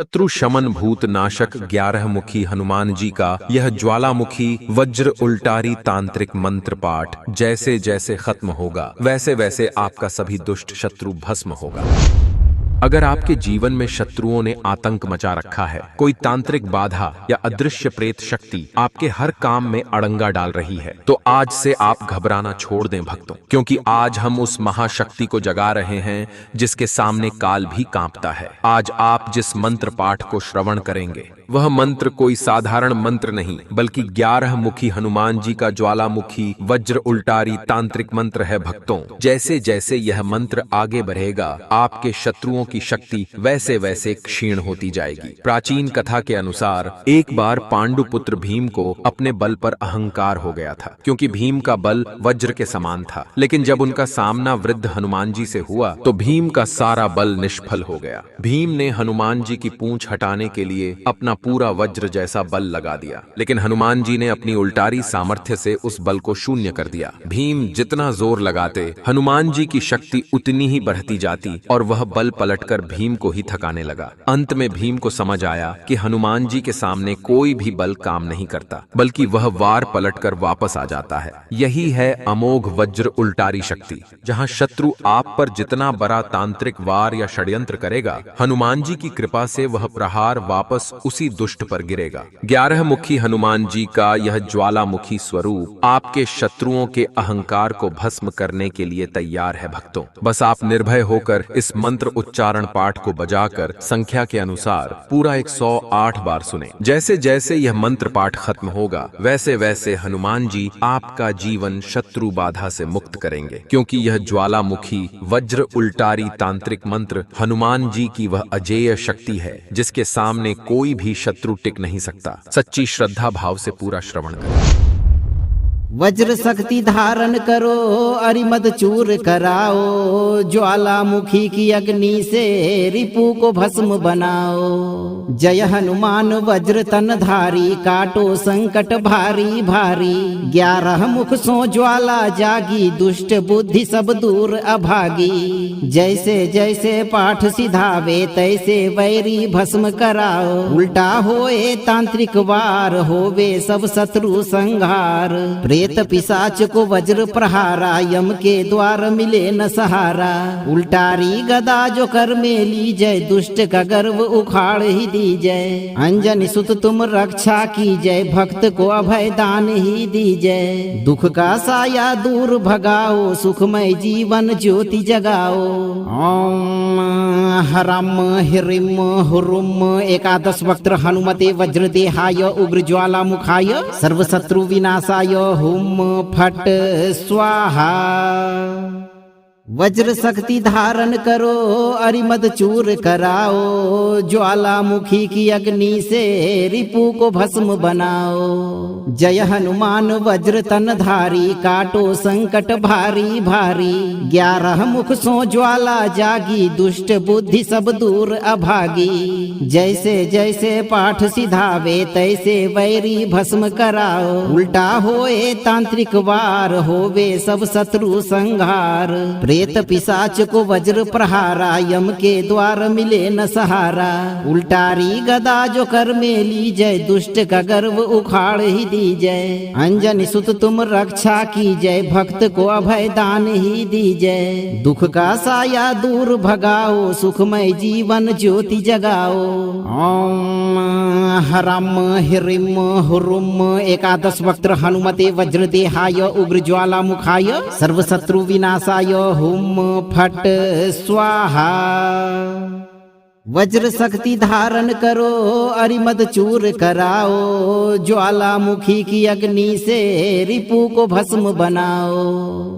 शत्रु शमन भूत नाशक 11 मुखी हनुमान जी का यह ज्वालामुखी वज्र उल्टारी तांत्रिक मंत्र पाठ जैसे जैसे खत्म होगा वैसे वैसे आपका सभी दुष्ट शत्रु भस्म होगा। अगर आपके जीवन में शत्रुओं ने आतंक मचा रखा है, कोई तांत्रिक बाधा या अदृश्य प्रेत शक्ति आपके हर काम में अड़ंगा डाल रही है, तो आज से आप घबराना छोड़ दें भक्तों, क्योंकि आज हम उस महाशक्ति को जगा रहे हैं जिसके सामने काल भी कांपता है। आज आप जिस मंत्र पाठ को श्रवण करेंगे वह मंत्र कोई साधारण मंत्र नहीं, बल्कि 11 मुखी हनुमान जी का ज्वालामुखी वज्र उल्टारी तांत्रिक मंत्र है भक्तों। जैसे जैसे यह मंत्र आगे बढ़ेगा, आपके शत्रुओं की शक्ति वैसे वैसे क्षीण होती जाएगी। प्राचीन कथा के अनुसार एक बार पांडु पुत्र भीम को अपने बल पर अहंकार हो गया था, क्योंकि भीम का बल वज्र के समान था। लेकिन जब उनका सामना वृद्ध हनुमान जी से हुआ तो भीम का सारा बल निष्फल हो गया। भीम ने हनुमान जी की पूंछ हटाने के लिए अपना पूरा वज्र जैसा बल लगा दिया, लेकिन हनुमान जी ने अपनी उल्टारी सामर्थ्य से उस बल को शून्य कर दिया। भीम जितना जोर लगाते, हनुमान जी की शक्ति उतनी ही बढ़ती जाती और वह बल पलटकर भीम को ही थकाने लगा। अंत में भीम को समझ आया कि हनुमान जी के सामने कोई भी बल काम नहीं करता, बल्कि वह वार पलटकर वापस आ जाता है। यही है अमोघ वज्र उल्टारी शक्ति। जहां शत्रु आप पर जितना बड़ा तांत्रिक वार या षड्यंत्र करेगा, हनुमान जी की कृपा से वह प्रहार वापस उसी दुष्ट पर गिरेगा। 11 मुखी हनुमान जी का यह ज्वालामुखी स्वरूप आपके शत्रुओं के अहंकार को भस्म करने के लिए तैयार है भक्तों। बस आप निर्भय होकर इस मंत्र उच्चारण पाठ को बजाकर संख्या के अनुसार पूरा 108 बार सुने। जैसे जैसे यह मंत्र पाठ खत्म होगा वैसे वैसे हनुमान जी आपका जीवन शत्रु बाधा से मुक्त करेंगे, क्योंकि यह ज्वालामुखी वज्र उल्टारी तांत्रिक मंत्र हनुमान जी की वह अजेय शक्ति है जिसके सामने कोई भी शत्रु टिक नहीं सकता। सच्ची श्रद्धा भाव से पूरा श्रवण करें। वज्र शक्ति धारण करो, अरिमद चूर कराओ, ज्वालामुखी की अग्नि से रिपु को भस्म बनाओ। जय हनुमान वज्र तन धारी, काटो संकट भारी भारी। 11 मुख सो ज्वाला जागी, दुष्ट बुद्धि सब दूर अभागी। जैसे जैसे पाठ सिधावे, तैसे वैरी भस्म कराओ। उल्टा होए तांत्रिक वार, होवे सब शत्रु संहार। प्रेत पिशाच को वज्र प्रहारा, यम के द्वार मिले न सहारा। उल्टारी गदा जो कर में ली जय, दुष्ट का गर्व उखाड़ ही दी जय। अंजनी सुत तुम रक्षा की जय, भक्त को अभय दान ही दी जय। दुख का साया दूर भगाओ, सुखमय जीवन ज्योति जगाओ। ओम हरम हिरिम हुरुम 11 वक्त्र हनुमते वज्रदेहाय उग्र ज्वालामुखाय सर्वशत्रु विनाशाय हुम फट स्वाहा। वज्र शक्ति धारण करो, अरिमद चूर कराओ। ज्वालामुखी की अग्नि से रिपु को भस्म बनाओ। जय हनुमान वज्र तन धारी, काटो संकट भारी भारी। 11 मुख सो ज्वाला जागी, दुष्ट बुद्धि सब दूर अभागी। जैसे जैसे पाठ सिधावे, तैसे वैरी भस्म कराओ। उल्टा होए तांत्रिक वार, होवे सब शत्रु संहार। प्रेत पिशाच को वज्र प्रहारा, यम के द्वार मिले न सहारा। उल्टारी गदा जो कर में ली जय, दुष्ट का गर्व उखाड़ ही दी जय। अंजनी सुत तुम रक्षा की जय, भक्त को अभय दान ही दी जय। दुख का साया दूर भगाओ, सुखमय जीवन ज्योति जगाओ। ओम हरम हिरिम हुरुम 11 वक्त्र हनुमते वज्रदेहाय उग्र ज्वालामुखाय सर्वशत्रु विनाशाय हुम फट स्वाहा। वज्र शक्ति धारण करो, अरिमद चूर कराओ। ज्वालामुखी की अग्नि से रिपु को भस्म बनाओ।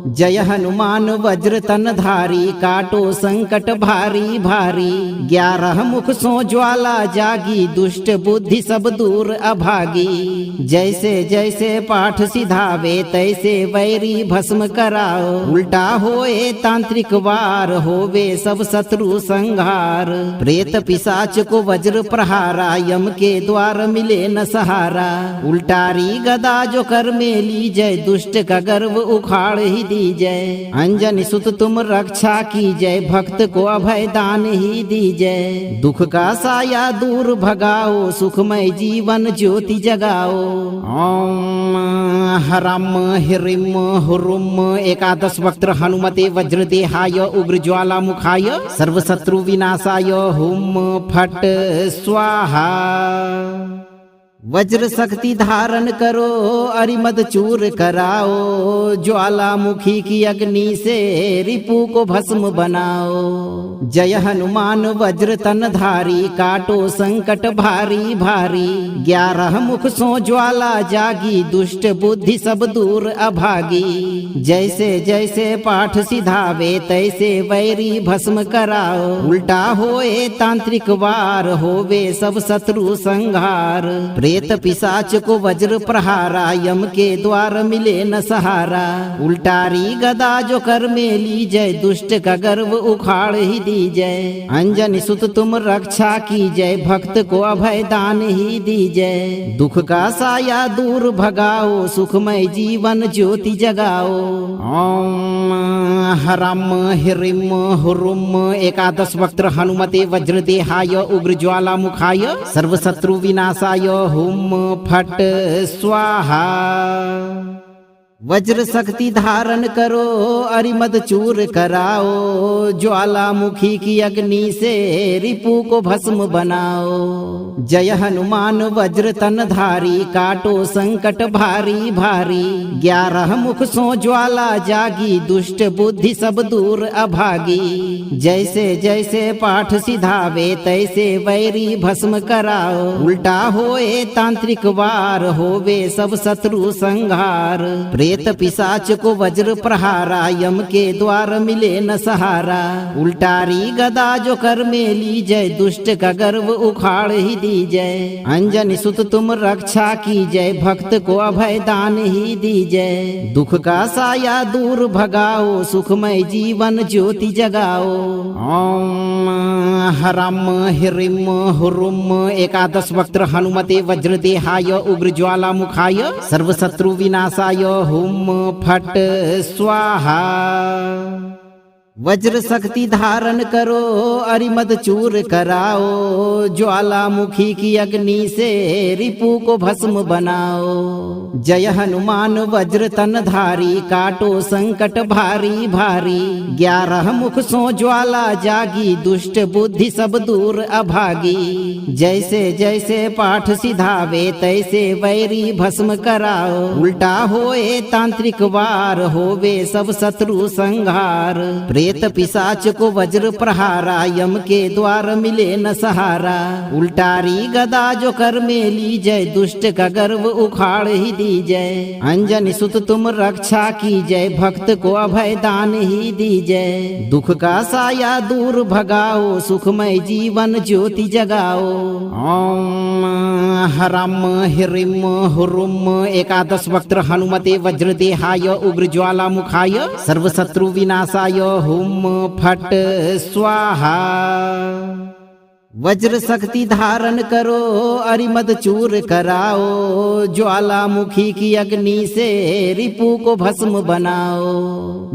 जय हनुमान वज्र तन धारी, काटो संकट भारी भारी। 11 मुख सो ज्वाला जागी, दुष्ट बुद्धि सब दूर अभागी। जैसे जैसे पाठ सिधावे, तैसे वैरी भस्म कराओ। उल्टा होए तांत्रिक वार, होवे सब शत्रु संहार। प्रेत पिशाच को वज्र प्रहारा, यम के द्वार मिले न सहारा। उल्टारी गदा जो कर में ली जय, दुष्ट का गर्व उखाड़ ही दी जय। अंजनी सुत तुम रक्षा की जय, भक्त को अभय दान ही दी जय। दुख का साया दूर भगाओ, सुखमय जीवन ज्योति जगाओ। ओम ह्रम ह्रीम हुरुम एकादश वक्त्र हनुमते वज्रदेहाय उग्र ज्वाला मुखाय सर्वशत्रु विनाशाय हुम फट स्वाहा। वज्र शक्ति धारण करो, अरिमद चूर कराओ। ज्वालामुखी की अग्नि से रिपु को भस्म बनाओ। जय हनुमान वज्र तनधारी, काटो संकट भारी भारी। 11 मुख सो ज्वाला जागी, दुष्ट बुद्धि सब दूर अभागी। जैसे जैसे पाठ सिधावे, तैसे वैरी भस्म कराओ। उल्टा होए तांत्रिक वार, होवे सब शत्रु संहार। प्रेत पिशाच को वज्र प्रहारा, यम के द्वार मिले न सहारा। उल्टारी गदा जो कर में ली जय, दुष्ट का गर्व उखाड़ ही दी जय। अंजनी सुत तुम रक्षा की जय, भक्त को अभय दान ही दी जय। दुख का साया दूर भगाओ, सुखमय जीवन ज्योति जगाओ। ओम ह्रम ह्रीम हुरुम एकादश वक्त्र हनुमते वज्रदेहाय उग्र ज्वाला मुखाय सर्वशत्रु विनाशाय हुम फट स्वाहा। वज्र शक्ति धारण करो, अरिमद चूर कराओ। ज्वालामुखी की अग्नि से रिपु को भस्म बनाओ। जय हनुमान वज्र तनधारी, काटो संकट भारी भारी। 11 मुख सो ज्वाला जागी, दुष्ट बुद्धि सब दूर अभागी। जैसे जैसे पाठ सिधावे, तैसे वैरी भस्म कराओ। उल्टा होए तांत्रिक वार, होवे सब शत्रु संहार। प्रेत पिशाच को वज्र प्रहारा, यम के द्वार मिले न सहारा। उल्टारी गदा जो कर में ली जय, दुष्ट का गर्व उखाड़ ही दी जय। अंजनी सुत तुम रक्षा की जय, भक्त को अभय दान ही दी जय। दुख का साया दूर भगाओ, सुखमय जीवन ज्योति जगाओ। ओम ह्रम ह्रीम हुरुम एकादश वक्त्र हनुमते वज्रदेहाय उग्र ज्वाला मुखाय सर्वशत्रु विनाशाय हुम फट स्वाहा। वज्र शक्ति धारण करो, अरिमद चूर कराओ। ज्वालामुखी की अग्नि से रिपु को भस्म बनाओ। जय हनुमान वज्र तनधारी, काटो संकट भारी भारी। 11 मुख सो ज्वाला जागी, दुष्ट बुद्धि सब दूर अभागी। जैसे जैसे पाठ सिधावे, तैसे वैरी भस्म कराओ। उल्टा होए तांत्रिक वार, होवे सब शत्रु संहार। प्रेत पिशाच को वज्र प्रहारा, यम के द्वार मिले न सहारा। उल्टारी गदा जो कर में ली जय, दुष्ट का गर्व उखाड़ ही दी जय। अंजनी सुत तुम रक्षा की जय, भक्त को अभय दान ही दी जय। दुख का साया दूर भगाओ, सुखमय जीवन ज्योति जगाओ। ओम ह्रम ह्रीम हुरुम एकादश वक्त्र हनुमते वज्रदेहाय उग्र ज्वाला मुखाय सर्वशत्रु विनाशाय हुम फट स्वाहा। वज्र शक्ति धारण करो, अरिमद चूर कराओ। ज्वालामुखी की अग्नि से रिपु को भस्म बनाओ।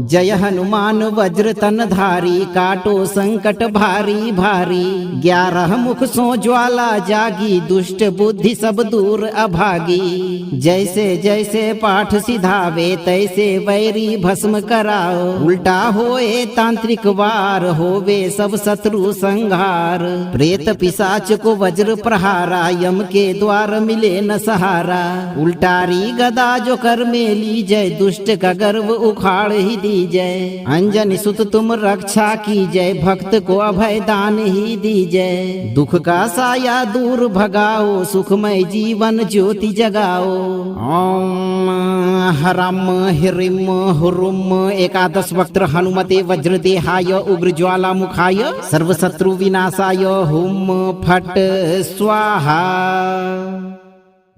जय हनुमान वज्र तनधारी, काटो संकट भारी भारी। 11 मुख सो ज्वाला जागी, दुष्ट बुद्धि सब दूर अभागी। जैसे जैसे पाठ सिधावे, तैसे वैरी भस्म कराओ। उल्टा होए तांत्रिक वार, होवे सब शत्रु संहार। प्रेत पिशाच को वज्र प्रहारा, यम के द्वार मिले न सहारा। उल्टारी गदा जो कर में ली जय, दुष्ट का गर्व उखाड़ ही दी जय। अंजनी सुत तुम रक्षा की जय, भक्त को अभय दान ही दी जय। दुख का साया दूर भगाओ, सुखमय जीवन ज्योति जगाओ। ओम ह्रम ह्रीम हुरुम एकादश वक्त्र हनुमते वज्रदेहाय उग्र ज्वाला मुखाय सर्वशत्रु विनाशाय हुम फट स्वाहा।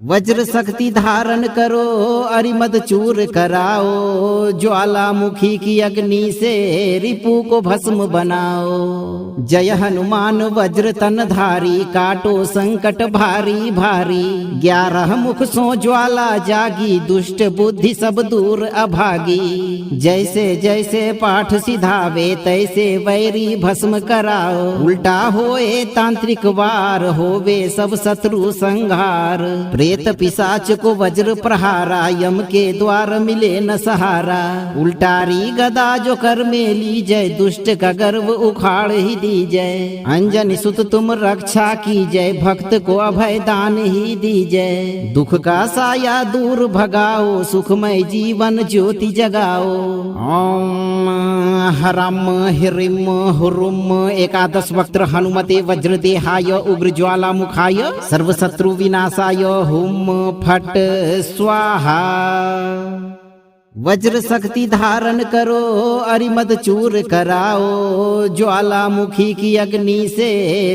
वज्र शक्ति धारण करो अरिमद चूर कराओ, ज्वालामुखी की अग्नि से रिपु को भस्म बनाओ। जय हनुमान वज्र तन धारी, काटो संकट भारी भारी। 11 मुख सो ज्वाला जागी, दुष्ट बुद्धि सब दूर अभागी। जैसे जैसे पाठ सिधावे, तैसे वैरी भस्म कराओ। उल्टा होए तांत्रिक वार, होवे सब शत्रु संहार। प्रेत पिशाच को वज्र प्रहारा, यम के द्वार मिले न सहारा। उल्टारी गदा जो कर में ली जय, दुष्ट का गर्व उखाड़ ही दी जय। अंजनी सुत तुम रक्षा की जय, भक्त को अभय दान ही दी जय। दुख का साया दूर भगाओ, सुखमय जीवन ज्योति जगाओ। ओम हरम हिरिम हुरुम। 11 वक्त्र हनुमते वज्रदेहाय, उग्र ज्वाला मुखाय, सर्वशत्रु विनाशाय। हुम फट स्वाहा। वज्र शक्ति धारण करो अरिमद चूर कराओ, ज्वालामुखी की अग्नि से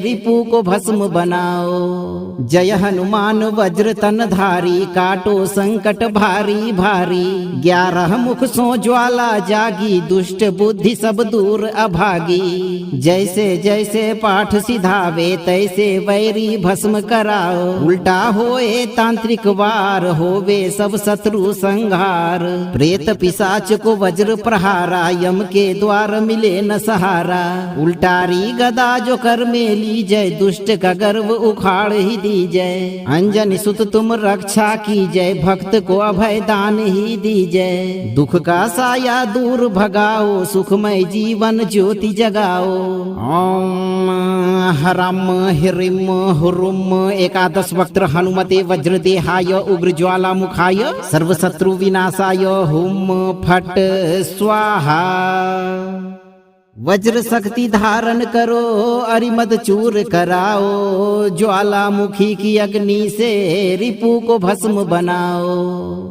रिपु को भस्म बनाओ। जय हनुमान वज्र तन धारी, काटो संकट भारी भारी। 11 मुख सो ज्वाला जागी, दुष्ट बुद्धि सब दूर अभागी। जैसे जैसे पाठ सिधावे, तैसे वैरी भस्म कराओ। उल्टा होए तांत्रिक वार, होवे सब शत्रु संहार। प्रेत पिशाच को वज्र प्रहारा, यम के द्वार मिले न सहारा। उल्टारी गदा जो कर में ली जय, दुष्ट का गर्व उखाड़ ही दी जय। अंजनी सुत तुम रक्षा की जय, भक्त को अभय दान ही दी जय। दुख का साया दूर भगाओ, सुखमय जीवन ज्योति जगाओ। ओम हरम हिरिम हुरुम। 11 वक्त्र हनुमते वज्रदेहाय, उग्र ज्वाला मुखाय, सर्वशत्रु विनाशाय। हुम फट स्वाहा। वज्र शक्ति धारण करो अरिमद चूर कराओ, ज्वालामुखी की अग्नि से रिपु को भस्म बनाओ।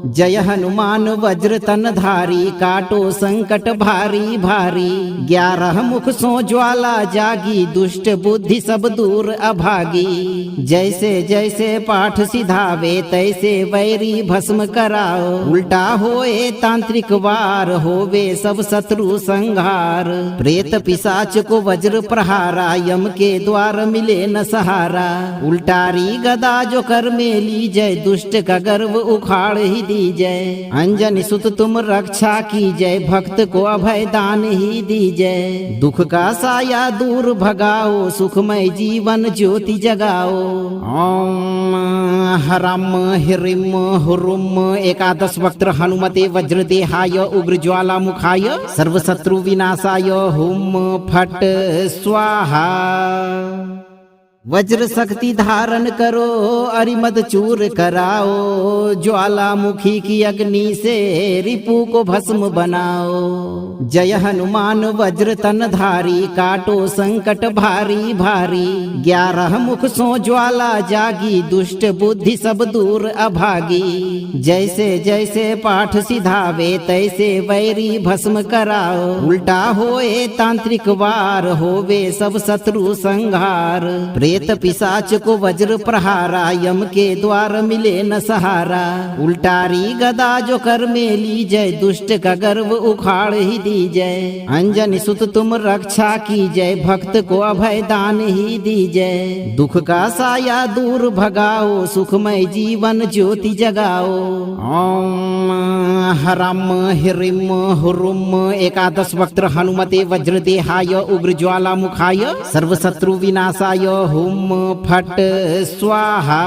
जय हनुमान वज्र तन धारी, काटो संकट भारी भारी। 11 मुख सो ज्वाला जागी, दुष्ट बुद्धि सब दूर अभागी। जैसे जैसे पाठ सिधावे, तैसे वैरी भस्म कराओ। उल्टा होए तांत्रिक वार, होवे सब शत्रु संहार। प्रेत पिशाच को वज्र प्रहारा, यम के द्वार मिले न सहारा। उल्टारी गदा जो कर में ली जय, दुष्ट का गर्व उखाड़ ही दी जय। अंजनी सुत तुम रक्षा की जय, भक्त को अभय दान ही दी जय। दुख का साया दूर भगाओ, सुखमय जीवन ज्योति जगाओ। ओम हरम हिरिम हुरुम। 11 वक्त्र हनुमते वज्रदेहाय, उग्र ज्वाला मुखाय, सर्वशत्रु विनाशाय। हुम फट स्वाहा। वज्र शक्ति धारण करो अरिमद चूर कराओ, ज्वालामुखी की अग्नि से रिपु को भस्म बनाओ। जय हनुमान वज्र तन धारी, काटो संकट भारी भारी। 11 मुख सो ज्वाला जागी, दुष्ट बुद्धि सब दूर अभागी। जैसे जैसे पाठ सिधावे, तैसे वैरी भस्म कराओ। उल्टा होए तांत्रिक वार, होवे सब शत्रु संहार। प्रेत पिशाच को वज्र प्रहारा, यम के द्वार मिले न सहारा। उल्टारी गदा जो कर में ली जय, दुष्ट का गर्व उखाड़ ही दी जय। अंजनी सुत तुम रक्षा की जय, भक्त को अभय दान ही दी जय। दुख का साया दूर भगाओ, सुखमय जीवन ज्योति जगाओ। ओम हरम हिरिम हुरुम। 11 वक्त्र हनुमते वज्रदेहाय, उग्र ज्वाला मुखाय, सर्वशत्रु विनाशाय। हुम फट स्वाहा।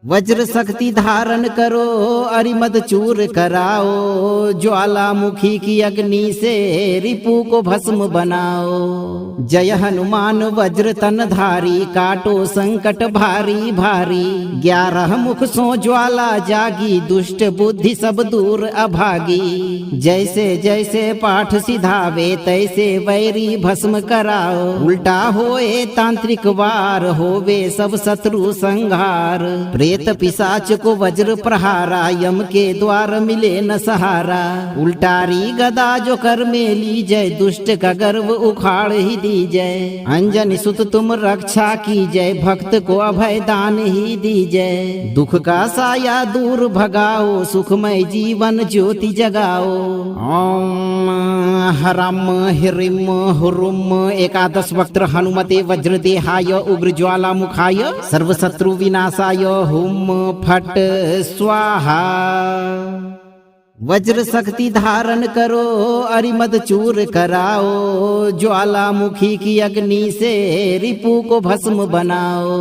वज्र शक्ति धारण करो अरिमद चूर कराओ, ज्वालामुखी की अग्नि से रिपु को भस्म बनाओ। जय हनुमान वज्र तन धारी, काटो संकट भारी भारी। 11 मुख सो ज्वाला जागी, दुष्ट बुद्धि सब दूर अभागी। जैसे जैसे पाठ सिधावे, तैसे वैरी भस्म कराओ। उल्टा होए तांत्रिक वार, होवे सब शत्रु संहार। प्रेत प्रेत पिशाच को वज्र प्रहारा, यम के द्वार मिले न सहारा। उल्टारी गदा जो कर में ली जय, दुष्ट का गर्व उखाड़ ही दी जय। अंजनी सुत तुम रक्षा की जय, भक्त को अभय दान ही दी जय। दुख का साया दूर भगाओ, सुखमय जीवन ज्योति जगाओ। ओम हरम हिरिम हुरुम एकादश वक्त्र हनुमते वज्रदेहाय उग्र ज्वाला मुखाय सर्वशत्रु विनाशाय हुम फट स्वाहा। वज्र शक्ति धारण करो, अरिमद चूर कराओ। ज्वालामुखी की अग्नि से रिपु को भस्म बनाओ।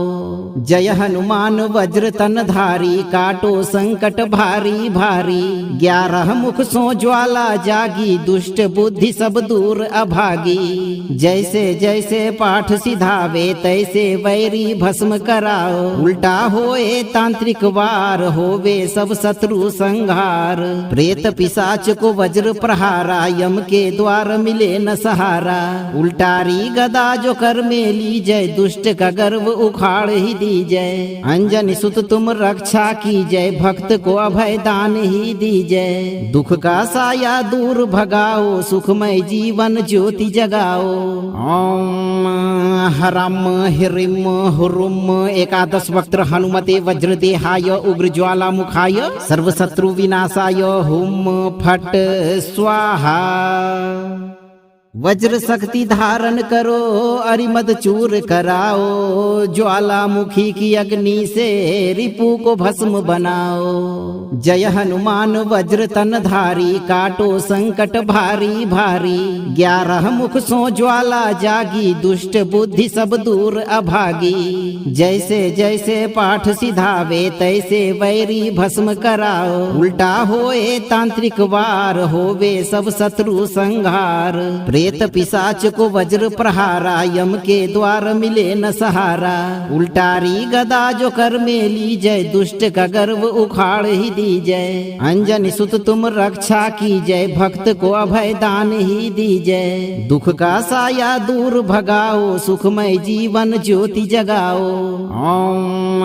जय हनुमान वज्र तनधारी, काटो संकट भारी भारी। 11 मुख सो ज्वाला जागी, दुष्ट बुद्धि सब दूर अभागी। जैसे जैसे पाठ सिधावे, तैसे वैरी भस्म कराओ। उल्टा होए तांत्रिक वार, होवे सब शत्रु संहार। प्रेत पिशाच को वज्र प्रहारा, यम के द्वार मिले न सहारा। उल्टारी गदा जो कर में ली जय, दुष्ट का गर्व उखाड़ ही दी जय। अंजनी सुत तुम रक्षा की जय, भक्त को अभय दान ही दी जय। दुख का साया दूर भगाओ, सुखमय जीवन ज्योति जगाओ। ओम हरम हिरिम हुरुम एकादश वक्त्र हनुमते वज्रदेहाय उग्र ज्वाला मुखाय सर्वशत्रु विनाशाय हुम फट स्वाहा। वज्र शक्ति धारण करो, अरिमद चूर कराओ। ज्वालामुखी की अग्नि से रिपु को भस्म बनाओ। जय हनुमान वज्र तनधारी, काटो संकट भारी भारी। 11 मुख सो ज्वाला जागी, दुष्ट बुद्धि सब दूर अभागी। जैसे जैसे पाठ सिधावे, तैसे वैरी भस्म कराओ। उल्टा होए तांत्रिक वार, होवे सब शत्रु संहार। प्रेत पिशाच को वज्र प्रहारा, यम के द्वार मिले न सहारा। उल्टारी गदा जो कर में ली जय, दुष्ट का गर्व उखाड़ ही दी जय। अंजनी सुत तुम रक्षा की जय, भक्त को अभय दान ही दी जय। दुख का साया दूर भगाओ, सुखमय जीवन ज्योति जगाओ। ओम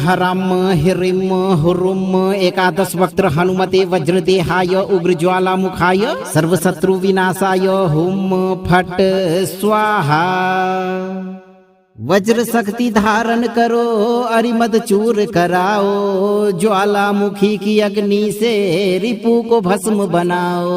हरम हिरिम हुरुम एकादश वक्त्र हनुमते वज्रदेहाय उग्र ज्वाला मुखाय सर्वशत्रु विनाशाय हुम फट स्वाहा। वज्र शक्ति धारण करो, अरिमद चूर कराओ। ज्वालामुखी की अग्नि से रिपु को भस्म बनाओ।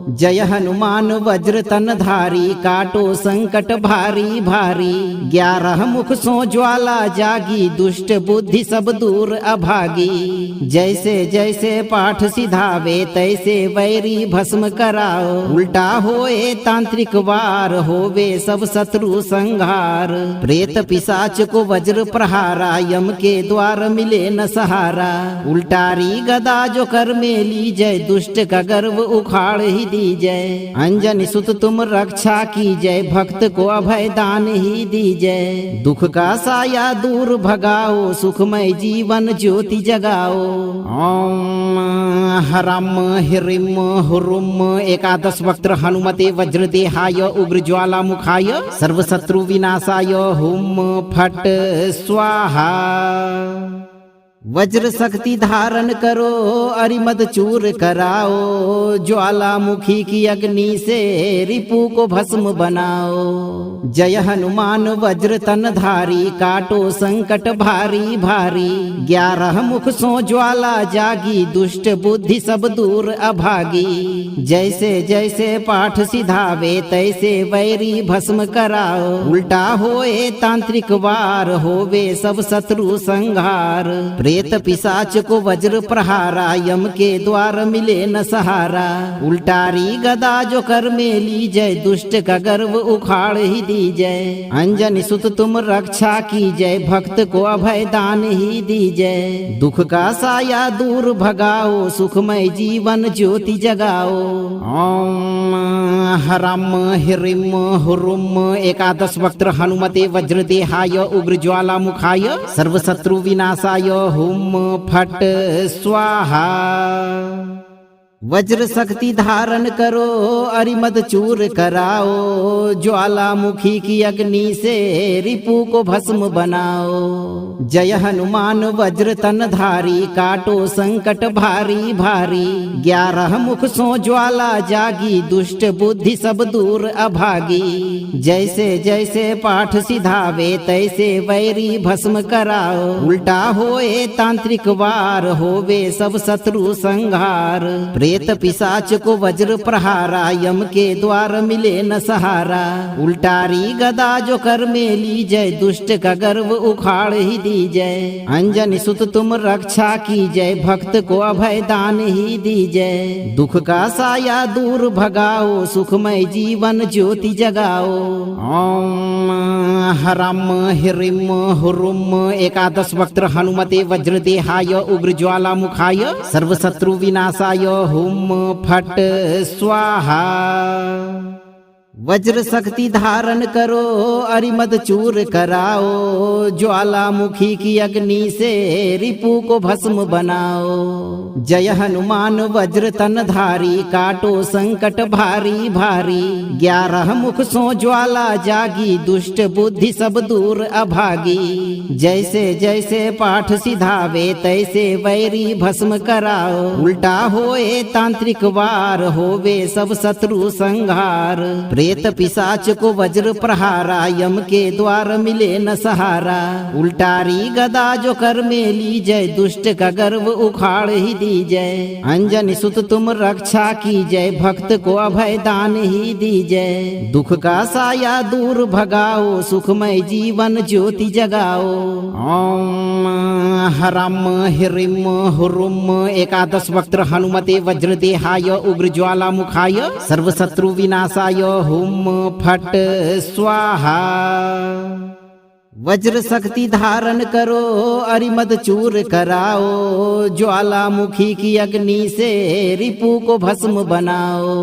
जय हनुमान वज्र तनधारी, काटो संकट भारी भारी। 11 मुख सो ज्वाला जागी, दुष्ट बुद्धि सब दूर अभागी। जैसे जैसे पाठ सिधावे, तैसे वैरी भस्म कराओ। उल्टा होए तांत्रिक वार, होवे सब शत्रु संहार। प्रेत पिशाच को वज्र प्रहारा, यम के द्वार मिले न सहारा। उल्टारी गदा जो कर में ली जय, दुष्ट का गर्व उखाड़ ही दी जय। अंजनी सुत तुम रक्षा की जय, भक्त को अभय दान ही दी जय। दुख का साया दूर भगाओ, सुखमय जीवन ज्योति जगाओ। ओम हरम हिरिम हुरुम एकादश वक्त्र हनुमते वज्रदेहाय उग्र ज्वाला मुखाय सर्वशत्रु विनाशाय हुम फट स्वाहा। वज्र शक्ति धारण करो, अरिमद चूर कराओ। ज्वालामुखी की अग्नि से रिपु को भस्म बनाओ। जय हनुमान वज्र तनधारी, काटो संकट भारी भारी। 11 मुख सो ज्वाला जागी, दुष्ट बुद्धि सब दूर अभागी। जैसे जैसे पाठ सिधावे, तैसे वैरी भस्म कराओ। उल्टा होए तांत्रिक वार, होवे सब शत्रु संहार। प्रेत पिशाच को वज्र प्रहारा, यम के द्वार मिले न सहारा। उल्टारी गदा जो कर में ली जय, दुष्ट का गर्व उखाड़ ही दी जय। अंजनी सुत तुम रक्षा की जय, भक्त को अभय दान ही दी जय। दुख का साया दूर भगाओ, सुखमय जीवन ज्योति जगाओ। ओम हरम हिरिम हुरुम एकादश वक्त्र हनुमते वज्रदेहाय उग्र ज्वाला मुखाय सर्वशत्रु विनाशाय हुम फट स्वाहा। वज्र शक्ति धारण करो अरिमद चूर कराओ, ज्वालामुखी की अग्नि से रिपु को भस्म बनाओ। जय हनुमान वज्र तन धारी, काटो संकट भारी भारी। 11 मुख सो ज्वाला जागी, दुष्ट बुद्धि सब दूर अभागी। जैसे जैसे पाठ सिधावे, तैसे वैरी भस्म कराओ। उल्टा होए तांत्रिक वार, होवे सब शत्रु संहार। प्रेत पिशाच को वज्र प्रहारा, यम के द्वार मिले न सहारा। उल्टारी गदा जो कर में ली जय, दुष्ट का गर्व उखाड़ ही दी जय। अंजनी सुत तुम रक्षा की जय, भक्त को अभय दान ही दी जय। दुख का साया दूर भगाओ, सुखमय जीवन ज्योति जगाओ। ओम ह्रम ह्रीम हुरुम। 11 वक्त्र हनुमते वज्रदेहाय, उग्र ज्वालामुखाय, सर्वशत्रु विनाशाय। हुम फट स्वाहा। वज्र शक्ति धारण करो अरिमद चूर कराओ, ज्वालामुखी की अग्नि से रिपु को भस्म बनाओ। जय हनुमान वज्र तन धारी, काटो संकट भारी भारी। 11 मुख सो ज्वाला जागी, दुष्ट बुद्धि सब दूर अभागी। जैसे जैसे पाठ सिधावे, तैसे वैरी भस्म कराओ। उल्टा होए तांत्रिक वार, होवे सब शत्रु संहार। प्रेत पिशाच को वज्र प्रहारा, यम के द्वार मिले न सहारा। उल्टारी गदा जो कर में ली जय, दुष्ट का गर्व उखाड़ ही दी जय। अंजनी सुत तुम रक्षा की जय, भक्त को अभय दान ही दी जय। दुख का साया दूर भगाओ, सुखमय जीवन ज्योति जगाओ। ओम ह्रम ह्रीम हुरुम। 11 वक्त्र हनुमते वज्रदेहाय, उग्र ज्वालामुखाय, सर्वशत्रु विनाशाय। हुम फट स्वाहा। वज्र शक्ति धारण करो अरिमद चूर कराओ, ज्वालामुखी की अग्नि से रिपु को भस्म बनाओ।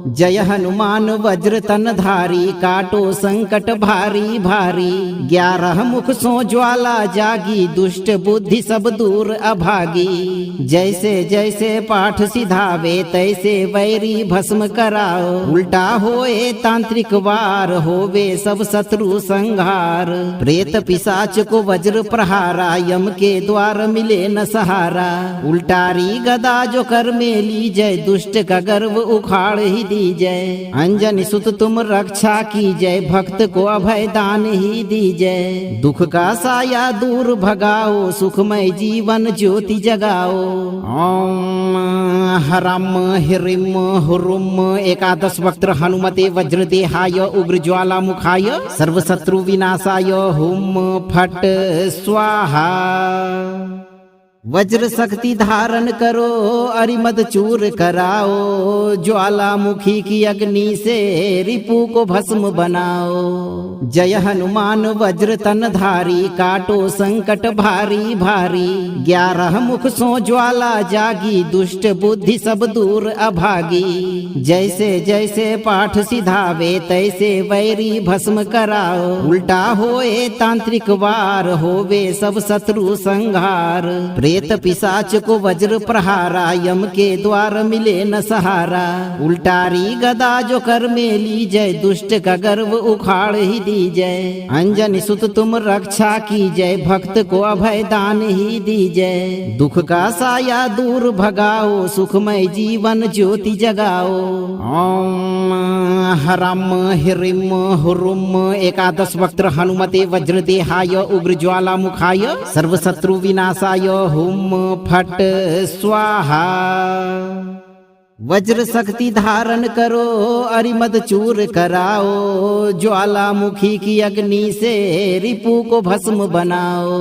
जय हनुमान वज्र तन धारी, काटो संकट भारी भारी। 11 मुख सो ज्वाला जागी, दुष्ट बुद्धि सब दूर अभागी। जैसे जैसे पाठ सिधावे, तैसे वैरी भस्म कराओ। उल्टा होए तांत्रिक वार, होवे सब शत्रु संहार। प्रेत पिशाच को वज्र प्रहारा, यम के द्वार मिले न सहारा। उल्टारी गदा जो कर में ली जय, दुष्ट का गर्व उखाड़ ही दी जय। अंजनी सुत तुम रक्षा की जय, भक्त को अभय दान ही दी जय। दुख का साया दूर भगाओ, सुखमय जीवन ज्योति जगाओ। ओम ह्रम ह्रीम हुरुम। 11 वक्त्र हनुमते वज्रदेहाय, उग्र ज्वालामुखाय, सर्वशत्रु विनाशाय। हुम फट स्वाहा। वज्र शक्ति धारण करो अरिमद चूर कराओ, ज्वालामुखी की अग्नि से रिपु को भस्म बनाओ। जय हनुमान वज्र तन धारी, काटो संकट भारी भारी। 11 मुख सो ज्वाला जागी, दुष्ट बुद्धि सब दूर अभागी। जैसे जैसे पाठ सिधावे, तैसे वैरी भस्म कराओ। उल्टा होए तांत्रिक वार, होवे सब शत्रु संहार। प्रेत पिशाच को वज्र प्रहारा, यम के द्वार मिले न सहारा। उल्टारी गदा जो कर में ली जय, दुष्ट का गर्व उखाड़ ही दी जय। अंजनी सुत तुम रक्षा की जय, भक्त को अभय दान ही दी जय। दुख का साया दूर भगाओ, सुखमय जीवन ज्योति जगाओ। ओम ह्रम ह्रीम हुरुम। 11 वक्त्र हनुमते वज्रदेहाय, उग्र ज्वालामुखाय, सर्वशत्रु विनाशाय। हुम फट स्वाहा। वज्र शक्ति धारण करो अरिमद चूर कराओ, ज्वालामुखी की अग्नि से रिपु को भस्म बनाओ।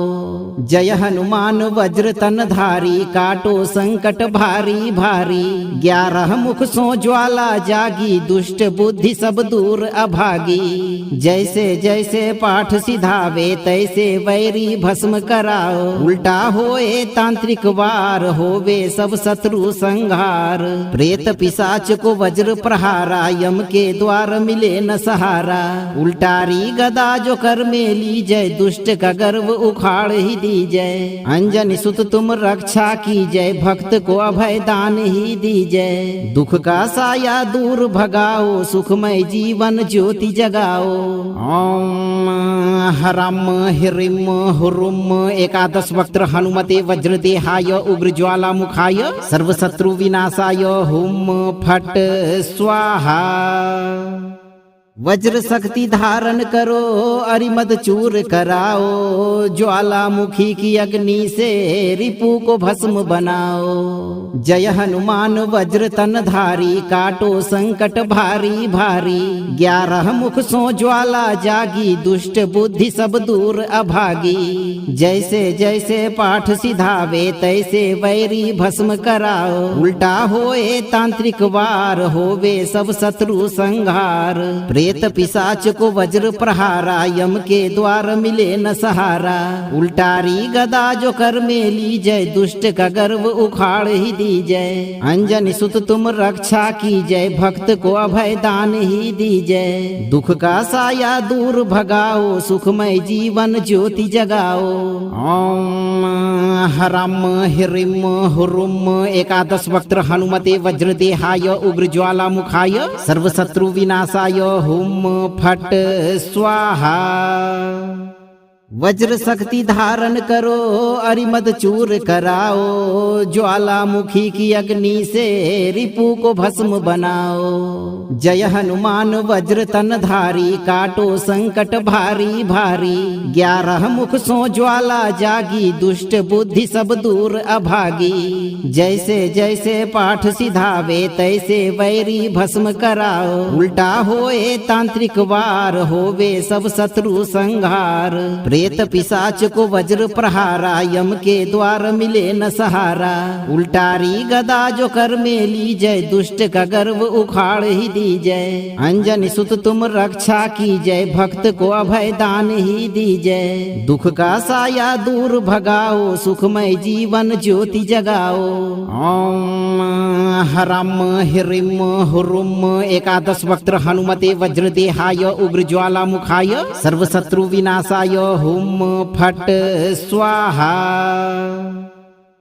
जय हनुमान वज्र तन धारी, काटो संकट भारी भारी। 11 मुख सो ज्वाला जागी, दुष्ट बुद्धि सब दूर अभागी। जैसे जैसे पाठ सिधावे, तैसे वैरी भस्म कराओ। उल्टा होए तांत्रिक वार, होवे सब शत्रु संहार। प्रेत पिशाच को वज्र प्रहारा, यम के द्वार मिले न सहारा। उल्टारी गदा जो कर में ली जय, दुष्ट का गर्व उखाड़ ही दी जय। अंजनी सुत तुम रक्षा की जय, भक्त को अभय दान ही दी जय। दुख का साया दूर भगाओ, सुखमय जीवन ज्योति जगाओ। ओम ह्रम ह्रीम हुरुम एकादश वक्त्र हनुमते वज्रदेहाय उग्र ज्वाला मुखाय सर्वशत्रु विनाशाय हुम फट स्वाहा। वज्र शक्ति धारण करो, अरिमद चूर कराओ। ज्वालामुखी की अग्नि से रिपु को भस्म बनाओ। जय हनुमान वज्र तन धारी, काटो संकट भारी भारी। 11 मुख सो ज्वाला जागी, दुष्ट बुद्धि सब दूर अभागी। जैसे जैसे पाठ सिधावे, तैसे वैरी भस्म कराओ। उल्टा होए तांत्रिक वार, होवे सब शत्रु संहार। प्रेत पिशाच को वज्र प्रहारा, यम के द्वार मिले न सहारा। उल्टारी गदा जो कर में ली जय, दुष्ट का गर्व उखाड़ ही दी जय। अंजनी सुत तुम रक्षा की जय, भक्त को अभय दान ही दी जय। दुख का साया दूर भगाओ, सुखमय जीवन ज्योति जगाओ। ओम ह्रम ह्रीम हुरुम एकादश वक्त्र हनुमते वज्रदेहाय उग्र ज्वाला मुखाय सर्वशत्रु विनाशाय हुम फट स्वाहा। वज्र शक्ति धारण करो, अरिमद चूर कराओ। ज्वालामुखी की अग्नि से रिपु को भस्म बनाओ। जय हनुमान वज्र तन धारी, काटो संकट भारी भारी। 11 मुख सो ज्वाला जागी, दुष्ट बुद्धि सब दूर अभागी। जैसे जैसे पाठ सिधावे, तैसे वैरी भस्म कराओ। उल्टा होए तांत्रिक वार, होवे सब शत्रु संहार। प्रेत पिशाच को वज्र प्रहारा, यम के द्वार मिले न सहारा। उल्टारी गदा जो कर में ली जय, दुष्ट का गर्व उखाड़ ही दी जय। अंजनी सुत तुम रक्षा की जय, भक्त को अभय दान ही दी जय। दुख का साया दूर भगाओ, सुखमय जीवन ज्योति जगाओ। ओम ह्रम ह्रीम हुरुम एकादश वक्त्र हनुमते वज्रदेहाय उग्र ज्वाला मुखाय सर्वशत्रु विनाशाय हुम फट स्वाहा।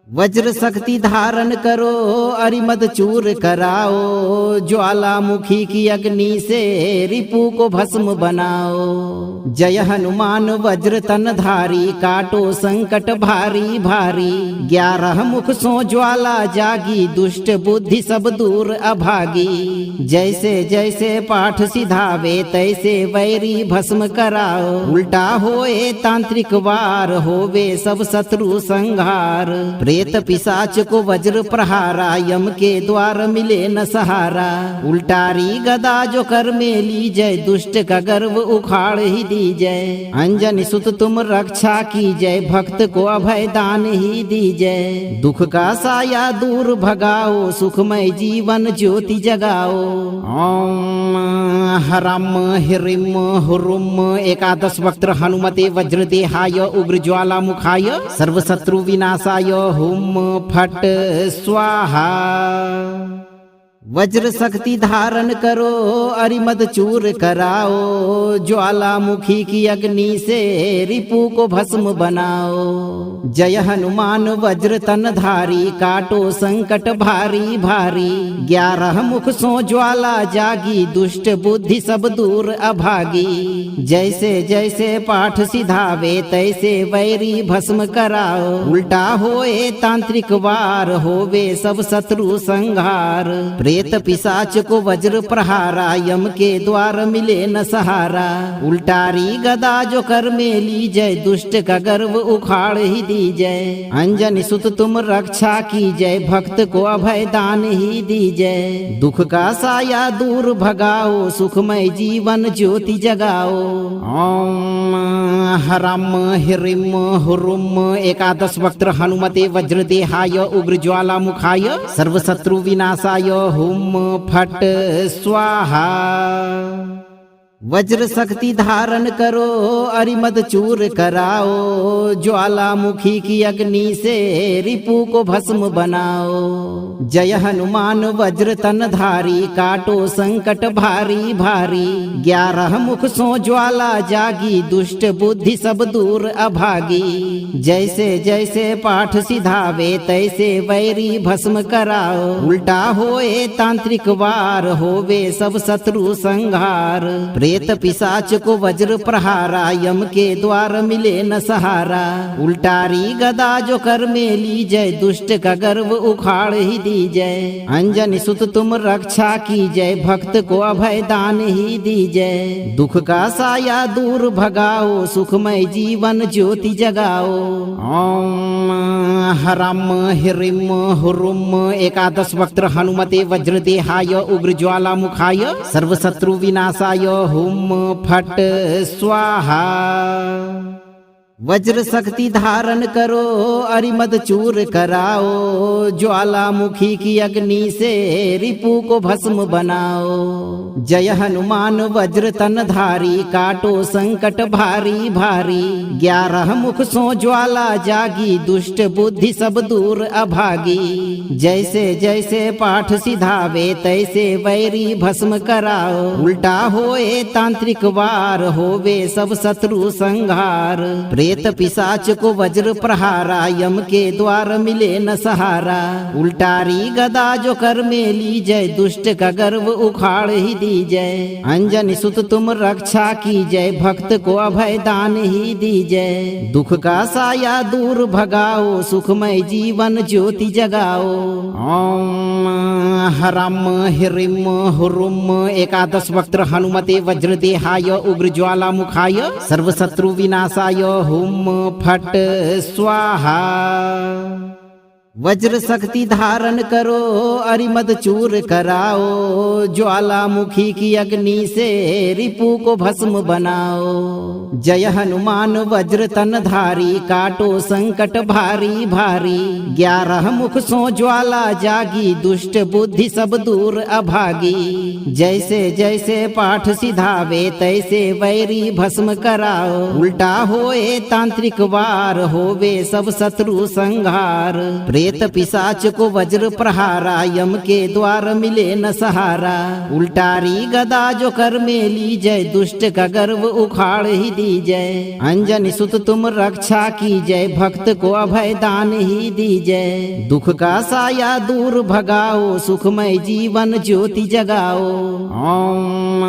वज्र शक्ति धारण करो, अरिमद चूर कराओ। ज्वालामुखी की अग्नि से रिपु को भस्म बनाओ। जय हनुमान वज्र तन धारी, काटो संकट भारी भारी। 11 मुख सो ज्वाला जागी, दुष्ट बुद्धि सब दूर अभागी। जैसे जैसे पाठ सिधावे, तैसे वैरी भस्म कराओ। उल्टा होए तांत्रिक वार, होवे सब शत्रु संहार। प्रेत पिशाच को वज्र प्रहारा, यम के द्वार मिले न सहारा। उल्टारी गदा जो कर में ली जय, दुष्ट का गर्व उखाड़ ही दी जय। अंजनी सुत तुम रक्षा की जय, भक्त को अभय दान ही दी जय। दुख का साया दूर भगाओ, सुखमय जीवन ज्योति जगाओ। ओम ह्रम ह्रीम हुरुम एकादश वक्त्र हनुमते वज्रदेहाय उग्र ज्वाला मुखाय सर्वशत्रु विनाशाय हुम फट स्वाहा। वज्र शक्ति धारण करो, अरिमद चूर कराओ। ज्वालामुखी की अग्नि से रिपु को भस्म बनाओ। जय हनुमान वज्र तन धारी, काटो संकट भारी भारी। 11 मुख सो ज्वाला जागी, दुष्ट बुद्धि सब दूर अभागी। जैसे जैसे पाठ सिधावे, तैसे वैरी भस्म कराओ। उल्टा होए तांत्रिक वार, होवे सब शत्रु संहार। प्रेत पिशाच को वज्र प्रहारा, यम के द्वार मिले न सहारा। उल्टारी गदा जो कर में ली जय, दुष्ट का गर्व उखाड़ ही दी जय। अंजनी सुत तुम रक्षा की जय, भक्त को अभय दान ही दी जय। दुख का साया दूर भगाओ, सुखमय जीवन ज्योति जगाओ। ओम ह्रम ह्रीम हुरुम एकादश वक्त्र हनुमते वज्रदेहाय उग्र ज्वाला मुखाय सर्वशत्रु विनाशाय हुम फट स्वाहा। वज्र शक्ति धारण करो अरिमद चूर कराओ, ज्वालामुखी की अग्नि से रिपु को भस्म बनाओ। जय हनुमान वज्र तन धारी, काटो संकट भारी भारी। 11 मुख सो ज्वाला जागी, दुष्ट बुद्धि सब दूर अभागी। जैसे जैसे पाठ सिधावे, तैसे वैरी भस्म कराओ। उल्टा होए तांत्रिक वार, होवे सब शत्रु संहार। प्रेत पिशाच को वज्र प्रहारा, यम के द्वार मिले न सहारा। उल्टारी गदा जो कर में ली जय, दुष्ट का गर्व उखाड़ ही दी जय। अंजनी सुत तुम रक्षा की जय, भक्त को अभय दान ही दी जय। दुख का साया दूर भगाओ, सुखमय जीवन ज्योति जगाओ। ओम हरम हिरिम हुरुम। 11 वक्त्र हनुमते वज्रदेहाय, उग्र ज्वालामुखाय, सर्वशत्रु विनाशाय। हुम फट स्वाहा। वज्र शक्ति धारण करो अरिमद चूर कराओ, ज्वालामुखी की अग्नि से रिपु को भस्म बनाओ। जय हनुमान वज्र तन धारी, काटो संकट भारी भारी। 11 मुख सो ज्वाला जागी, दुष्ट बुद्धि सब दूर अभागी। जैसे जैसे पाठ सिधावे, तैसे वैरी भस्म कराओ। उल्टा होए तांत्रिक वार, होवे सब शत्रु संहार। प्रेत पिशाच को वज्र प्रहारा, यम के द्वार मिले न सहारा। उल्टारी गदा जो कर में ली जय, दुष्ट का गर्व उखाड़ ही दी जय। अंजनी सुत तुम रक्षा की जय, भक्त को अभय दान ही दी जय। दुख का साया दूर भगाओ, सुखमय जीवन ज्योति जगाओ। ओम हरम हिरिम हुरुम। 11 वक्त्र हनुमते वज्रदेहाय, उग्र ज्वालामुखाय, सर्वशत्रु विनाशाय। हुम फट स्वाहा। वज्र शक्ति धारण करो अरिमद चूर कराओ, ज्वालामुखी की अग्नि से रिपु को भस्म बनाओ। जय हनुमान वज्र तन धारी, काटो संकट भारी भारी। 11 मुख सो ज्वाला जागी, दुष्ट बुद्धि सब दूर अभागी। जैसे जैसे पाठ सिधावे, तैसे वैरी भस्म कराओ। उल्टा होए तांत्रिक वार, होवे सब शत्रु संहार। प्रेत पिशाच को वज्र प्रहारा, यम के द्वार मिले न सहारा। उल्टारी गदा जो कर में ली जय, दुष्ट का गर्व उखाड़ ही दी जय। अंजनी सुत तुम रक्षा की जय, भक्त को अभय दान ही दी जय। दुख का साया दूर भगाओ, सुखमय जीवन ज्योति जगाओ। ओम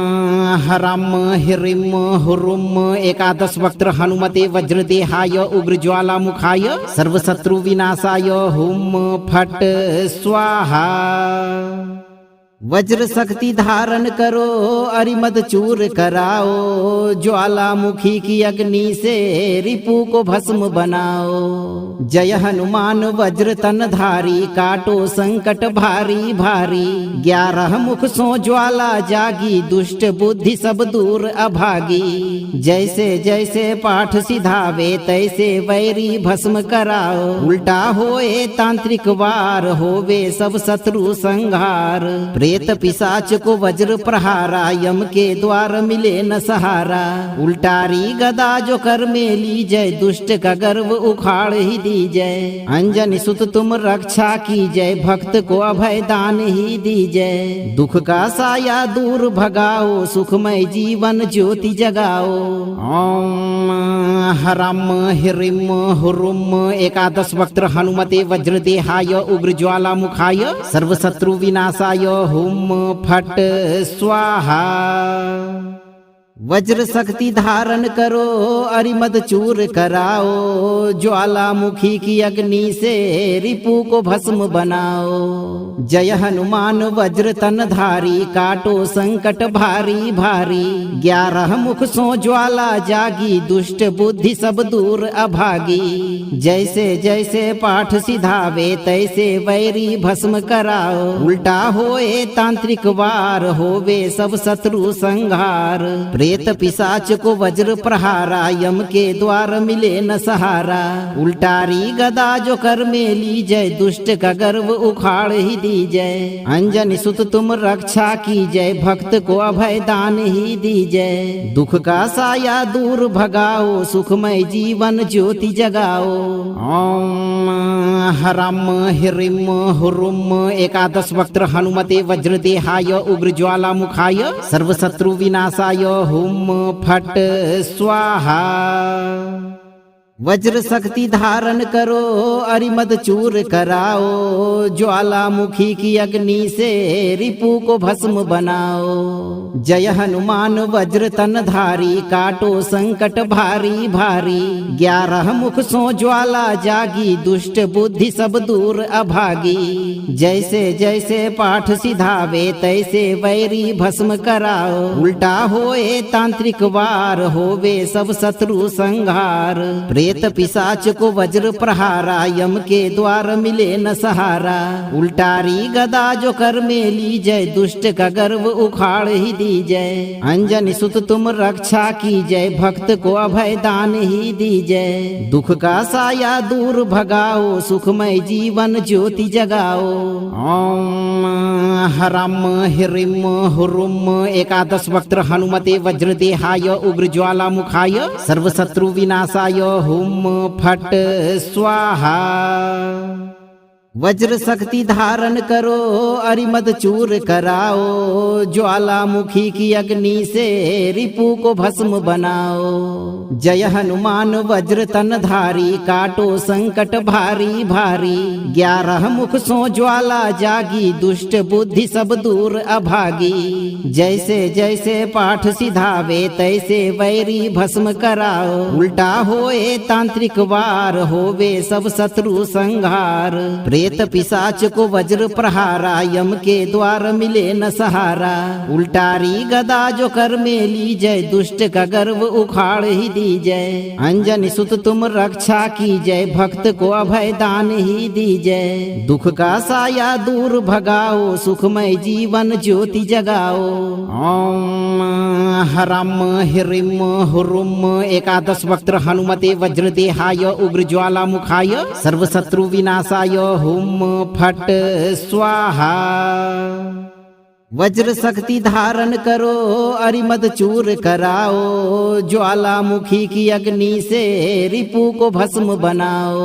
हरम हिरिम हुरुम। 11 वक्त्र हनुमते वज्रदेहाय, उग्र ज्वालामुखाय, सर्वशत्रु विनाशाय। हुम फट स्वाहा। वज्र शक्ति धारण करो अरिमद चूर कराओ, ज्वालामुखी की अग्नि से रिपु को भस्म बनाओ। जय हनुमान वज्र तन धारी, काटो संकट भारी भारी। 11 मुख सो ज्वाला जागी, दुष्ट बुद्धि सब दूर अभागी। जैसे जैसे पाठ सिधावे, तैसे वैरी भस्म कराओ। उल्टा होए तांत्रिक वार, होवे सब शत्रु संहार। प्रेत पिशाच को वज्र प्रहारा, यम के द्वार मिले न सहारा। उल्टारी गदा जो कर में ली जय, दुष्ट का गर्व उखाड़ ही दी जय। अंजनी सुत तुम रक्षा की जय, भक्त को अभय दान ही दी जय। दुख का साया दूर भगाओ, सुखमय जीवन ज्योति जगाओ। ओम हरम हिरिम हुरुम। 11 वक्त्र हनुमते वज्रदेहाय, उग्र ज्वालामुखाय, सर्वशत्रु विनाशाय। हुम फट स्वाहा। वज्र शक्ति धारण करो अरिमद चूर कराओ, ज्वालामुखी की अग्नि से रिपु को भस्म बनाओ। जय हनुमान वज्र तन धारी, काटो संकट भारी भारी। 11 मुख सो ज्वाला जागी, दुष्ट बुद्धि सब दूर अभागी। जैसे जैसे पाठ सिधावे, तैसे वैरी भस्म कराओ। उल्टा होए तांत्रिक वार, होवे सब शत्रु संहार। प्रेत पिशाच को वज्र प्रहारा, यम के द्वार मिले न सहारा। उल्टारी गदा जो कर में ली जय, दुष्ट का गर्व उखाड़ ही दी जय। अंजनी सुत तुम रक्षा की जय, भक्त को अभय दान ही दी जय। दुख का साया दूर भगाओ, सुखमय जीवन ज्योति जगाओ। ओम हरम हिरिम हुरुम एकादश वक्त्र हनुमते वज्रदेहाय उग्र ज्वाला मुखाय सर्वशत्रु विनाशाय हुम फट स्वाहा। वज्र शक्ति धारण करो, अरिमद चूर कराओ। ज्वालामुखी की अग्नि से रिपु को भस्म बनाओ। जय हनुमान वज्र तन धारी, काटो संकट भारी भारी। 11 मुख सो ज्वाला जागी, दुष्ट बुद्धि सब दूर अभागी। जैसे जैसे पाठ सिधावे, तैसे वैरी भस्म कराओ। उल्टा होए तांत्रिक वार, होवे सब शत्रु संहार। प्रेत पिशाच को वज्र प्रहारा, यम के द्वार मिले न सहारा। उल्टारी गदा जो कर में ली जय, दुष्ट का गर्व उखाड़ ही दी जय। अंजनी सुत तुम रक्षा की जय, भक्त को अभय दान ही दी जय। दुख का साया दूर भगाओ, सुखमय जीवन ज्योति जगाओ। ओम हरम हिरिम हुरुम एकादश वक्त्र हनुमते वज्रदेहाय उग्र ज्वाला मुखाय सर्वशत्रु विनाशाय हुम फट स्वाहा। वज्र शक्ति धारण करो, अरिमद चूर कराओ। ज्वालामुखी की अग्नि से रिपु को भस्म बनाओ। जय हनुमान वज्र तन धारी, काटो संकट भारी भारी। 11 मुख सो ज्वाला जागी, दुष्ट बुद्धि सब दूर अभागी। जैसे जैसे पाठ सिधावे, तैसे वैरी भस्म कराओ। उल्टा होए तांत्रिक वार, होवे सब शत्रु संहार। प्रेत पिशाच को वज्र प्रहारा, यम के द्वार मिले न सहारा। उल्टारी गदा जो कर में ली जय, दुष्ट का गर्व उखाड़ ही दी जय। अंजनी सुत तुम रक्षा की जय, भक्त को अभय दान ही दी जय। दुख का साया दूर भगाओ, सुखमय जीवन ज्योति जगाओ। ओम हरम हिरिम हुरुम एकादश वक्त्र हनुमते वज्रदेहाय उग्र ज्वाला मुखाय सर्वशत्रु विनाशाय हुम फट स्वाहा। वज्र शक्ति धारण करो, अरिमद चूर कराओ। ज्वालामुखी की अग्नि से रिपु को भस्म बनाओ।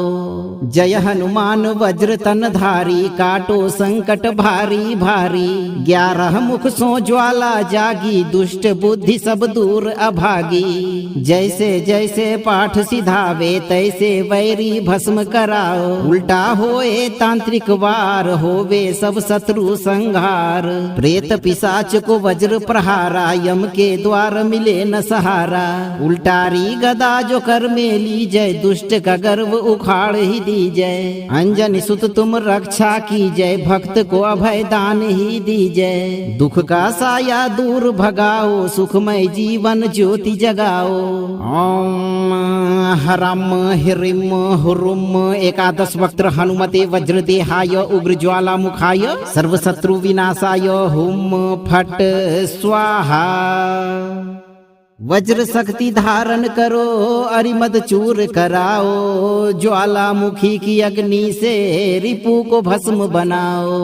जय हनुमान वज्र तन धारी, काटो संकट भारी भारी। 11 मुख सो ज्वाला जागी, दुष्ट बुद्धि सब दूर अभागी। जैसे जैसे पाठ सिधावे, तैसे वैरी भस्म कराओ। उल्टा होए तांत्रिक वार, होवे सब शत्रु संहार। प्रेत पिशाच को वज्र प्रहारा, यम के द्वार मिले न सहारा। उल्टारी गदा जो कर में ली जय, दुष्ट का गर्व उखाड़ ही दी जय। अंजनी सुत तुम रक्षा की जय, भक्त को अभय दान ही दी जय। दुख का साया दूर भगाओ, सुखमय जीवन ज्योति जगाओ। ओम हरम हिरिम हुरुम एकादश वक्त्र हनुमते वज्रदेहाय उग्र ज्वाला मुखाय सर्वशत्रु विनाशाय हुम फट स्वाहा। वज्र शक्ति धारण करो, अरिमद चूर कराओ। ज्वालामुखी की अग्नि से रिपु को भस्म बनाओ।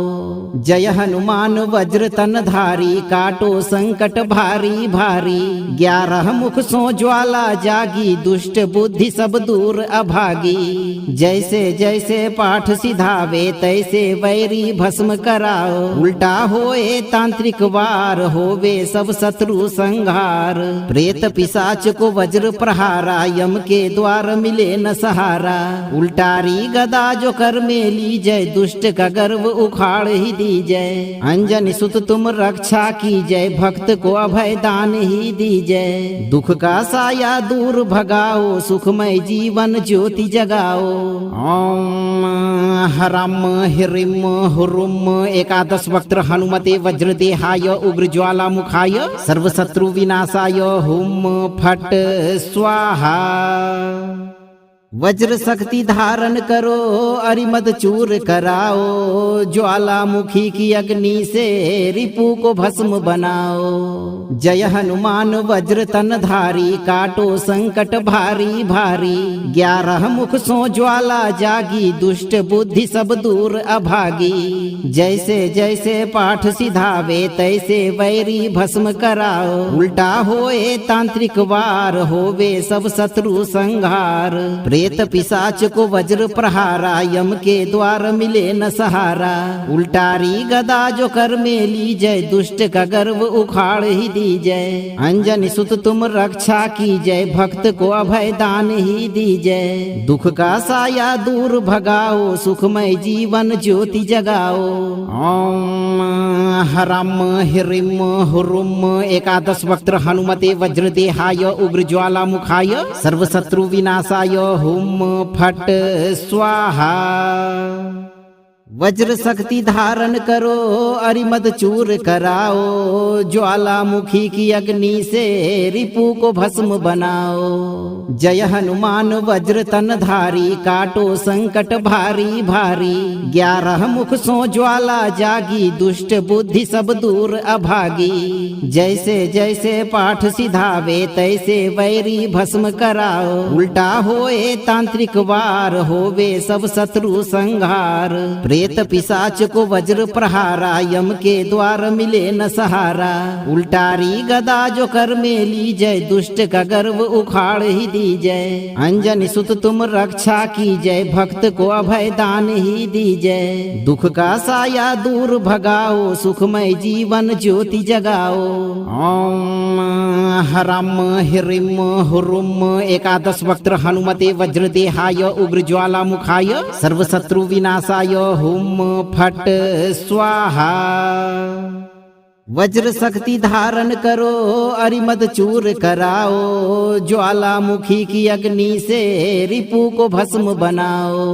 जय हनुमान वज्र तन धारी, काटो संकट भारी भारी। 11 मुख सो ज्वाला जागी, दुष्ट बुद्धि सब दूर अभागी। जैसे जैसे पाठ सिधावे, तैसे वैरी भस्म कराओ। उल्टा होए तांत्रिक वार, होवे सब शत्रु संहार। प्रेत पिशाच को वज्र प्रहारा, यम के द्वार मिले न सहारा। उल्टारी गदा जो कर में ली जय, दुष्ट का गर्व उखाड़ ही दी जय। अंजनी सुत तुम रक्षा की जय, भक्त को अभय दान ही दी जय। दुख का साया दूर भगाओ, सुखमय जीवन ज्योति जगाओ। ओम हरम हिरिम हुरुम एकादश वक्त्र हनुमते वज्रदेहाय उग्र ज्वाला मुखाय सर्वशत्रु विनाशाय हुम फट स्वाहा। वज्र शक्ति धारण करो अरिमद चूर कराओ, ज्वालामुखी की अग्नि से रिपु को भस्म बनाओ। जय हनुमान वज्र तन धारी, काटो संकट भारी भारी। 11 मुख सो ज्वाला जागी, दुष्ट बुद्धि सब दूर अभागी। जैसे जैसे पाठ सिधावे, तैसे वैरी भस्म कराओ। उल्टा होए तांत्रिक वार, होवे सब शत्रु संहार। प्रेत पिशाच को वज्र प्रहारा, यम के द्वार मिले न सहारा। उल्टारी गदा जो कर में ली जय, दुष्ट का गर्व उखाड़ ही दी जय। अंजनी सुत तुम रक्षा की जय, भक्त को अभय दान ही दी जय। दुख का साया दूर भगाओ, सुखमय जीवन ज्योति जगाओ। ओम हरम हिरिम हुरुम, 11 वक्त्र हनुमते वज्रदेहाय, उग्र ज्वालामुखाय, सर्वशत्रु विनाशाय। हुम फट स्वाहा। वज्र शक्ति धारण करो अरिमद चूर कराओ, ज्वालामुखी की अग्नि से रिपु को भस्म बनाओ। जय हनुमान वज्र तन धारी, काटो संकट भारी भारी। 11 मुख सो ज्वाला जागी, दुष्ट बुद्धि सब दूर अभागी। जैसे जैसे पाठ सिधावे, तैसे वैरी भस्म कराओ। उल्टा होए तांत्रिक वार, होवे सब शत्रु संहार। प्रेत पिशाच को वज्र प्रहारा, यम के द्वार मिले न सहारा। उल्टारी गदा जो कर में ली जय, दुष्ट का गर्व उखाड़ ही दी जय। अंजनी सुत तुम रक्षा की जय, भक्त को अभय दान ही दी जय। दुख का साया दूर भगाओ, सुखमय जीवन ज्योति जगाओ। ओम हरम हिरिम हुरुम, 11 वक्त्र हनुमते वज्रदेहाय, उग्र ज्वालामुखाय, सर्वशत्रु विनाशाय। हुम फट स्वाहा। वज्र शक्ति धारण करो अरिमद चूर कराओ, ज्वालामुखी की अग्नि से रिपु को भस्म बनाओ।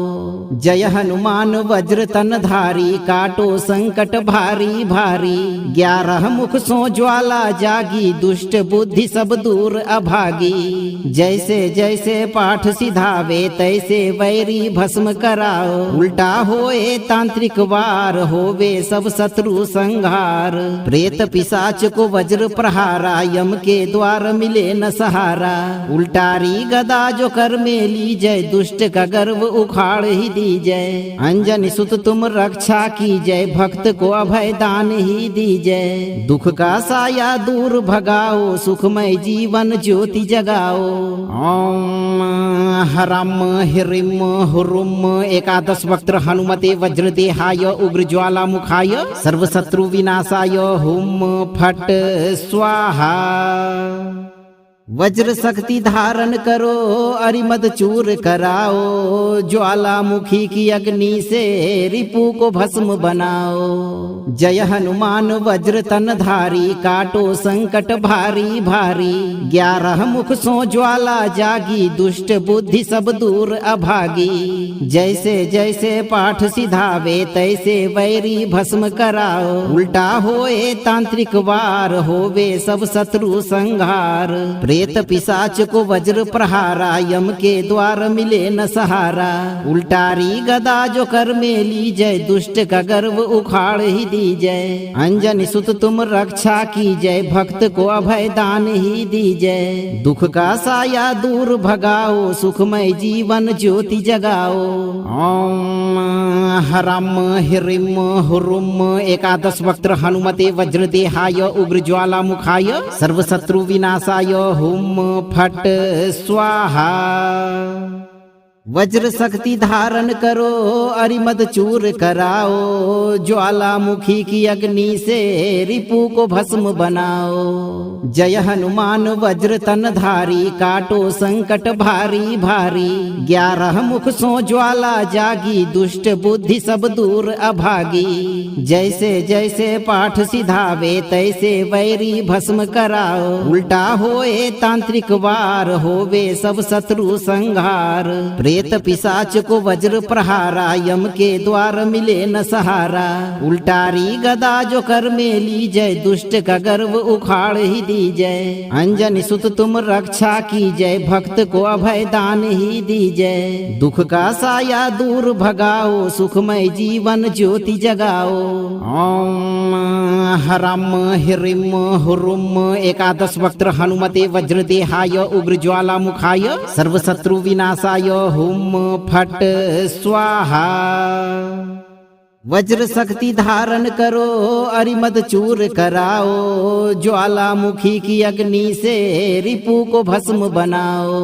जय हनुमान वज्र तन धारी, काटो संकट भारी भारी। 11 मुख सो ज्वाला जागी, दुष्ट बुद्धि सब दूर अभागी। जैसे जैसे पाठ सिधावे, तैसे वैरी भस्म कराओ। उल्टा होए तांत्रिक वार, होवे सब शत्रु संहार। प्रेत पिशाच को वज्र प्रहारा, यम के द्वार मिले न सहारा। उल्टारी गदा जो कर में ली जय, दुष्ट का गर्व उखाड़ ही दी जय। अंजनी सुत तुम रक्षा की जय, भक्त को अभय दान ही दी जय। दुख का साया दूर भगाओ, सुखमय जीवन ज्योति जगाओ। ओम हरम हिरिम हुरुम, 11 वक्त्र हनुमते वज्रदेहाय, उग्र ज्वालामुखाय, सर्वशत्रु विनाशाय। हुम फट स्वाहा। वज्र शक्ति धारण करो अरिमद चूर कराओ, ज्वालामुखी की अग्नि से रिपु को भस्म बनाओ। जय हनुमान वज्र तन धारी, काटो संकट भारी भारी। 11 मुख सो ज्वाला जागी, दुष्ट बुद्धि सब दूर अभागी। जैसे जैसे पाठ सिधावे, तैसे वैरी भस्म कराओ। उल्टा होए तांत्रिक वार, होवे सब शत्रु संहार। प्रेत पिशाच को वज्र प्रहारा, यम के द्वार मिले न सहारा। उल्टारी गदा जो कर में ली जय, दुष्ट का गर्व उखाड़ ही दी जय। अंजनी सुत तुम रक्षा की जय, भक्त को अभय दान ही दी जय। दुख का साया दूर भगाओ, सुखमय जीवन ज्योति जगाओ। ओम हरम हिरिम हुरुम, 11 वक्त्र हनुमते वज्रदेहाय, उग्र ज्वालामुखाय, सर्वशत्रु विनाशाय। हुम फट स्वाहा। वज्र शक्ति धारण करो अरिमद चूर कराओ, ज्वालामुखी की अग्नि से रिपु को भस्म बनाओ। जय हनुमान वज्र तन धारी, काटो संकट भारी भारी। 11 मुख सो ज्वाला जागी, दुष्ट बुद्धि सब दूर अभागी। जैसे जैसे पाठ सिधावे, तैसे वैरी भस्म कराओ। उल्टा होए तांत्रिक वार, होवे सब शत्रु संहार। प्रेत पिशाच को वज्र प्रहारा, यम के द्वार मिले न सहारा। उल्टारी गदा जो कर में ली जय, दुष्ट का गर्व उखाड़ ही दी जय। अंजनी सुत तुम रक्षा की जय, भक्त को अभय दान ही दी जय। दुख का साया दूर भगाओ, सुखमय जीवन ज्योति जगाओ। ओम हरम हिरिम हुरुम एकादश वक्त्र हनुमते वज्रदेहाय उग्र ज्वाला मुखाय सर्वशत्रु विनाशाय हुम फट स्वाहा। वज्र शक्ति धारण करो, अरिमद चूर कराओ। ज्वालामुखी की अग्नि से रिपु को भस्म बनाओ।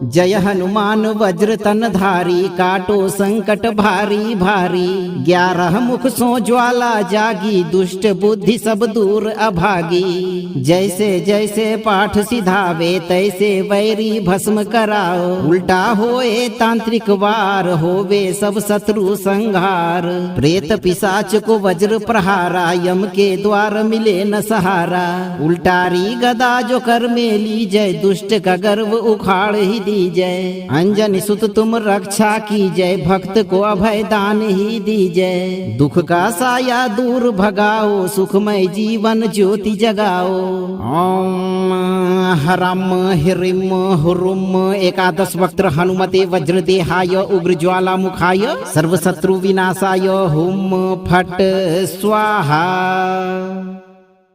जय हनुमान वज्र तन धारी, काटो संकट भारी भारी। 11 मुख सो ज्वाला जागी, दुष्ट बुद्धि सब दूर अभागी। जैसे जैसे पाठ सिधावे, तैसे वैरी भस्म कराओ। उल्टा होए तांत्रिक वार, होवे सब शत्रु संहार। प्रेत पिशाच को वज्र प्रहारा, यम के द्वार मिले न सहारा। उल्टारी गदा जो कर में ली जय, दुष्ट का गर्व उखाड़ ही दी जय। अंजनी सुत तुम रक्षा की जय, भक्त को अभय दान ही दी जय। दुख का साया दूर भगाओ, सुखमय जीवन ज्योति जगाओ। ओम हरम हिरिम हुरुम एकादश वक्त्र हनुमते वज्रदेहाय उग्र ज्वाला मुखाय सर्वशत्रु विनाशाय हुम फट स्वाहा।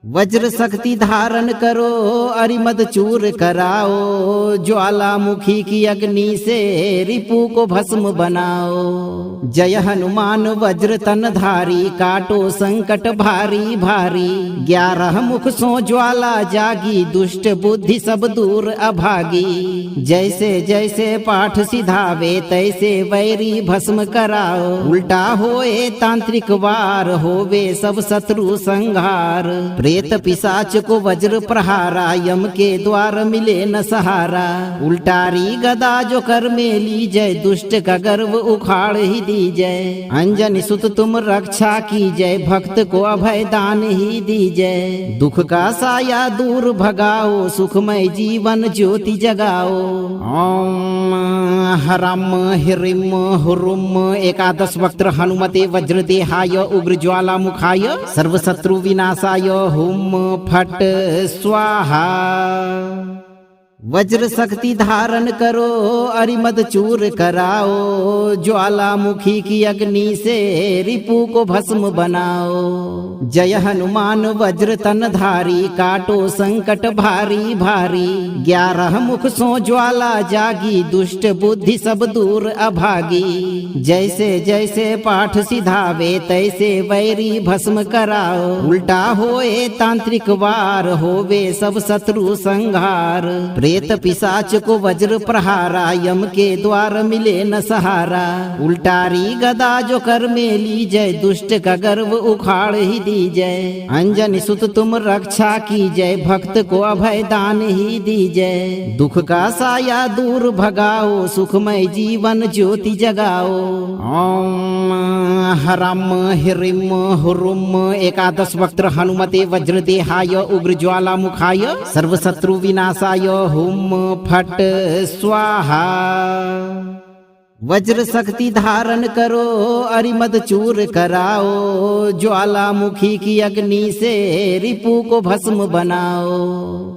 वज्र शक्ति धारण करो, अरिमद चूर कराओ। ज्वालामुखी की अग्नि से रिपु को भस्म बनाओ। जय हनुमान वज्र तन धारी, काटो संकट भारी भारी। 11 मुख सो ज्वाला जागी, दुष्ट बुद्धि सब दूर अभागी। जैसे जैसे पाठ सिधावे, तैसे वैरी भस्म कराओ। उल्टा होए तांत्रिक वार, होवे सब शत्रु संहार। प्रेत पिशाच को वज्र प्रहारा, यम के द्वार मिले न सहारा। उल्टारी गदा जो कर में ली जय, दुष्ट का गर्व उखाड़ ही दी जय। अंजनी सुत तुम रक्षा की जय, भक्त को अभय दान ही दी जय। दुख का साया दूर भगाओ, सुखमय जीवन ज्योति जगाओ। ओम हरम हिरिम हुरुम एकादश वक्त्र हनुमते वज्रदेहाय उग्र ज्वाला मुखाय सर्वशत्रु विनाशाय हुम फट स्वाहा। वज्र शक्ति धारण करो, अरिमद चूर कराओ। ज्वालामुखी की अग्नि से रिपु को भस्म बनाओ। जय हनुमान वज्र तन धारी, काटो संकट भारी भारी। 11 मुख सो ज्वाला जागी, दुष्ट बुद्धि सब दूर अभागी। जैसे जैसे पाठ सिधावे, तैसे वैरी भस्म कराओ। उल्टा होए तांत्रिक वार, होवे सब शत्रु संहार। प्रेत पिशाच को वज्र प्रहारा, यम के द्वार मिले न सहारा। उल्टारी गदा जो कर में ली जय, दुष्ट का गर्व उखाड़ ही दी जय। अंजनी सुत तुम रक्षा की जय, भक्त को अभय दान ही दी जय। दुख का साया दूर भगाओ, सुखमय जीवन ज्योति जगाओ। ओम हरम हिरिम हुरुम एकादश वक्त्र हनुमते वज्रदेहाय उग्र ज्वाला मुखाय सर्वशत्रु विनाशाय हुम फट स्वाहा। वज्र शक्ति धारण करो, अरिमद चूर कराओ। ज्वालामुखी की अग्नि से रिपु को भस्म बनाओ।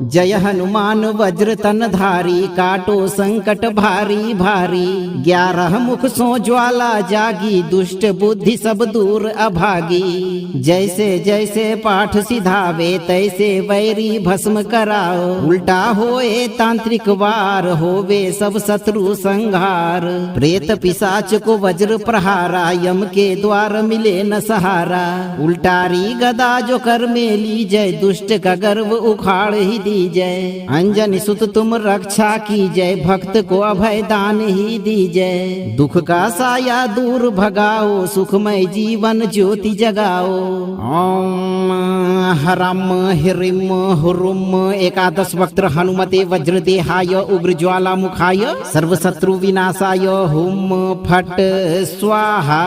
जय हनुमान वज्र तन धारी, काटो संकट भारी भारी। 11 मुख सो ज्वाला जागी, दुष्ट बुद्धि सब दूर अभागी। जैसे जैसे पाठ सिधावे, तैसे वैरी भस्म कराओ। उल्टा होए तांत्रिक वार, होवे सब शत्रु संहार। प्रेत पिशाच को वज्र प्रहारा, यम के द्वार मिले न सहारा। उल्टारी गदा जो कर में ली जय, दुष्ट का गर्व उखाड़ ही दी जय। अंजनी सुत तुम रक्षा की जय, भक्त को अभय दान ही दी जय। दुख का साया दूर भगाओ, सुखमय जीवन ज्योति जगाओ। ओम हरम हिरिम हुरुम एकादश वक्त्र हनुमते वज्रदेहाय उग्र ज्वाला मुखाय सर्वशत्रु विनाशाय हुम फट स्वाहा।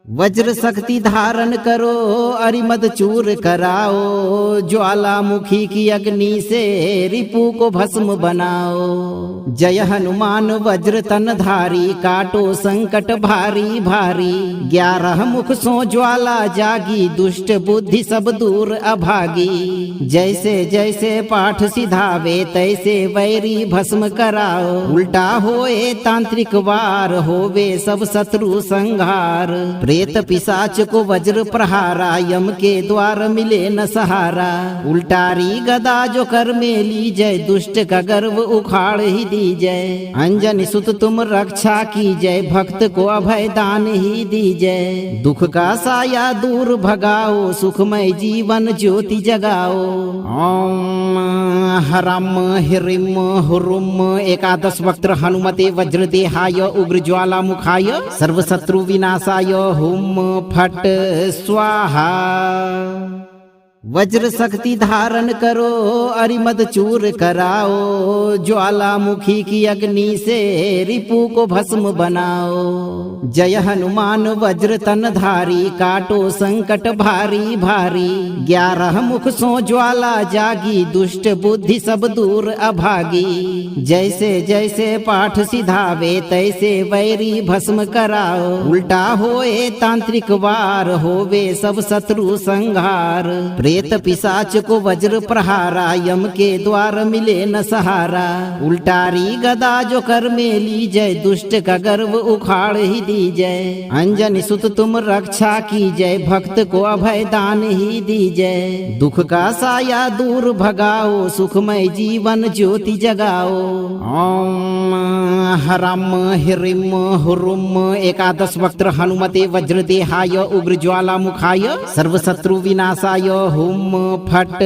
वज्र शक्ति धारण करो अरिमद चूर कराओ, ज्वालामुखी की अग्नि से रिपु को भस्म बनाओ। जय हनुमान वज्र तन धारी, काटो संकट भारी भारी। 11 मुख सो ज्वाला जागी, दुष्ट बुद्धि सब दूर अभागी। जैसे जैसे पाठ सिधावे, तैसे वैरी भस्म कराओ। उल्टा होए तांत्रिक वार, होवे सब शत्रु संहार। प्रेत पिशाच को वज्र प्रहारा, यम के द्वार मिले न सहारा। उल्टारी गदा जो कर में ली जय, दुष्ट का गर्व उखाड़ ही दी जय। अंजनी सुत तुम रक्षा की जय, भक्त को अभय दान ही दी जय। दुख का साया दूर भगाओ, सुखमय जीवन ज्योति जगाओ। ओम ह्रम ह्रीम हुरुम 11 वक्त्र हनुमते वज्रदेहाय, उग्र ज्वाला मुखाय, सर्वशत्रु विनाशाय। हुम फट स्वाहा। वज्र शक्ति धारण करो अरिमद चूर कराओ, ज्वालामुखी की अग्नि से रिपु को भस्म बनाओ। जय हनुमान वज्र तन धारी, काटो संकट भारी भारी। 11 मुख सो ज्वाला जागी, दुष्ट बुद्धि सब दूर अभागी। जैसे जैसे पाठ सिधावे, तैसे वैरी भस्म कराओ। उल्टा होए तांत्रिक वार, होवे सब शत्रु संहार। प्रेत पिशाच को वज्र प्रहारा, यम के द्वार मिले न सहारा। उल्टारी गदा जो कर में ली जय, दुष्ट का गर्व उखाड़ ही दी जय। अंजनी सुत तुम रक्षा की जय, भक्त को अभय दान ही दी जय। दुख का साया दूर भगाओ, सुखमय जीवन ज्योति जगाओ। ओम ह्रम ह्रीम हुरुम 11 वक्त्र हनुमते वज्रदेहाय, उग्र ज्वाला मुखाय, सर्वशत्रु विनाशाय। हुम फट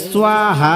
स्वाहा।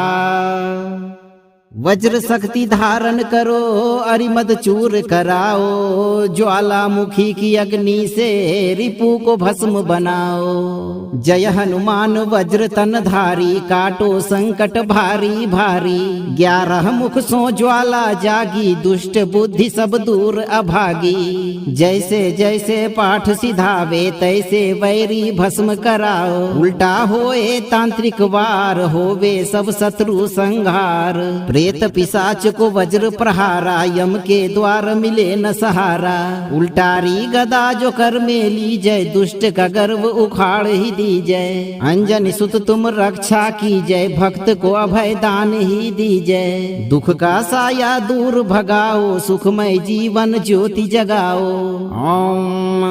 वज्र शक्ति धारण करो अरिमद चूर कराओ, ज्वालामुखी की अग्नि से रिपु को भस्म बनाओ। जय हनुमान वज्र तन धारी, काटो संकट भारी भारी। 11 मुख सो ज्वाला जागी, दुष्ट बुद्धि सब दूर अभागी। जैसे जैसे पाठ सिधावे, तैसे वैरी भस्म कराओ। उल्टा होए तांत्रिक वार, होवे सब शत्रु संहार। प्रेत पिशाच को वज्र प्रहारा, यम के द्वार मिले न सहारा। उल्टारी गदा जो कर में ली जय, दुष्ट का गर्व उखाड़ ही दी जय। अंजनी सुत तुम रक्षा की जय, भक्त को अभय दान ही दी जय। दुख का साया दूर भगाओ, सुखमय जीवन ज्योति जगाओ। ओम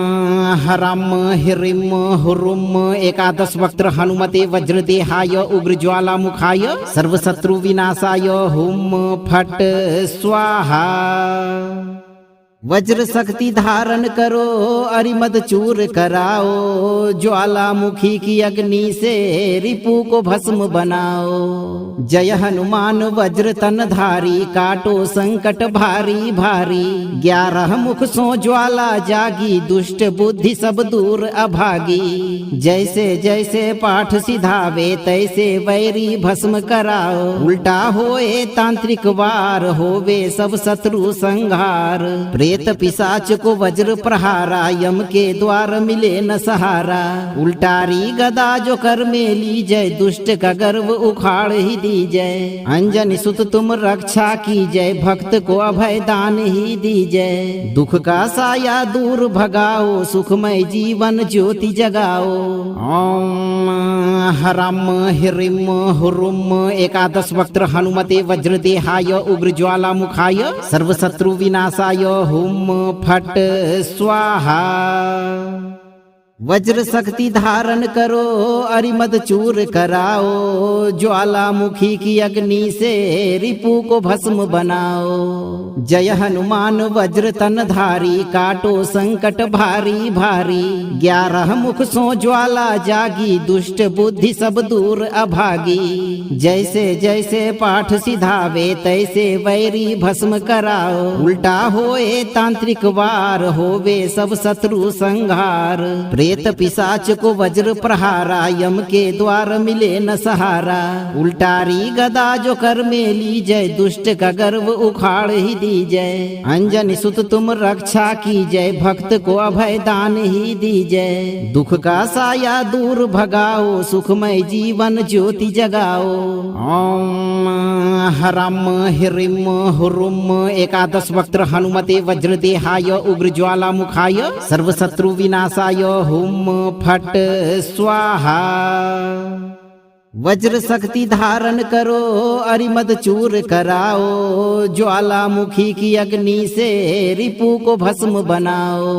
ह्रम ह्रीम हुरुम 11 वक्त्र हनुमते वज्रदेहाय, उग्र ज्वाला मुखाय, सर्वशत्रु विनाशाय। हुम फट स्वाहा। वज्र शक्ति धारण करो अरिमद चूर कराओ, ज्वालामुखी की अग्नि से रिपु को भस्म बनाओ। जय हनुमान वज्र तन धारी, काटो संकट भारी भारी। 11 मुख सो ज्वाला जागी, दुष्ट बुद्धि सब दूर अभागी। जैसे जैसे पाठ सिधावे, तैसे वैरी भस्म कराओ। उल्टा होए तांत्रिक वार, होवे सब शत्रु संहार। प्रेत पिशाच को वज्र प्रहारा, यम के द्वार मिले न सहारा। उल्टारी गदा जो कर में ली जय, दुष्ट का गर्व उखाड़ ही दी जय। अंजनी सुत तुम रक्षा की जय, भक्त को अभय दान ही दी जय। दुख का साया दूर भगाओ, सुखमय जीवन ज्योति जगाओ। ओम ह्रम ह्रीम हुरुम 11 वक्त्र हनुमते वज्रदेहाय, उग्र ज्वाला मुखाय, सर्वशत्रु विनाशाय। हुम फट स्वाहा। वज्र शक्ति धारण करो अरिमद चूर कराओ, ज्वालामुखी की अग्नि से रिपु को भस्म बनाओ। जय हनुमान वज्र तन धारी, काटो संकट भारी भारी। 11 मुख सो ज्वाला जागी, दुष्ट बुद्धि सब दूर अभागी। जैसे जैसे पाठ सिधावे, तैसे वैरी भस्म कराओ। उल्टा होए तांत्रिक वार, होवे सब शत्रु संहार। प्रेत पिशाच को वज्र प्रहारा, यम के द्वार मिले न सहारा। उल्टारी गदा जो कर में ली जय, दुष्ट का गर्व उखाड़ ही दी जय। अंजनी सुत तुम रक्षा की जय, भक्त को अभय दान ही दी जय। दुख का साया दूर भगाओ, सुखमय जीवन ज्योति जगाओ। ओम हरम हिरिम हुरुम एकादश वक्त्र हनुमते वज्रदेहाय उग्र ज्वाला मुखाय सर्वशत्रु विनाशाय हुम फट स्वाहा। वज्र शक्ति धारण करो, अरिमद चूर कराओ। ज्वालामुखी की अग्नि से रिपु को भस्म बनाओ।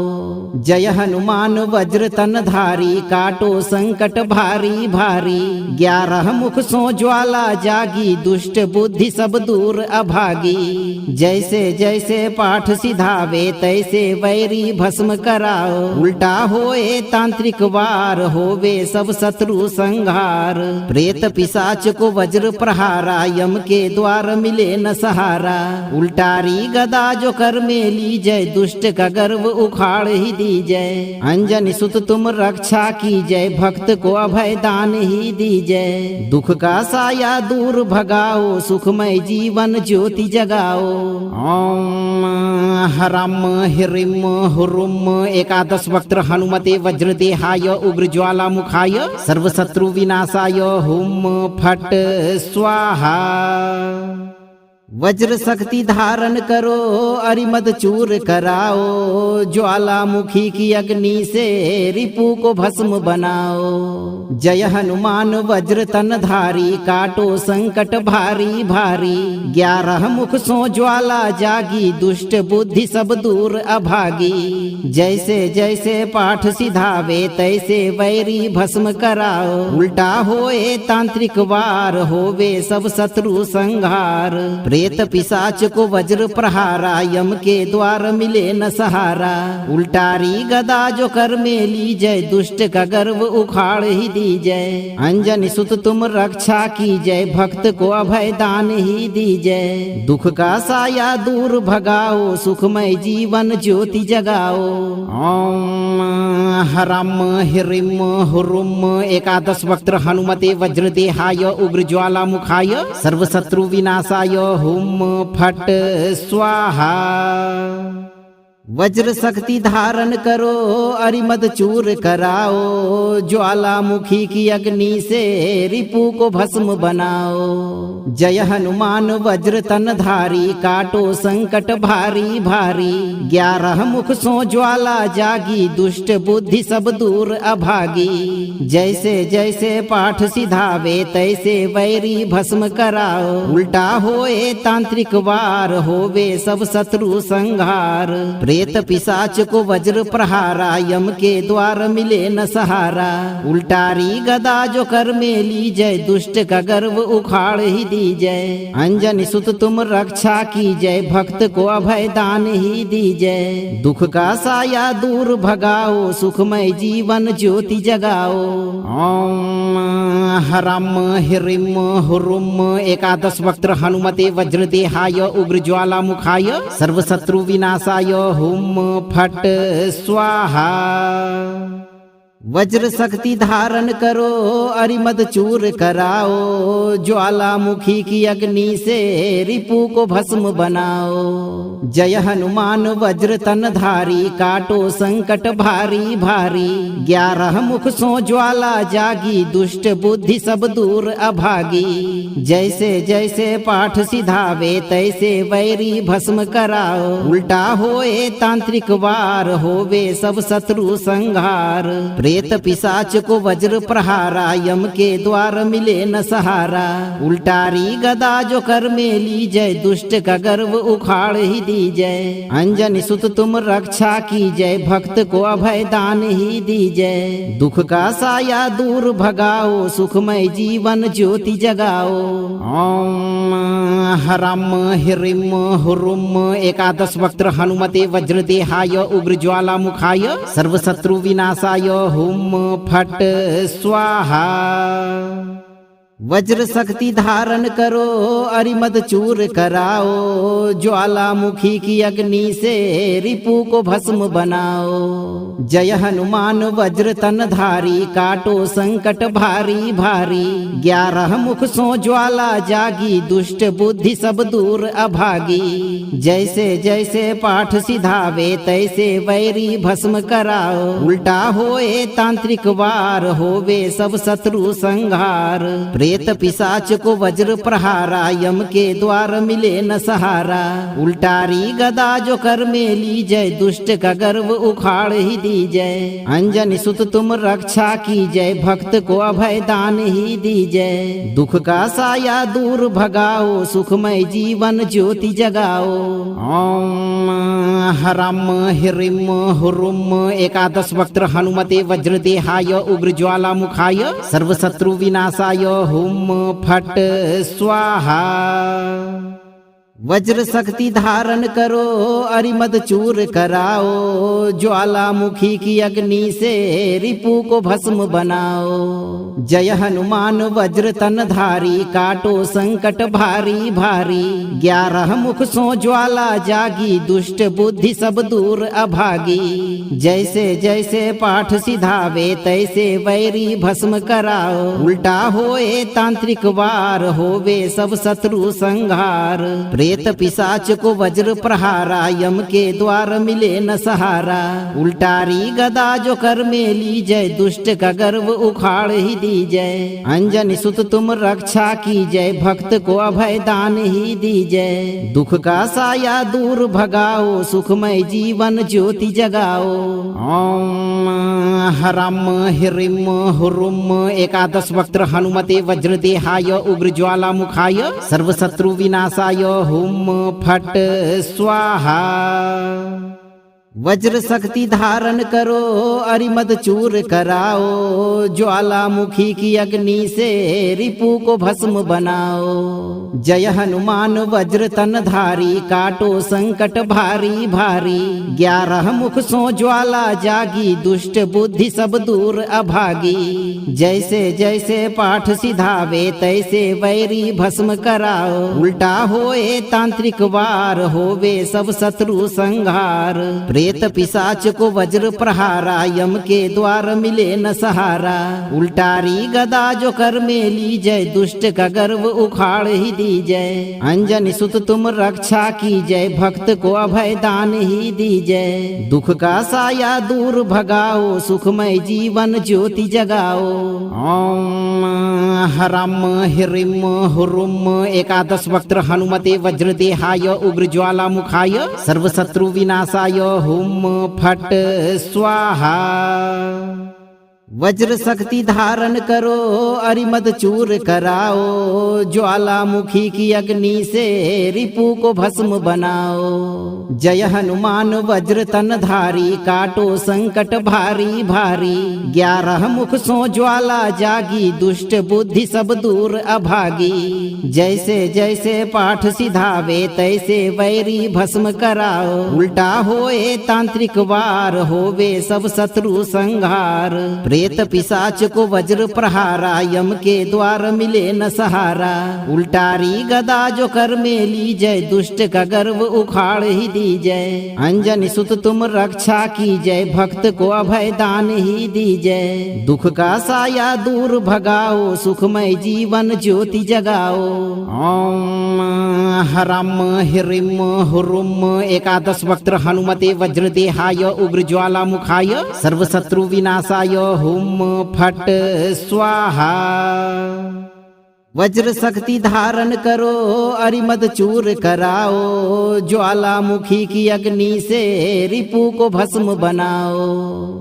जय हनुमान वज्र तन धारी, काटो संकट भारी भारी। 11 मुख सो ज्वाला जागी, दुष्ट बुद्धि सब दूर अभागी। जैसे जैसे पाठ सिधावे, तैसे वैरी भस्म कराओ। उल्टा होए तांत्रिक वार, होवे सब शत्रु संहार। प्रेत पिशाच को वज्र प्रहारा, यम के द्वार मिले न सहारा। उल्टारी गदा जो कर में ली जय, दुष्ट का गर्व उखाड़ ही दी जय। अंजनी सुत तुम रक्षा की जय, भक्त को अभय दान ही दी जय। दुख का साया दूर भगाओ, सुखमय जीवन ज्योति जगाओ। ओम हरम हिरिम हुरुम एकादश वक्त्र हनुमते वज्रदेहाय उग्र ज्वाला मुखाय सर्वशत्रु विनाशाय हुम फट स्वाहा। वज्र शक्ति धारण करो, अरिमद चूर कराओ। ज्वालामुखी की अग्नि से रिपु को भस्म बनाओ। जय हनुमान वज्र तन धारी, काटो संकट भारी भारी। 11 मुख सो ज्वाला जागी, दुष्ट बुद्धि सब दूर अभागी। जैसे जैसे पाठ सिधावे, तैसे वैरी भस्म कराओ। उल्टा होए तांत्रिक वार, होवे सब शत्रु संहार। प्रेत पिशाच को वज्र प्रहारा, यम के द्वार मिले न सहारा। उल्टारी गदा जो कर में ली जय, दुष्ट का गर्व उखाड़ ही दी जय। अंजनी सुत तुम रक्षा की जय, भक्त को अभय दान ही दी जय। दुख का साया दूर भगाओ, सुखमय जीवन ज्योति जगाओ। ओम हरम हिरिम हुरुम एकादश वक्त्र हनुमते वज्रदेहाय उग्र ज्वाला मुखाय सर्वशत्रु विनाशाय हुम फट स्वाहा। वज्र शक्ति धारण करो, अरिमद चूर कराओ। ज्वालामुखी की अग्नि से रिपु को भस्म बनाओ। जय हनुमान वज्र तन धारी, काटो संकट भारी भारी। 11 मुख सो ज्वाला जागी, दुष्ट बुद्धि सब दूर अभागी। जैसे जैसे पाठ सिधावे, तैसे वैरी भस्म कराओ। उल्टा होए तांत्रिक वार, होवे सब शत्रु संहार। प्रेत पिशाच को वज्र प्रहारा, यम के द्वार मिले न सहारा। उल्टारी गदा जो कर में ली जय, दुष्ट का गर्व उखाड़ ही दी जय। अंजनी सुत तुम रक्षा की जय, भक्त को अभय दान ही दी जय। दुख का साया दूर भगाओ, सुखमय जीवन ज्योति जगाओ। ओम हरम हिरिम हुरुम एकादश वक्त्र हनुमते वज्रदेहाय उग्र ज्वाला मुखाय सर्वशत्रु विनाशाय हुम फट स्वाहा। वज्र शक्ति धारण करो, अरिमद चूर कराओ। ज्वालामुखी की अग्नि से रिपु को भस्म बनाओ। जय हनुमान वज्र तन धारी, काटो संकट भारी भारी। 11 मुख सो ज्वाला जागी, दुष्ट बुद्धि सब दूर अभागी। जैसे जैसे पाठ सिधावे, तैसे वैरी भस्म कराओ। उल्टा होए तांत्रिक वार, होवे सब शत्रु संहार। प्रेत पिशाच को वज्र प्रहारा, यम के द्वार मिले न सहारा। उल्टारी गदा जो कर में ली जय, दुष्ट का गर्व उखाड़ ही दी जय। अंजनी सुत तुम रक्षा की जय, भक्त को अभय दान ही दी जय। दुख का साया दूर भगाओ, सुखमय जीवन ज्योति जगाओ। ओम हरम हिरिम हुरुम एकादश वक्त्र हनुमते वज्रदेहाय उग्र ज्वाला मुखाय सर्वशत्रु विनाशाय हुम फट स्वाहा। वज्र शक्ति धारण करो अरिमद चूर कराओ, ज्वालामुखी की अग्नि से रिपु को भस्म बनाओ। जय हनुमान वज्र तन धारी, काटो संकट भारी भारी। 11 मुख सो ज्वाला जागी, दुष्ट बुद्धि सब दूर अभागी। जैसे जैसे पाठ सिधावे, तैसे वैरी भस्म कराओ। उल्टा होए तांत्रिक वार, होवे सब शत्रु संहार। प्रेत पिशाच को वज्र प्रहारा, यम के द्वार मिले न सहारा। उल्टारी गदा जो कर में ली जय, दुष्ट का गर्व उखाड़ ही दी जय। अंजनी सुत तुम रक्षा की जय, भक्त को अभय दान ही दी जय। दुख का साया दूर भगाओ, सुखमय जीवन ज्योति जगाओ। ओम ह्रम ह्रीम हुरुम एकादश वक्त्र हनुमते वज्रदेहाय उग्र ज्वालामुखाय सर्वशत्रु विनाशाय हुम फट स्वाहा। वज्र शक्ति धारण करो अरिमद चूर कराओ, ज्वालामुखी की अग्नि से रिपु को भस्म बनाओ। जय हनुमान वज्र तन धारी, काटो संकट भारी भारी। 11 मुख सो ज्वाला जागी, दुष्ट बुद्धि सब दूर अभागी। जैसे जैसे पाठ सिधावे, तैसे वैरी भस्म कराओ। उल्टा होए तांत्रिक वार, होवे सब शत्रु संहार। प्रेत पिशाच को वज्र प्रहारा, यम के द्वार मिले न सहारा। उल्टारी गदा जो कर में ली जय, दुष्ट का गर्व उखाड़ ही दी जय। अंजनी सुत तुम रक्षा की जय, भक्त को अभय दान ही दी जय। दुख का साया दूर भगाओ, सुखमय जीवन ज्योति जगाओ। ओम ह्रम ह्रीम हुरुम एकादश वक्त्र हनुमते वज्रदेहाय उग्र ज्वालामुखाय सर्वशत्रु विनाशाय हुम फट स्वाहा। वज्र शक्ति धारण करो अरिमद चूर कराओ, ज्वालामुखी की अग्नि से रिपु को भस्म बनाओ। जय हनुमान वज्र तन धारी, काटो संकट भारी भारी। 11 मुख सो ज्वाला जागी, दुष्ट बुद्धि सब दूर अभागी। जैसे जैसे पाठ सिधावे, तैसे वैरी भस्म कराओ। उल्टा होए तांत्रिक वार, होवे सब शत्रु संहार। प्रेत पिशाच को वज्र प्रहारा, यम के द्वार मिले न सहारा। उल्टारी गदा जो कर में ली जय, दुष्ट का गर्व उखाड़ ही दी जय। अंजनी सुत तुम रक्षा की जय, भक्त को अभय दान ही दी जय। दुख का साया दूर भगाओ, सुखमय जीवन ज्योति जगाओ। ओम ह्रम ह्रीम हुरुम एकादश वक्त्र हनुमते वज्रदेहाय उग्र ज्वालामुखाय सर्वशत्रु विनाशाय हुम फट स्वाहा। वज्र शक्ति धारण करो अरिमद चूर कराओ, ज्वालामुखी की अग्नि से रिपु को भस्म बनाओ। जय हनुमान वज्र तन धारी, काटो संकट भारी भारी। 11 मुख सो ज्वाला जागी, दुष्ट बुद्धि सब दूर अभागी। जैसे जैसे पाठ सिधावे, तैसे वैरी भस्म कराओ। उल्टा होए तांत्रिक वार, होवे सब शत्रु संहार। प्रेत पिशाच को वज्र प्रहारा, यम के द्वार मिले न सहारा। उल्टारी गदा जो कर में ली जय, दुष्ट का गर्व उखाड़ ही दी जय। अंजनी सुत तुम रक्षा की जय, भक्त को अभय दान ही दी जय। दुख का साया दूर भगाओ, सुखमय जीवन ज्योति जगाओ। ओम ह्रम ह्रीम हुरुम एकादश वक्त्र हनुमते वज्रदेहाय उग्र ज्वालामुखाय सर्वशत्रु विनाशाय हुम फट स्वाहा। वज्र शक्ति धारण करो अरिमद चूर कराओ, ज्वालामुखी की अग्नि से रिपु को भस्म बनाओ।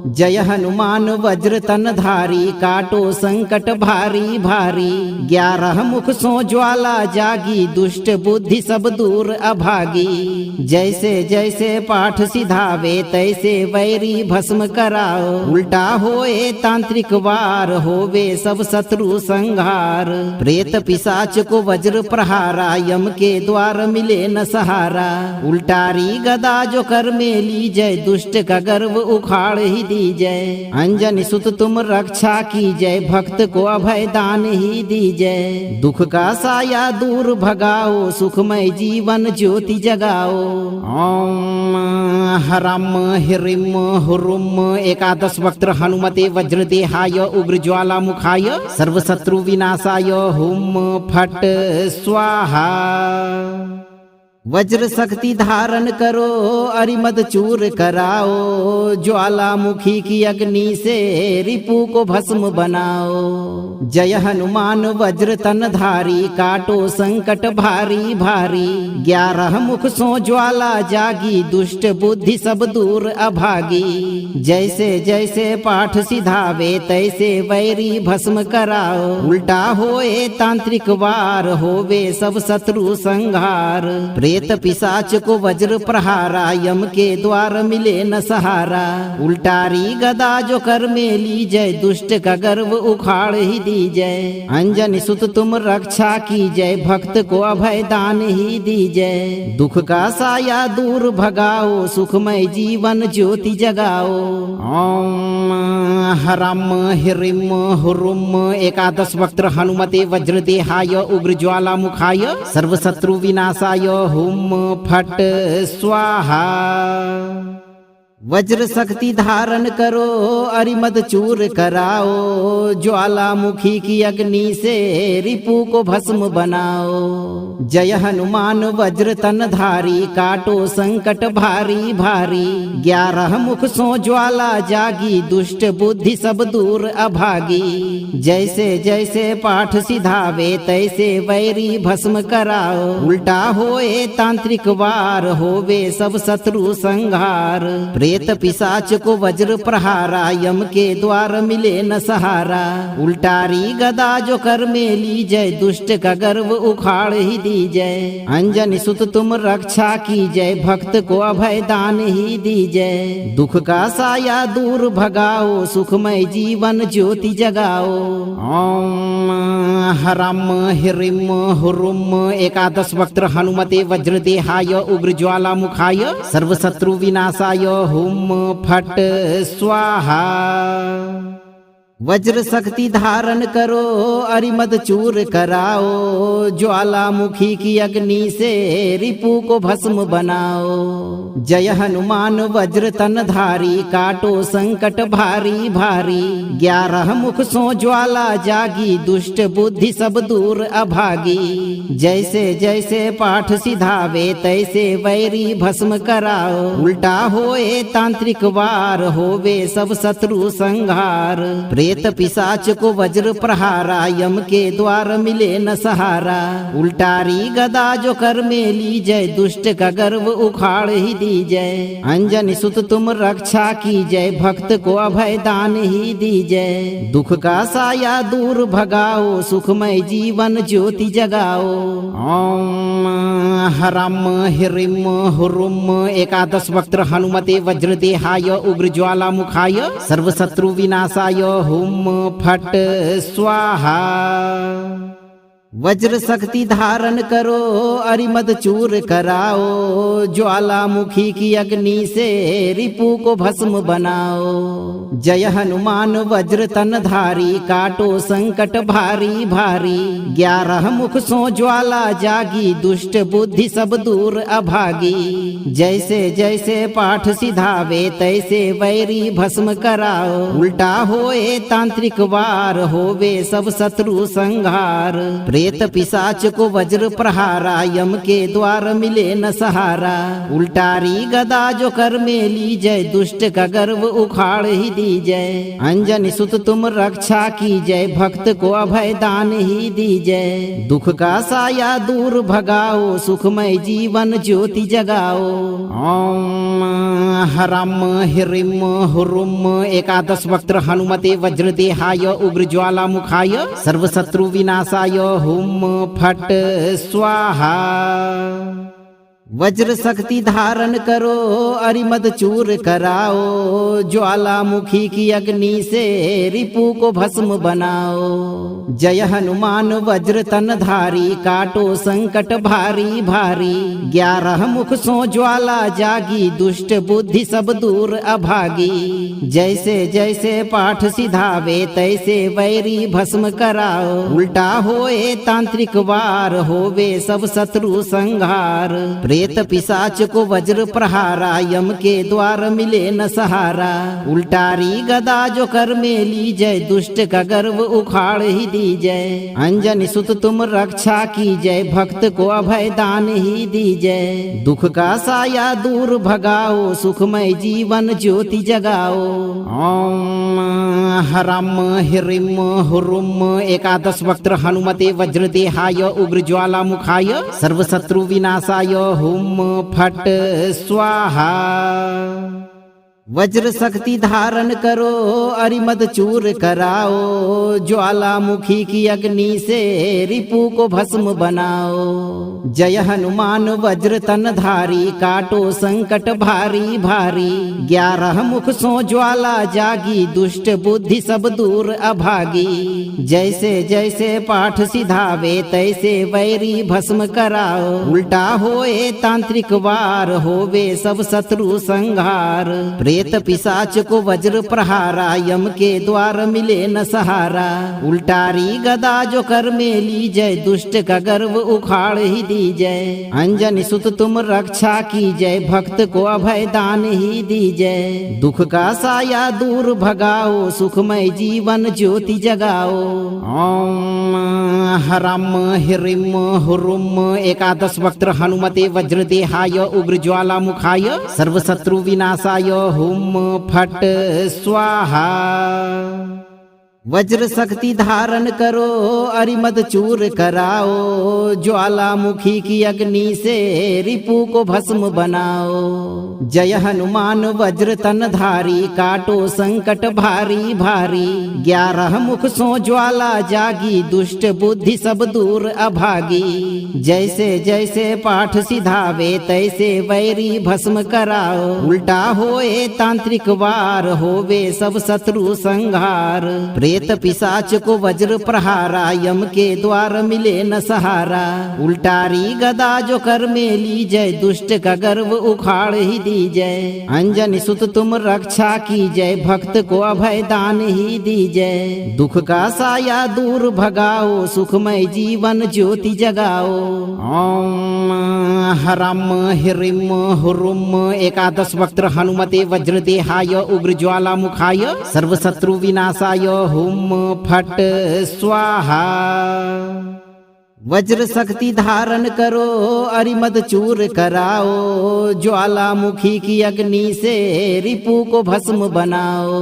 जय हनुमान वज्र तन धारी, काटो संकट भारी भारी। 11 मुख सो ज्वाला जागी, दुष्ट बुद्धि सब दूर अभागी। जैसे जैसे पाठ सिधावे, तैसे वैरी भस्म कराओ। उल्टा होए तांत्रिक वार, होवे सब शत्रु संहार। प्रेत प्रेत पिशाच को वज्र प्रहारा, यम के द्वार मिले न सहारा। उल्टारी गदा जो कर में ली जय, दुष्ट का गर्व उखाड़ ही दी जय। अंजनी सुत तुम रक्षा की जय, भक्त को अभय दान ही दी जय। दुख का साया दूर भगाओ, सुखमय जीवन ज्योति जगाओ। ओम हरम हिरिम हुरुम एकादश वक्त्र हनुमते वज्रदेहाय उग्र ज्वाला मुखाय सर्वशत्रु विनाशाय हुम फट स्वाहा। वज्र शक्ति धारण करो, अरिमद चूर कराओ। ज्वालामुखी की अग्नि से रिपु को भस्म बनाओ। जय हनुमान वज्र तन धारी, काटो संकट भारी भारी। 11 मुख सो ज्वाला जागी, दुष्ट बुद्धि सब दूर अभागी। जैसे जैसे पाठ सिधावे, तैसे वैरी भस्म कराओ। उल्टा होए तांत्रिक वार, होवे सब शत्रु संहार। प्रेत पिशाच को वज्र प्रहारा, यम के द्वार मिले न सहारा। उल्टारी गदा जो कर में ली जय, दुष्ट का गर्व उखाड़ ही दी जय। अंजनी सुत तुम रक्षा की जय, भक्त को अभय दान ही दी जय। दुख का साया दूर भगाओ, सुखमय जीवन ज्योति जगाओ। ओम हरम हिरिम हुरुम एकादश वक्त्र हनुमते वज्रदेहाय उग्र ज्वाला मुखाय सर्वशत्रु विनाशाय हुम फट स्वाहा। वज्र शक्ति धारण करो, अरिमद चूर कराओ। ज्वालामुखी की अग्नि से रिपु को भस्म बनाओ। जय हनुमान वज्र तन धारी, काटो संकट भारी भारी। 11 मुख सो ज्वाला जागी, दुष्ट बुद्धि सब दूर अभागी। जैसे जैसे पाठ सिधावे, तैसे वैरी भस्म कराओ। उल्टा होए तांत्रिक वार, होवे सब शत्रु संहार। प्रेत पिशाच को वज्र प्रहारा, यम के द्वार मिले न सहारा। उल्टारी गदा जो कर में ली जय, दुष्ट का गर्व उखाड़ ही दी जय। अंजनी सुत तुम रक्षा की जय, भक्त को अभय दान ही दी जय। दुख का साया दूर भगाओ, सुखमय जीवन ज्योति जगाओ। ओम हरम हिरिम हुरुम एकादश वक्त्र हनुमते वज्रदेहाय उग्र ज्वाला मुखाय सर्वशत्रु विनाशाय हुम फट स्वाहा। वज्र शक्ति धारण करो, अरिमद चूर कराओ। ज्वालामुखी की अग्नि से रिपु को भस्म बनाओ। जय हनुमान वज्र तन धारी, काटो संकट भारी भारी। 11 मुख सो ज्वाला जागी, दुष्ट बुद्धि सब दूर अभागी। जैसे जैसे पाठ सिधावे, तैसे वैरी भस्म कराओ। उल्टा होए तांत्रिक वार, होवे सब शत्रु संहार। प्रेत पिशाच को वज्र प्रहारा, यम के द्वार मिले न सहारा। उल्टारी गदा जो कर में ली जय, दुष्ट का गर्व उखाड़ ही दी जय। अंजनी सुत तुम रक्षा की जय, भक्त को अभय दान ही दी जय। दुख का साया दूर भगाओ, सुखमय जीवन ज्योति जगाओ। ओम हरम हिरिम हुरुम एकादश वक्त्र हनुमते वज्रदेहाय उग्र ज्वाला मुखाय सर्वशत्रु विनाशाय हुम फट स्वाहा। वज्र शक्ति धारण करो, अरिमद चूर कराओ। ज्वालामुखी की अग्नि से रिपु को भस्म बनाओ। जय हनुमान वज्र तन धारी, काटो संकट भारी भारी। 11 मुख सो ज्वाला जागी, दुष्ट बुद्धि सब दूर अभागी। जैसे जैसे पाठ सिधावे, तैसे वैरी भस्म कराओ। उल्टा होए तांत्रिक वार, होवे सब शत्रु संहार। प्रेत पिशाच को वज्र प्रहारा, यम के द्वार मिले न सहारा। उल्टारी गदा जो कर में ली जय, दुष्ट का गर्व उखाड़ ही दी जय। अंजनी सुत तुम रक्षा की जय, भक्त को अभय दान ही दी जय। दुख का साया दूर भगाओ, सुखमय जीवन ज्योति जगाओ। ओम हरम हिरिम हुरुम एकादश वक्त्र हनुमते वज्रदेहाय उग्र ज्वाला मुखाय सर्वशत्रु विनाशाय हुम फट स्वाहा। वज्र शक्ति धारण करो अरिमद चूर कराओ, ज्वालामुखी की अग्नि से रिपु को भस्म बनाओ। जय हनुमान वज्र तन धारी, काटो संकट भारी भारी। 11 मुख सो ज्वाला जागी, दुष्ट बुद्धि सब दूर अभागी। जैसे जैसे पाठ सिधावे, तैसे वैरी भस्म कराओ। उल्टा होए तांत्रिक वार, होवे सब शत्रु संहार। प्रेत पिशाच को वज्र प्रहारा, यम के द्वार मिले न सहारा। उल्टारी गदा जो कर में ली जय, दुष्ट का गर्व उखाड़ ही दी जय। अंजनी सुत तुम रक्षा की जय, भक्त को अभय दान ही दी जय। दुख का साया दूर भगाओ, सुखमय जीवन ज्योति जगाओ। ओम ह्रम ह्रीम हुरुम एकादश वक्त्र हनुमते वज्रदेहाय उग्र ज्वालामुखाय सर्वशत्रु विनाशाय हुम फट स्वाहा। वज्र शक्ति धारण करो अरिमद चूर कराओ, ज्वालामुखी की अग्नि से रिपु को भस्म बनाओ। जय हनुमान वज्र तन धारी, काटो संकट भारी भारी। 11 मुख सो ज्वाला जागी, दुष्ट बुद्धि सब दूर अभागी। जैसे जैसे पाठ सिधावे, तैसे वैरी भस्म कराओ। उल्टा होए तांत्रिक वार, होवे सब शत्रु संहार। प्रेत पिशाच को वज्र प्रहारा, यम के द्वार मिले न सहारा। उल्टारी गदा जो कर में ली जय, दुष्ट का गर्व उखाड़ ही दी जय। अंजनी सुत तुम रक्षा की जय, भक्त को अभय दान ही दी जय। दुख का साया दूर भगाओ, सुखमय जीवन ज्योति जगाओ। ओम ह्रम ह्रीम हुरुम एकादश वक्त्र हनुमते वज्रदेहाय उग्र ज्वालामुखाय सर्वशत्रु विनाशाय हुम फट स्वाहा। वज्र शक्ति धारण करो अरिमद चूर कराओ, ज्वालामुखी की अग्नि से रिपु को भस्म बनाओ। जय हनुमान वज्र तन धारी, काटो संकट भारी भारी। 11 मुख सो ज्वाला जागी, दुष्ट बुद्धि सब दूर अभागी। जैसे जैसे पाठ सिधावे, तैसे वैरी भस्म कराओ। उल्टा होए तांत्रिक वार, होवे सब शत्रु संहार। प्रेत पिशाच को वज्र प्रहारा, यम के द्वार मिले न सहारा। उल्टारी गदा जो कर में ली जय, दुष्ट का गर्व उखाड़ ही दी जय। अंजनी सुत तुम रक्षा की जय, भक्त को अभय दान ही दी जय। दुख का साया दूर भगाओ, सुखमय जीवन ज्योति जगाओ। ओम ह्रम ह्रीम हुरुम एकादश वक्त्र हनुमते वज्रदेहाय उग्र ज्वालामुखाय सर्वशत्रु विनाशाय हुम फट स्वाहा। वज्र शक्ति धारण करो अरिमद चूर कराओ, ज्वालामुखी की अग्नि से रिपु को भस्म बनाओ।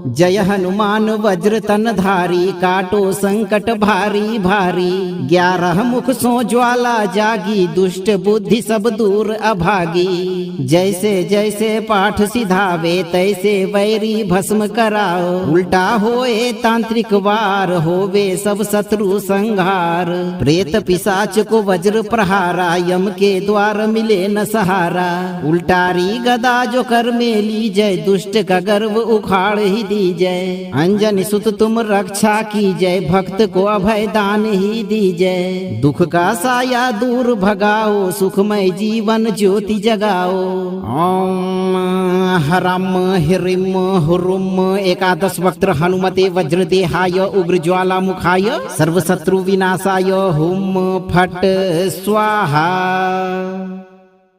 जय हनुमान वज्र तन धारी, काटो संकट भारी भारी। 11 मुख सो ज्वाला जागी, दुष्ट बुद्धि सब दूर अभागी। जैसे जैसे पाठ सिधावे, तैसे वैरी भस्म कराओ। उल्टा होए तांत्रिक वार, होवे सब शत्रु संहार। प्रेत पिशाच को वज्र प्रहारा, यम के द्वार मिले न सहारा। उल्टारी गदा जो कर में ली जय, दुष्ट का गर्व उखाड़ ही दी जय। अंजनी सुत तुम रक्षा की जय, भक्त को अभय दान ही दी जय। दुख का साया दूर भगाओ, सुखमय जीवन ज्योति जगाओ। ओम ह्रम ह्रीम हुरुम एकादश वक्त्र हनुमते वज्रदेहाय उग्र ज्वालामुखाय सर्वशत्रु विनाशाय हुम फट स्वाहा।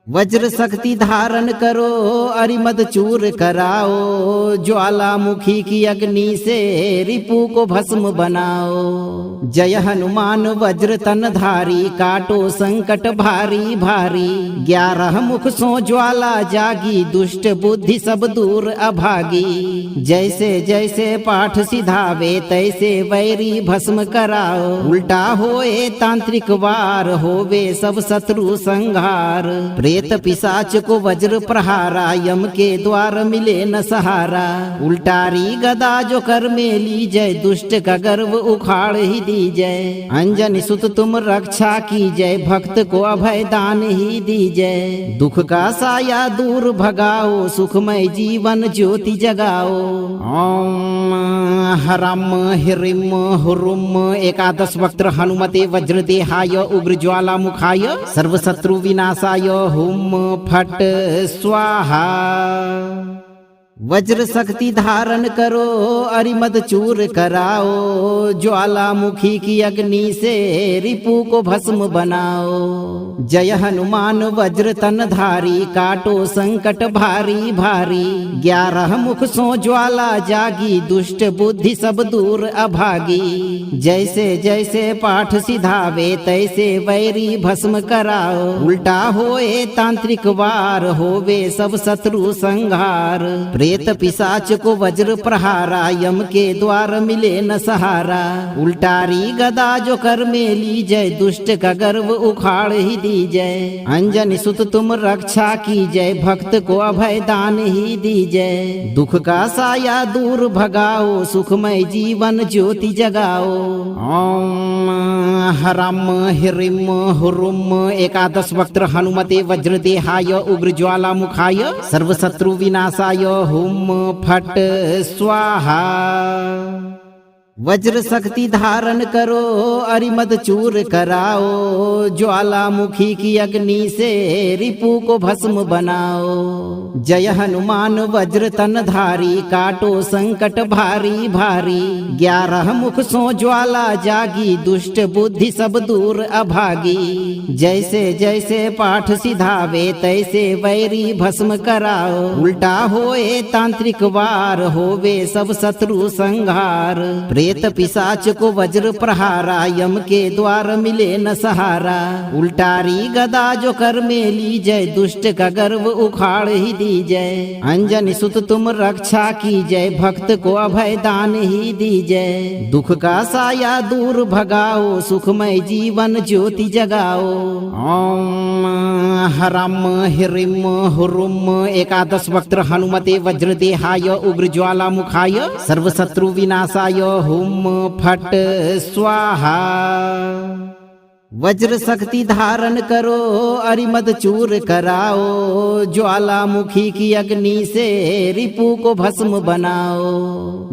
वज्र शक्ति धारण करो अरिमद चूर कराओ, ज्वालामुखी की अग्नि से रिपु को भस्म बनाओ। जय हनुमान वज्र तन धारी, काटो संकट भारी भारी। 11 मुख सो ज्वाला जागी, दुष्ट बुद्धि सब दूर अभागी। जैसे जैसे पाठ सिधावे, तैसे वैरी भस्म कराओ। उल्टा होए तांत्रिक वार, होवे सब शत्रु संहार। प्रेत पिशाच को वज्र प्रहारा, यम के द्वार मिले न सहारा। उल्टारी गदा जो कर में ली जय, दुष्ट का गर्व उखाड़ ही दी जय। अंजनी सुत तुम रक्षा की जय, भक्त को अभय दान ही दी जय। दुख का साया दूर भगाओ, सुखमय जीवन ज्योति जगाओ। ओम हरम हिरिम हुरुम एकादश वक्त्र हनुमते वज्रदेहाय उग्र ज्वाला मुखाय सर्वशत्रु विनाशाय हुम फट स्वाहा। वज्र शक्ति धारण करो, अरिमद चूर कराओ। ज्वालामुखी की अग्नि से रिपु को भस्म बनाओ। जय हनुमान वज्र तन धारी, काटो संकट भारी भारी। 11 मुख सो ज्वाला जागी, दुष्ट बुद्धि सब दूर अभागी। जैसे जैसे पाठ सिधावे, तैसे वैरी भस्म कराओ। उल्टा होए तांत्रिक वार, होवे सब शत्रु संहार। प्रेत पिशाच को वज्र प्रहारा, यम के द्वार मिले न सहारा। उल्टारी गदा जो कर में ली जय, दुष्ट का गर्व उखाड़ ही दी जय। अंजनी सुत तुम रक्षा की जय, भक्त को अभय दान ही दी जय। दुख का साया दूर भगाओ, सुखमय जीवन ज्योति जगाओ। ओम हरम हिरिम हुरुम एकादश वक्त्र हनुमते वज्रदेहाय उग्र ज्वाला मुखाय सर्वशत्रु विनाशाय हुम फट स्वाहा। वज्र शक्ति धारण करो, अरिमद चूर कराओ। ज्वालामुखी की अग्नि से रिपु को भस्म बनाओ। जय हनुमान वज्र तन धारी, काटो संकट भारी भारी। 11 मुख सो ज्वाला जागी, दुष्ट बुद्धि सब दूर अभागी। जैसे जैसे पाठ सिधावे, तैसे वैरी भस्म कराओ। उल्टा होए तांत्रिक वार, होवे सब शत्रु संहार। प्रेत पिशाच को वज्र प्रहारा, यम के द्वार मिले न सहारा। उल्टारी गदा जो कर में ली जय, दुष्ट का गर्व उखाड़ ही दी जय। अंजनी सुत तुम रक्षा की जय, भक्त को अभय दान ही दी जय। दुख का साया दूर भगाओ, सुखमय जीवन ज्योति जगाओ। ओम हरम हिरिम हुरुम एकादश वक्त्र हनुमते वज्रदेहाय उग्र ज्वाला मुखाय सर्वशत्रु विनाशाय हुम फट स्वाहा। वज्र शक्ति धारण करो, अरिमद चूर कराओ। ज्वालामुखी की अग्नि से रिपु को भस्म बनाओ।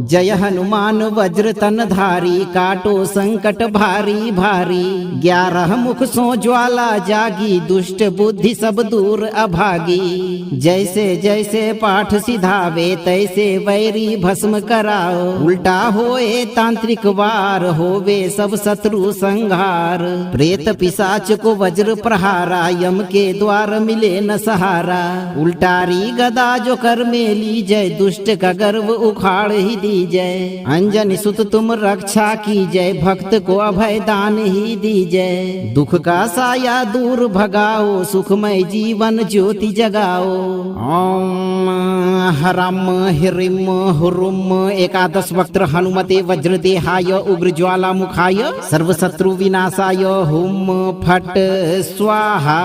जय हनुमान वज्र तन धारी, काटो संकट भारी भारी। 11 मुख सो ज्वाला जागी, दुष्ट बुद्धि सब दूर अभागी। जैसे जैसे पाठ सिधावे, तैसे वैरी भस्म कराओ। उल्टा होए तांत्रिक वार, होवे सब शत्रु संहार। प्रेत पिशाच को वज्र प्रहारा, यम के द्वार मिले न सहारा। उल्टारी गदा जो कर में ली जय, दुष्ट का गर्व उखाड़ ही दी जय। अंजनी सुत तुम रक्षा की जय, भक्त को अभय दान ही दी जय। दुख का साया दूर भगाओ, सुखमय जीवन ज्योति जगाओ। ओम हरम हिरिम हुरुम एकादश वक्त्र हनुमते वज्रदेहाय उग्र ज्वाला मुखाय सर्वशत्रु विनाशाय हुम फट स्वाहा।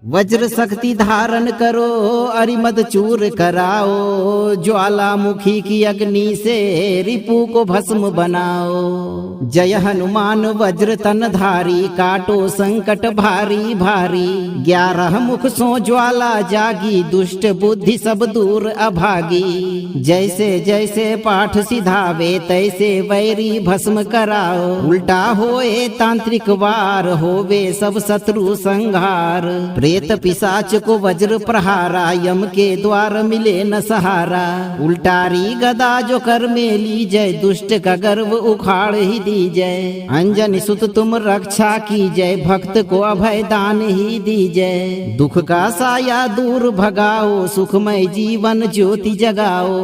वज्र शक्ति धारण करो, अरिमद चूर कराओ। ज्वालामुखी की अग्नि से रिपु को भस्म बनाओ। जय हनुमान वज्र तन धारी, काटो संकट भारी भारी। 11 मुख सो ज्वाला जागी, दुष्ट बुद्धि सब दूर अभागी। जैसे जैसे पाठ सिधावे, तैसे वैरी भस्म कराओ। उल्टा होए तांत्रिक वार, होवे सब शत्रु संहार। प्रेत पिशाच को वज्र प्रहारा, यम के द्वार मिले न सहारा। उल्टारी गदा जो कर में ली जय, दुष्ट का गर्व उखाड़ ही दी जय। अंजनी सुत तुम रक्षा की जय, भक्त को अभय दान ही दी जय। दुख का साया दूर भगाओ, सुखमय जीवन ज्योति जगाओ।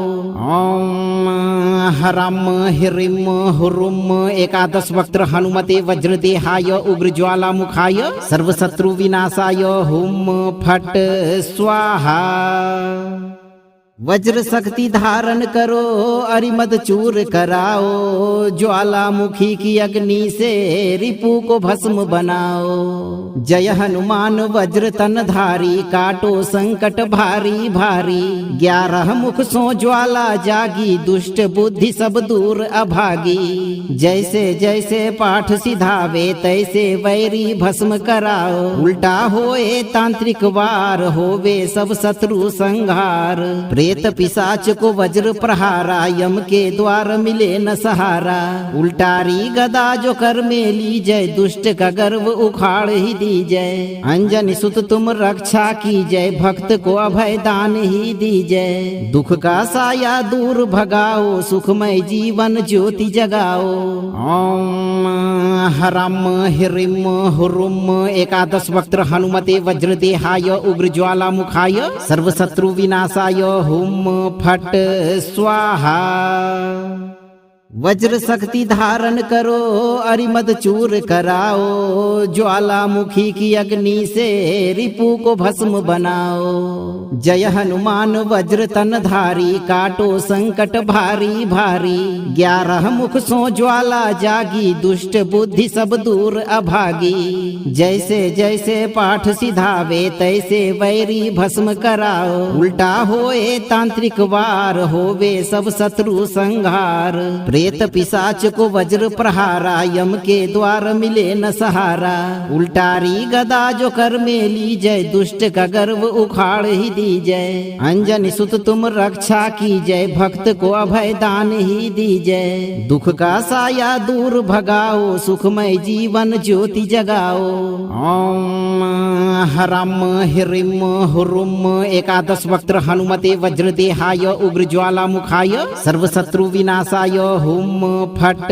ओम हरम हिरिम हुरुम एकादश वक्त्र हनुमते वज्रदेहाय उग्र ज्वाला मुखाय सर्वशत्रु विनाशाय हुम फट स्वाहा। वज्र शक्ति धारण करो अरिमद चूर कराओ, ज्वालामुखी की अग्नि से रिपु को भस्म बनाओ। जय हनुमान वज्र तन धारी, काटो संकट भारी भारी। 11 मुख सो ज्वाला जागी, दुष्ट बुद्धि सब दूर अभागी। जैसे जैसे पाठ सिधावे, तैसे वैरी भस्म कराओ। उल्टा होए तांत्रिक वार, होवे सब शत्रु संहार। प्रेत पिशाच को वज्र प्रहारा, यम के द्वार मिले न सहारा। उल्टारी गदा जो कर में ली जय, दुष्ट का गर्व उखाड़ ही दी जय। अंजनी सुत तुम रक्षा की जय, भक्त को अभय दान ही दी जय। दुख का साया दूर भगाओ, सुखमय जीवन ज्योति जगाओ। ओम ह्रम ह्रीम हुरुम एकादश वक्त्र हनुमते वज्रदेहाय उग्र ज्वालामुखाय सर्वशत्रु विनाशाय हुम फट स्वाहा। वज्र शक्ति धारण करो अरिमद चूर कराओ, ज्वालामुखी की अग्नि से रिपु को भस्म बनाओ। जय हनुमान वज्र तन धारी, काटो संकट भारी भारी। 11 मुख सो ज्वाला जागी, दुष्ट बुद्धि सब दूर अभागी। जैसे जैसे पाठ सिधावे, तैसे वैरी भस्म कराओ। उल्टा होए तांत्रिक वार, होवे सब शत्रु संहार। प्रेत पिशाच को वज्र प्रहारा, यम के द्वार मिले न सहारा। उल्टारी गदा जो कर में ली जय, दुष्ट का गर्व उखाड़ ही दी जय। अंजनी सुत तुम रक्षा की जय, भक्त को अभय दान ही दी जय। दुख का साया दूर भगाओ, सुखमय जीवन ज्योति जगाओ। ओम ह्रम ह्रीम हुरुम एकादश वक्त्र हनुमते वज्रदेहाय उग्र ज्वालामुखाय सर्वशत्रु विनाशाय हुम फट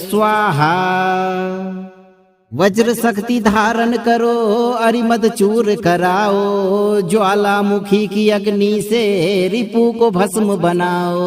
स्वाहा। वज्र शक्ति धारण करो अरिमद चूर कराओ, ज्वालामुखी की अग्नि से रिपु को भस्म बनाओ।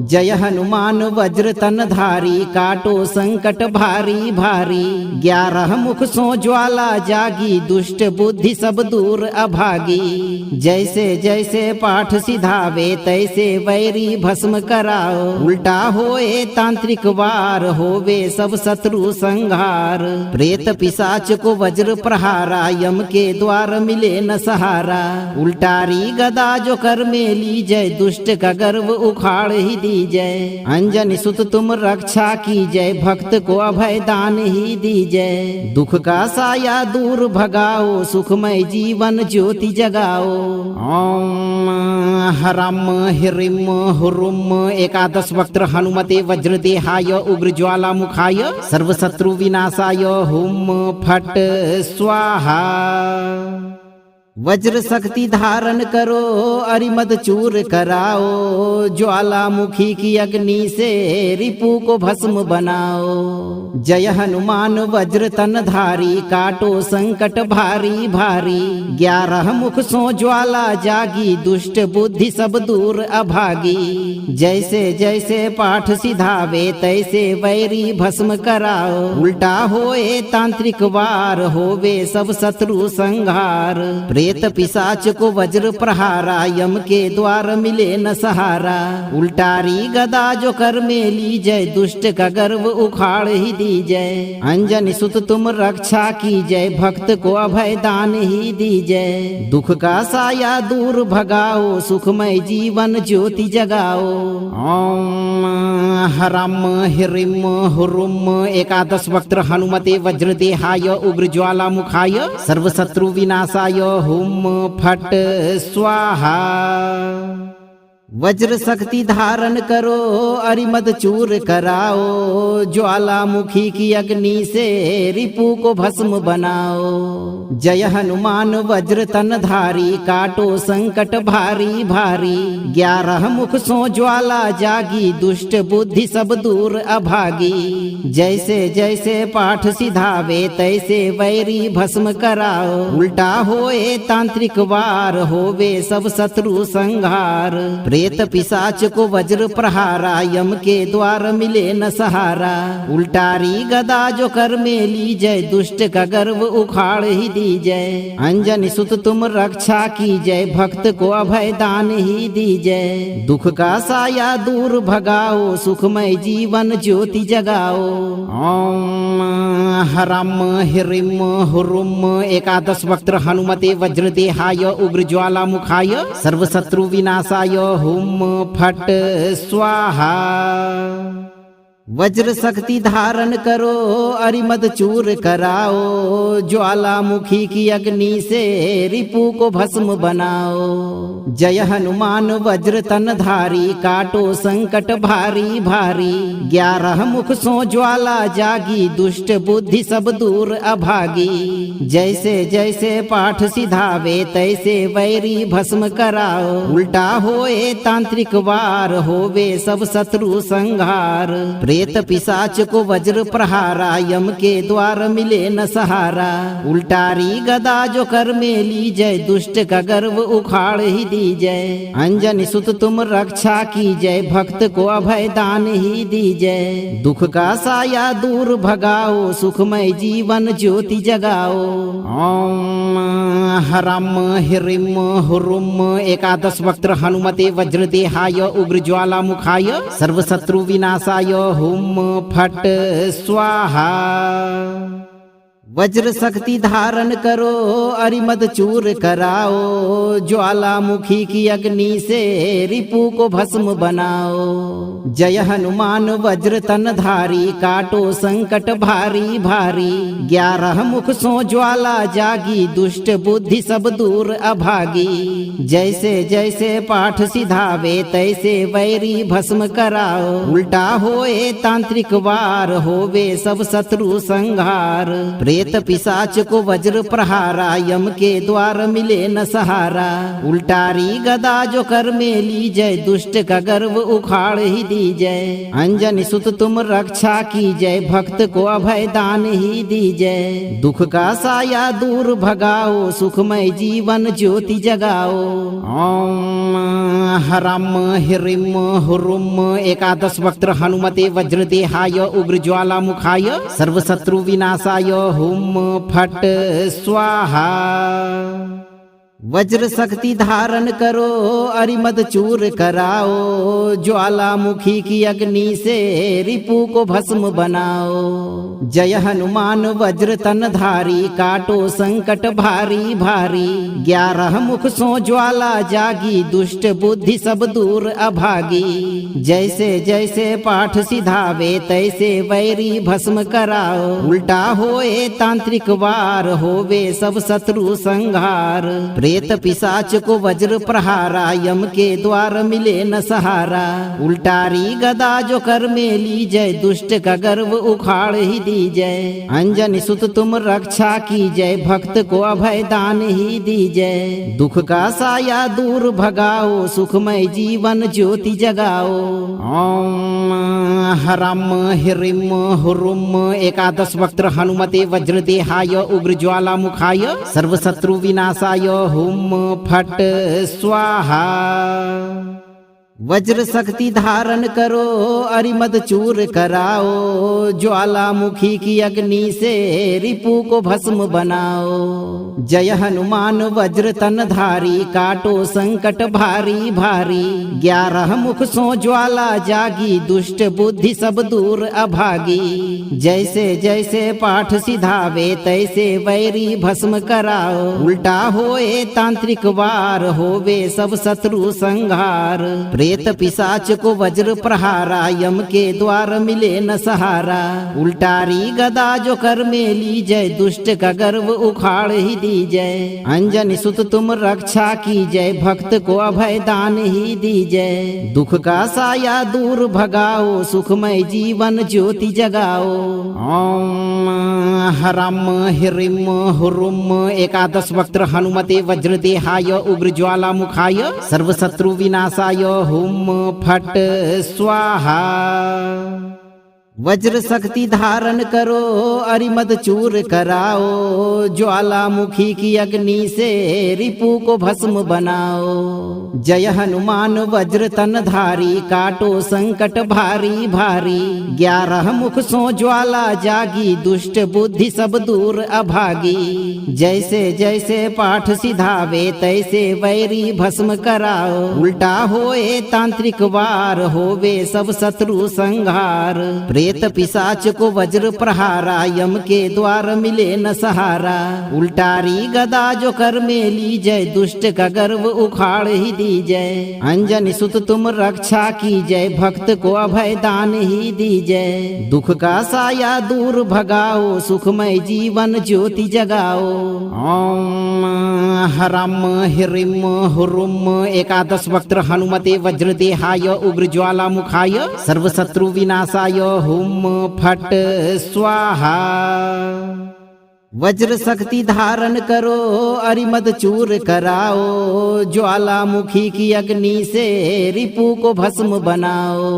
जय हनुमान वज्र तन धारी, काटो संकट भारी भारी। 11 मुख सो ज्वाला जागी, दुष्ट बुद्धि सब दूर अभागी। जैसे जैसे पाठ सिधावे, तैसे वैरी भस्म कराओ। उल्टा होए तांत्रिक वार, होवे सब शत्रु संहार। प्रेत पिशाच को वज्र प्रहारा, यम के द्वार मिले न सहारा। उल्टारी गदा जो कर में ली जय, दुष्ट का गर्व उखाड़ ही दी जय। अंजनी सुत तुम रक्षा की जय, भक्त को अभय दान ही दी जय। दुख का साया दूर भगाओ, सुखमय जीवन ज्योति जगाओ। ओम ह्रम ह्रीम हुरुम एकादश वक्त्र हनुमते वज्रदेहाय उग्र ज्वालामुखाय सर्वशत्रु विनाशाय हुम फट स्वाहा। वज्र शक्ति धारण करो अरिमद चूर कराओ, ज्वालामुखी की अग्नि से रिपु को भस्म बनाओ। जय हनुमान वज्र तन धारी, काटो संकट भारी भारी। 11 मुख सो ज्वाला जागी, दुष्ट बुद्धि सब दूर अभागी। जैसे जैसे पाठ सिधावे, तैसे वैरी भस्म कराओ। उल्टा होए तांत्रिक वार, होवे सब शत्रु संहार। प्रेत पिशाच को वज्र प्रहारा, यम के द्वार मिले न सहारा। उल्टारी गदा जो कर में ली जय, दुष्ट का गर्व उखाड़ ही दी जय। अंजनी सुत तुम रक्षा की जय, भक्त को अभय दान ही दी जय। दुख का साया दूर भगाओ, सुखमय जीवन ज्योति जगाओ। ओम ह्रम ह्रीम हुरुम एकादश वक्त्र हनुमते वज्रदेहाय उग्र ज्वालामुखाय सर्वशत्रु विनाशाय हुम फट स्वाहा। वज्र शक्ति धारण करो अरिमद चूर कराओ, ज्वालामुखी की अग्नि से रिपु को भस्म बनाओ। जय हनुमान वज्र तन धारी, काटो संकट भारी भारी। 11 मुख सो ज्वाला जागी, दुष्ट बुद्धि सब दूर अभागी। जैसे जैसे पाठ सिधावे, तैसे वैरी भस्म कराओ। उल्टा होए तांत्रिक वार, होवे सब शत्रु संहार। प्रेत प्रेत पिशाच को वज्र प्रहारा, यम के द्वार मिले न सहारा। उल्टारी गदा जो कर में ली जय, दुष्ट का गर्व उखाड़ ही दी जय। अंजनी सुत तुम रक्षा की जय, भक्त को अभय दान ही दी जय। दुख का साया दूर भगाओ, सुखमय जीवन ज्योति जगाओ। ओम हरम हिरिम हुरुम एकादश वक्त्र हनुमते वज्रदेहाय उग्र ज्वाला मुखाय सर्वशत्रु विनाशाय हुम फट स्वाहा। वज्र शक्ति धारण करो, अरिमद चूर कराओ। ज्वालामुखी की अग्नि से रिपु को भस्म बनाओ। जय हनुमान वज्र तन धारी, काटो संकट भारी भारी। 11 मुख सो ज्वाला जागी, दुष्ट बुद्धि सब दूर अभागी। जैसे जैसे पाठ सिधावे, तैसे वैरी भस्म कराओ। उल्टा होए तांत्रिक वार, होवे सब शत्रु संहार। प्रेत पिशाच को वज्र प्रहारा, यम के द्वार मिले न सहारा। उल्टारी गदा जो कर में ली जय, दुष्ट का गर्व उखाड़ ही दी जय। अंजनी सुत तुम रक्षा की जय, भक्त को अभय दान ही दी जय। दुख का साया दूर भगाओ, सुखमय जीवन ज्योति जगाओ। ओम हरम हिरिम हुरुम एकादश वक्त्र हनुमते वज्रदेहाय उग्र ज्वाला मुखाय सर्वशत्रु विनाशाय हुम फट स्वाहा। वज्र शक्ति धारण करो, अरिमद चूर कराओ। ज्वालामुखी की अग्नि से रिपु को भस्म बनाओ। जय हनुमान वज्र तन धारी, काटो संकट भारी भारी। 11 मुख सो ज्वाला जागी, दुष्ट बुद्धि सब दूर अभागी। जैसे जैसे पाठ सिधावे, तैसे वैरी भस्म कराओ। उल्टा होए तांत्रिक वार, होवे सब शत्रु संहार। प्रेत पिशाच को वज्र प्रहारा, यम के द्वार मिले न सहारा। उल्टारी गदा जो कर में ली जय, दुष्ट का गर्व उखाड़ ही दी जय। अंजनी सुत तुम रक्षा की जय, भक्त को अभय दान ही दी जय। दुख का साया दूर भगाओ, सुखमय जीवन ज्योति जगाओ। ओम हरम हिरिम हुरुम एकादश वक्त्र हनुमते वज्रदेहाय उग्र ज्वाला मुखाय सर्वशत्रु विनाशाय हुम फट स्वाहा। वज्र शक्ति धारण करो, अरिमद चूर कराओ। ज्वालामुखी की अग्नि से रिपु को भस्म बनाओ। जय हनुमान वज्र तन धारी, काटो संकट भारी भारी। 11 मुख सो ज्वाला जागी, दुष्ट बुद्धि सब दूर अभागी। जैसे जैसे पाठ सिधावे, तैसे वैरी भस्म कराओ। उल्टा होए तांत्रिक वार, होवे सब शत्रु संहार। प्रेत पिशाच को वज्र प्रहारा, यम के द्वार मिले न सहारा। उल्टारी गदा जो कर में ली जय, दुष्ट का गर्व उखाड़ ही दी जय। अंजनी सुत तुम रक्षा की जय, भक्त को अभय दान ही दी जय। दुख का साया दूर भगाओ, सुखमय जीवन ज्योति जगाओ। ओम हरम हिरिम हुरुम एकादश वक्त्र हनुमते वज्रदेहाय उग्र ज्वाला मुखाय सर्वशत्रु विनाशाय हुम फट स्वाहा। वज्र शक्ति धारण करो, अरिमद चूर कराओ। ज्वालामुखी की अग्नि से रिपु को भस्म बनाओ। जय हनुमान वज्र तन धारी, काटो संकट भारी भारी। 11 मुख सो ज्वाला जागी, दुष्ट बुद्धि सब दूर अभागी। जैसे जैसे पाठ सिधावे, तैसे वैरी भस्म कराओ। उल्टा होए तांत्रिक वार, होवे सब शत्रु संहार। प्रेत पिशाच को वज्र प्रहारा, यम के द्वार मिले न सहारा। उल्टारी गदा जो कर में ली जय, दुष्ट का गर्व उखाड़ ही दी जय। अंजनी सुत तुम रक्षा की जय, भक्त को अभय दान ही दी जय। दुख का साया दूर भगाओ, सुखमय जीवन ज्योति जगाओ। ओम हरम हिरिम हुरुम एकादश वक्त्र हनुमते वज्रदेहाय उग्र ज्वाला मुखाय सर्वशत्रु विनाशाय हुम फट स्वाहा। वज्र शक्ति धारण करो अरिमद चूर कराओ, ज्वालामुखी की अग्नि से रिपु को भस्म बनाओ। जय हनुमान वज्र तनधारी, काटो संकट भारी भारी। 11 मुख सो ज्वाला जागी, दुष्ट बुद्धि सब दूर अभागी। जैसे जैसे पाठ सिधावे, तैसे वैरी भस्म कराओ। उल्टा होए तांत्रिक वार, होवे सब शत्रु संहार। प्रेत पिशाच को वज्र प्रहारा, यम के द्वार मिले न सहारा। उल्टारी गदा जो कर में ली जय, दुष्ट का गर्व उखाड़ ही दी जय। अंजन सुत तुम रक्षा की जय, भक्त को अभय दान ही दी जय। दुख का साया दूर भगाओ, सुखमय जीवन ज्योति जगाओ। ओम हरम हिरिम हुरुम। 11 वक्त्र हनुमते वज्र देहाय, उग्र ज्वाला मुखाय, सर्व शत्रु विनाशाय। हुम फट स्वाहा। वज्र शक्ति धारण करो अरिमद चूर कराओ, ज्वालामुखी की अग्नि से रिपु को भस्म बनाओ।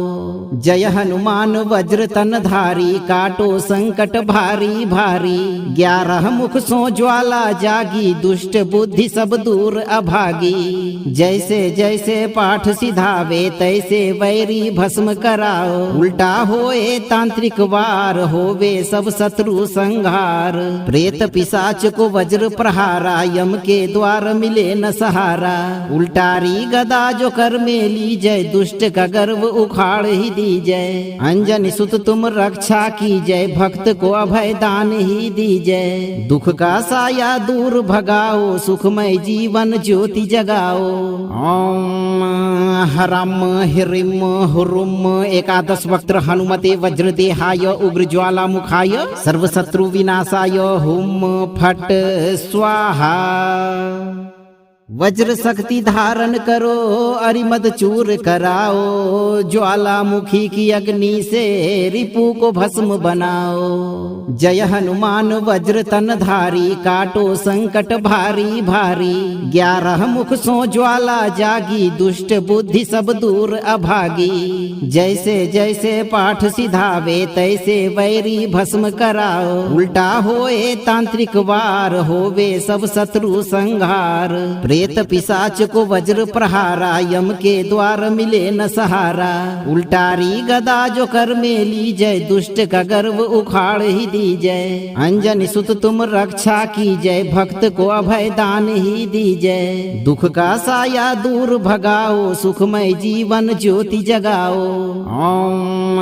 जय हनुमान वज्र तनधारी, काटो संकट भारी भारी। 11 मुख सो ज्वाला जागी, दुष्ट बुद्धि सब दूर अभागी। जैसे जैसे पाठ सिधावे, तैसे वैरी भस्म कराओ। उल्टा होए तांत्रिक वार, होवे सब शत्रु संहार। प्रेत पिशाच को वज्र प्रहारा, यम के द्वार मिले न सहारा। उल्टारी गदा जो कर में ली जय, दुष्ट का गर्व उखाड़ ही दी जय। अंजन सुत तुम रक्षा की जय, भक्त को अभय दान ही दी जय। दुख का साया दूर भगाओ, सुखमय जीवन ज्योति जगाओ। ओम हरम हिरिम हुरुम। 11 वक्त्र हनुमते वज्र देहाय, उग्र ज्वाला मुखाय, सर्व शत्रु विनाशाय। हुम फट स्वाहा। वज्र शक्ति धारण करो अरिमद चूर कराओ, ज्वालामुखी की अग्नि से रिपु को भस्म बनाओ। जय हनुमान वज्र तनधारी, काटो संकट भारी भारी। 11 मुख सो ज्वाला जागी, दुष्ट बुद्धि सब दूर अभागी। जैसे जैसे पाठ सिधावे, तैसे वैरी भस्म कराओ। उल्टा होए तांत्रिक वार, होवे सब शत्रु संहार। प्रेत पिशाच को वज्र प्रहारा, यम के द्वार मिले न सहारा। उल्टारी गदा जो कर में ली जय, दुष्ट का गर्व उखाड़ ही दी जय। अंजन सुत तुम रक्षा की जय, भक्त को अभय दान ही दी जय। दुख का साया दूर भगाओ, सुखमय जीवन ज्योति जगाओ। ओम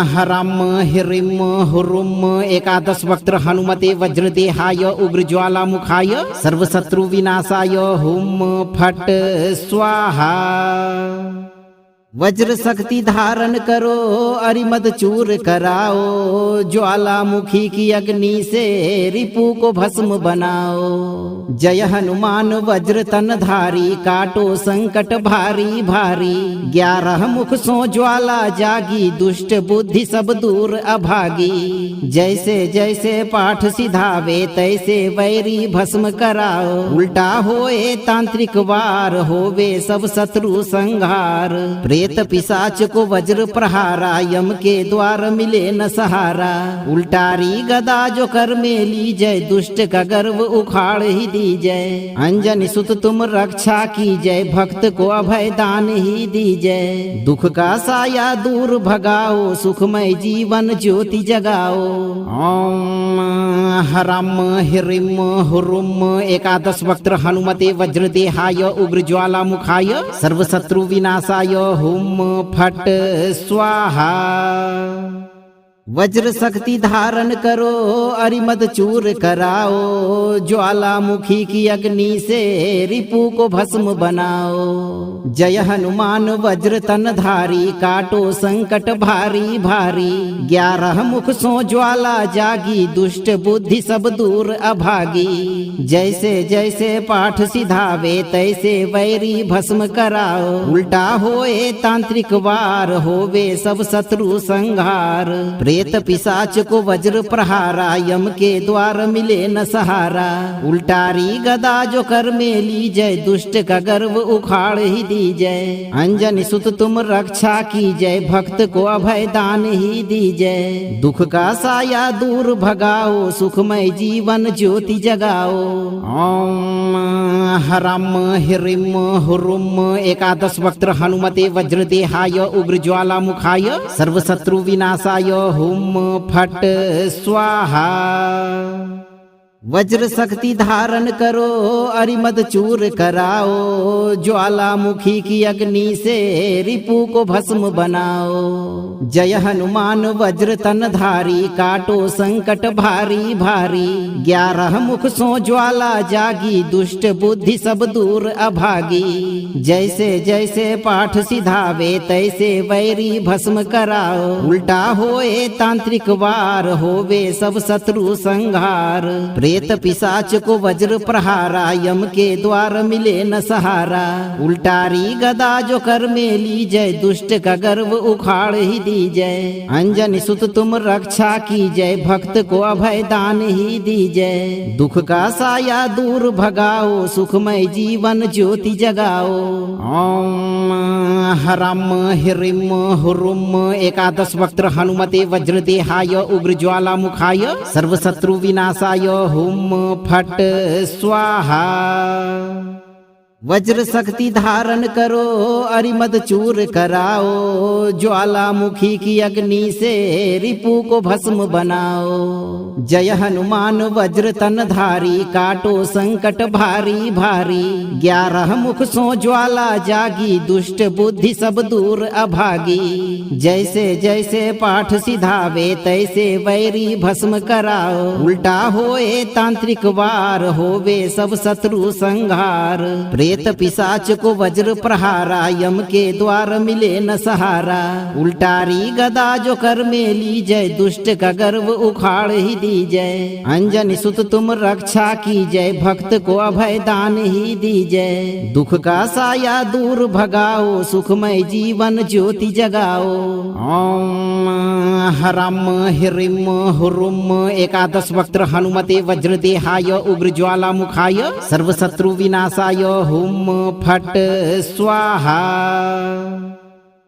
हरम हिरिम हुरुम। 11 वक्त्र हनुमते वज्र देहाय, उग्र ज्वाला मुखाय, सर्व शत्रु विनाशाय। हुम फट स्वाहा। वज्र शक्ति धारण करो अरिमद चूर कराओ, ज्वालामुखी की अग्नि से रिपु को भस्म बनाओ। जय हनुमान वज्र तनधारी, काटो संकट भारी भारी। 11 मुख सो ज्वाला जागी, दुष्ट बुद्धि सब दूर अभागी। जैसे जैसे पाठ सिधावे, तैसे वैरी भस्म कराओ। उल्टा होए तांत्रिक वार, होवे सब शत्रु संहार। प्रेत पिशाच को वज्र प्रहारा, यम के द्वार मिले न सहारा। उल्टारी गदा जो कर में ली जय, दुष्ट का गर्व उखाड़ ही दी जय। अंजन सुत तुम रक्षा की जय, भक्त को अभय दान ही दी जय। दुख का साया दूर भगाओ, सुखमय जीवन ज्योति जगाओ। ओम हरम हिरिम हुरुम। 11 वक्त्र हनुमते वज्र देहाय, उग्र ज्वाला मुखाय, सर्व शत्रु विनाशाय। हुम फट स्वाहा। वज्र शक्ति धारण करो अरिमद चूर कराओ, ज्वालामुखी की अग्नि से रिपु को भस्म बनाओ। जय हनुमान वज्र तनधारी, काटो संकट भारी भारी। 11 मुख सो ज्वाला जागी, दुष्ट बुद्धि सब दूर अभागी। जैसे जैसे पाठ सिधावे, तैसे वैरी भस्म कराओ। उल्टा होए तांत्रिक वार, होवे सब शत्रु संहार। प्रेत पिशाच को वज्र प्रहारा, यम के द्वार मिले न सहारा। उल्टारी गदा जो कर में ली जय, दुष्ट का गर्व उखाड़ ही दी जय। अंजनी सुत तुम रक्षा की जय, भक्त को अभय दान ही दी जय। दुख का साया दूर भगाओ, सुखमय जीवन ज्योति जगाओ। ओम हरम हिरिम हुरुम एकादश वक्त्र हनुमते वज्रदेहाय उग्र ज्वाला मुखाय सर्वशत्रु विनाशाय हुम फट स्वाहा। वज्र शक्ति धारण करो, अरिमद चूर कराओ। ज्वालामुखी की अग्नि से रिपु को भस्म बनाओ। जय हनुमान वज्र तन धारी, काटो संकट भारी भारी। 11 मुख सो ज्वाला जागी, दुष्ट बुद्धि सब दूर अभागी। जैसे जैसे पाठ सिधावे, तैसे वैरी भस्म कराओ। उल्टा होए तांत्रिक वार, होवे सब शत्रु संहार। प्रेत पिशाच को वज्र प्रहारा, यम के द्वार मिले न सहारा। उल्टारी गदा जो कर में ली जय, दुष्ट का गर्व उखाड़ ही दी जय। अंजनी सुत तुम रक्षा की जय, भक्त को अभय दान ही दी जय। दुख का साया दूर भगाओ, सुखमय जीवन ज्योति जगाओ। ओम हरम हिरिम हुरुम एकादश वक्त्र हनुमते वज्रदेहाय उग्र ज्वाला मुखाय सर्वशत्रु विनाशाय हुम फट स्वाहा। वज्र शक्ति धारण करो, अरिमद चूर कराओ। ज्वालामुखी की अग्नि से रिपु को भस्म बनाओ। जय हनुमान वज्र तन धारी, काटो संकट भारी भारी। 11 मुख सो ज्वाला जागी, दुष्ट बुद्धि सब दूर अभागी। जैसे जैसे पाठ सिधावे, तैसे वैरी भस्म कराओ। उल्टा होए तांत्रिक वार, होवे सब शत्रु संहार। प्रेत पिशाच को वज्र प्रहारा, यम के द्वार मिले न सहारा। उल्टारी गदा जो कर में ली जय, दुष्ट का गर्व उखाड़ ही दी जय। अंजनी सुत तुम रक्षा की जय, भक्त को अभय दान ही दी जय। दुख का साया दूर भगाओ, सुखमय जीवन ज्योति जगाओ। ओम हरम हिरिम हुरुम एकादश वक्त्र हनुमते वज्रदेहाय उग्र ज्वाला मुखाय सर्वशत्रु विनाशाय हुम फट स्वाहा।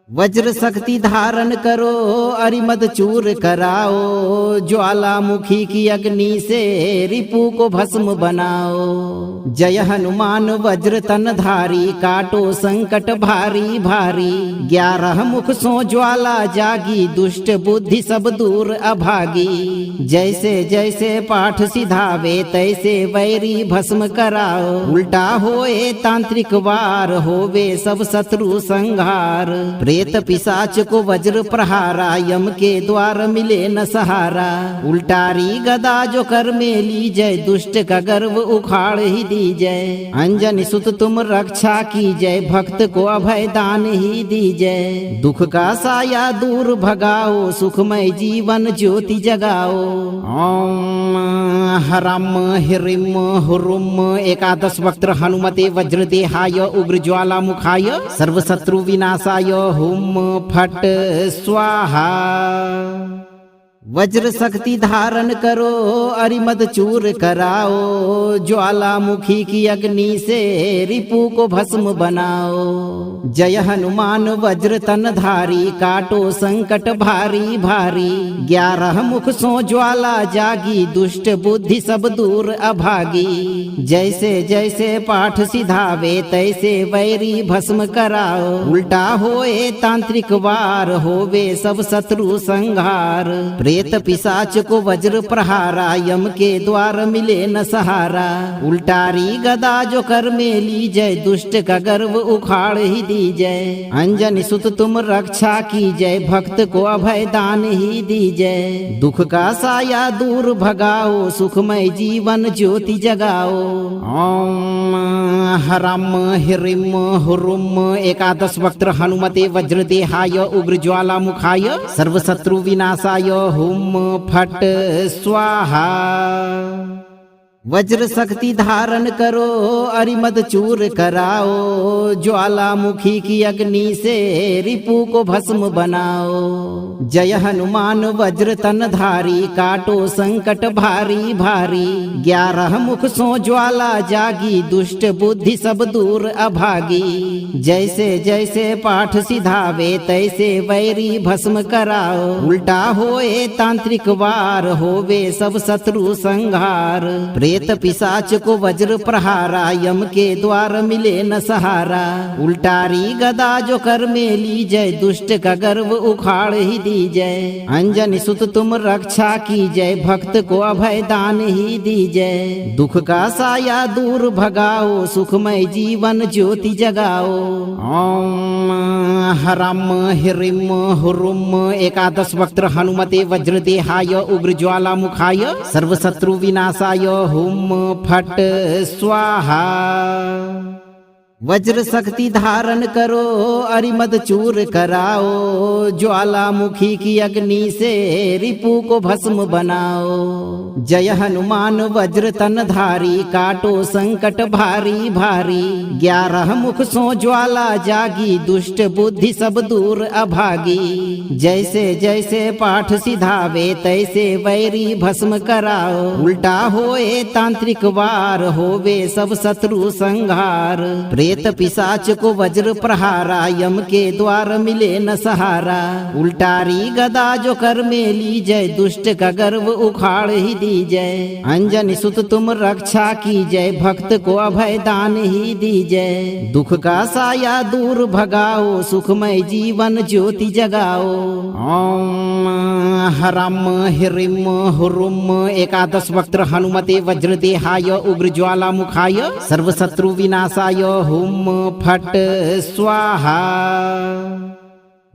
वज्र शक्ति धारण करो, अरिमद चूर कराओ। ज्वालामुखी की अग्नि से रिपु को भस्म बनाओ। जय हनुमान वज्र तन धारी, काटो संकट भारी भारी। 11 मुख सो ज्वाला जागी, दुष्ट बुद्धि सब दूर अभागी। जैसे जैसे पाठ सिधावे, तैसे वैरी भस्म कराओ। उल्टा होए तांत्रिक वार, होवे सब शत्रु संहार। प्रेत पिशाच को वज्र प्रहारा, यम के द्वार मिले न सहारा। उल्टारी गदा जो कर में ली जय, दुष्ट का गर्व उखाड़ ही दी जय। अंजनी सुत तुम रक्षा की जय, भक्त को अभय दान ही दी जय। दुख का साया दूर भगाओ, सुखमय जीवन ज्योति जगाओ। ओम हरम हिरिम हुरुम एकादश वक्त्र हनुमते वज्रदेहाय उग्र ज्वाला मुखाय सर्वशत्रु विनाशाय हुम फट स्वाहा। वज्र शक्ति धारण करो, अरिमद चूर कराओ। ज्वालामुखी की अग्नि से रिपु को भस्म बनाओ। जय हनुमान वज्र तन धारी, काटो संकट भारी भारी। 11 मुख सो ज्वाला जागी, दुष्ट बुद्धि सब दूर अभागी। जैसे जैसे पाठ सिधावे, तैसे वैरी भस्म कराओ। उल्टा होए तांत्रिक वार, होवे सब शत्रु संहार। प्रेत पिशाच को वज्र प्रहारा, यम के द्वार मिले न सहारा। उल्टारी गदा जो कर में ली जय, दुष्ट का गर्व उखाड़ ही दी जय। अंजनी सुत तुम रक्षा की जय, भक्त को अभय दान ही दी जय। दुख का साया दूर भगाओ, सुखमय जीवन ज्योति जगाओ। ओम हरम हिरिम हुरुम एकादश वक्त्र हनुमते वज्रदेहाय उग्र ज्वाला मुखाय सर्वशत्रु विनाशाय हुम फट स्वाहा। वज्र शक्ति धारण करो अरिमद चूर कराओ, ज्वालामुखी की अग्नि से रिपु को भस्म बनाओ। जय हनुमान वज्र तन धारी, काटो संकट भारी भारी। 11 मुख सो ज्वाला जागी, दुष्ट बुद्धि सब दूर अभागी। जैसे जैसे पाठ सिधावे, तैसे वैरी भस्म कराओ। उल्टा होए तांत्रिक वार, होवे सब शत्रु संहार। प्रेत पिशाच को वज्र प्रहारा, यम के द्वार मिले न सहारा। उल्टारी गदा जो कर में ली जय, दुष्ट का गर्व उखाड़ ही दी जय। अंजनी सुत तुम रक्षा की जय, भक्त को अभय दान ही दी जय। दुख का साया दूर भगाओ, सुखमय जीवन ज्योति जगाओ। ओम हरम हिरिम हुरुम। 11 वक्त्र हनुमते वज्रदेहाय, उग्र ज्वालामुखाय, सर्वशत्रु विनाशाय। हुम फट स्वाहा। वज्र शक्ति धारण करो अरिमद चूर कराओ, ज्वालामुखी की अग्नि से रिपु को भस्म बनाओ। जय हनुमान वज्र तन धारी, काटो संकट भारी भारी। 11 मुख सो ज्वाला जागी, दुष्ट बुद्धि सब दूर अभागी। जैसे जैसे पाठ सिधावे, तैसे वैरी भस्म कराओ। उल्टा होए तांत्रिक वार, होवे सब शत्रु संहार। प्रेत पिशाच को वज्र प्रहारा, यम के द्वार मिले न सहारा। उल्टारी गदा जो कर में ली जय, दुष्ट का गर्व उखाड़ ही दी जय। अंजनी सुत तुम रक्षा की जय, भक्त को अभय दान ही दी जय। दुख का साया दूर भगाओ, सुखमय जीवन ज्योति जगाओ। ओम हरम हिरिम हुरुम। 11 वक्त्र हनुमते वज्रदेहाय, उग्र ज्वालामुखाय, सर्वशत्रु विनाशाय। हुम फट स्वाहा।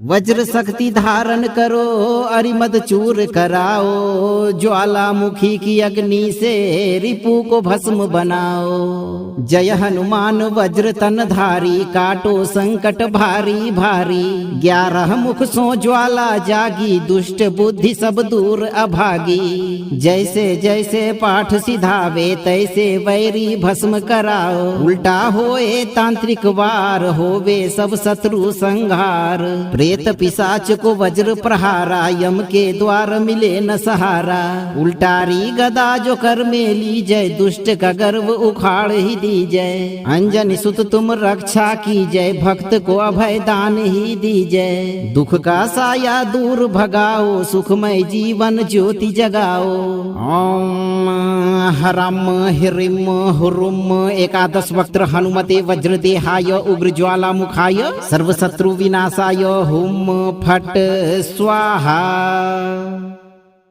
वज्र शक्ति धारण करो अरिमद चूर कराओ, ज्वालामुखी की अग्नि से रिपु को भस्म बनाओ। जय हनुमान वज्र तन धारी, काटो संकट भारी भारी। 11 मुख सो ज्वाला जागी, दुष्ट बुद्धि सब दूर अभागी। जैसे जैसे पाठ सिधावे, तैसे वैरी भस्म कराओ। उल्टा होए तांत्रिक वार, होवे सब शत्रु संहार। प्रेत पिशाच को वज्र प्रहारा, यम के द्वार मिले न सहारा। उल्टारी गदा जो कर में ली जय, दुष्ट का गर्व उखाड़ ही दी जय। अंजनी सुत तुम रक्षा की जय, भक्त को अभय दान ही दी जय। दुख का साया दूर भगाओ, सुखमय जीवन ज्योति जगाओ। ओम हरम हिरिम हुरुम। 11 वक्त्र हनुमते वज्रदेहाय, उग्र ज्वालामुखाय, सर्वशत्रु विनाशाय। हुम फट स्वाहा।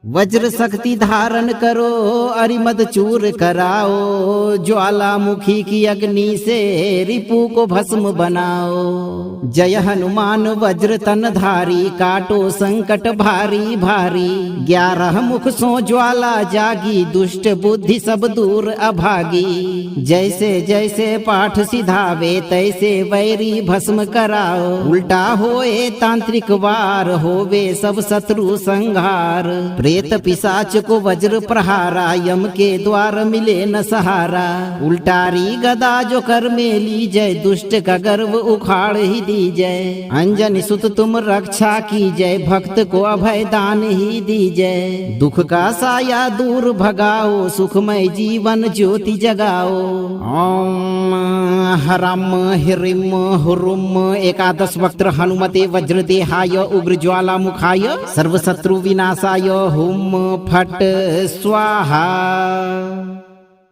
वज्र शक्ति धारण करो अरिमद चूर कराओ, ज्वालामुखी की अग्नि से रिपु को भस्म बनाओ। जय हनुमान वज्र तन धारी, काटो संकट भारी भारी। 11 मुख सो ज्वाला जागी, दुष्ट बुद्धि सब दूर अभागी। जैसे जैसे पाठ सिधावे, तैसे वैरी भस्म कराओ। उल्टा होए तांत्रिक वार, होवे सब शत्रु संहार। प्रेत पिशाच को वज्र प्रहारा, यम के द्वार मिले न सहारा। उल्टारी गदा जो कर में ली जय, दुष्ट का गर्व उखाड़ ही दी जय। अंजनी सुत तुम रक्षा की जय, भक्त को अभय दान ही दी जय। दुख का साया दूर भगाओ, सुखमय जीवन ज्योति जगाओ। ओम हरम हिरिम हुरुम। 11 वक्त्र हनुमते वज्रदेहाय, उग्र ज्वालामुखाय, सर्वशत्रु विनाशाय। हुम फट स्वाहा।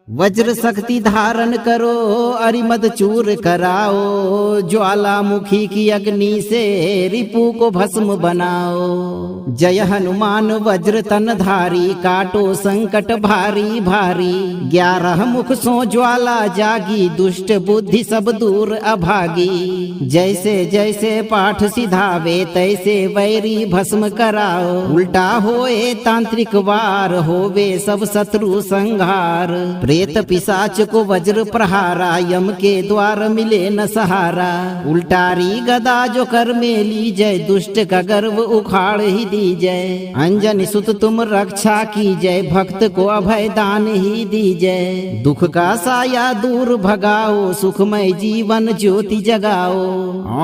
वज्र शक्ति धारण करो अरिमद चूर कराओ, ज्वालामुखी की अग्नि से रिपु को भस्म बनाओ। जय हनुमान वज्र तन धारी, काटो संकट भारी भारी। 11 मुख सो ज्वाला जागी, दुष्ट बुद्धि सब दूर अभागी। जैसे जैसे पाठ सिधावे, तैसे वैरी भस्म कराओ। उल्टा होए तांत्रिक वार, होवे सब शत्रु संहार। प्रेत पिशाच को वज्र प्रहारा, यम के द्वार मिले न सहारा। उल्टारी गदा जो कर में ली जय, दुष्ट का गर्व उखाड़ ही दी जय। अंजनी सुत तुम रक्षा की जय, भक्त को अभय दान ही दी जय। दुख का साया दूर भगाओ, सुखमय जीवन ज्योति जगाओ।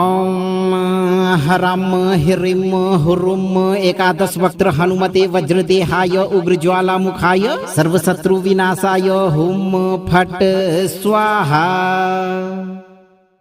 ओम हरम हिरिम हुरुम एकादश वक्त्र हनुमते वज्रदेहाय उग्र ज्वाला मुखाय सर्वशत्रु विनाशाय हुम फट स्वाहा।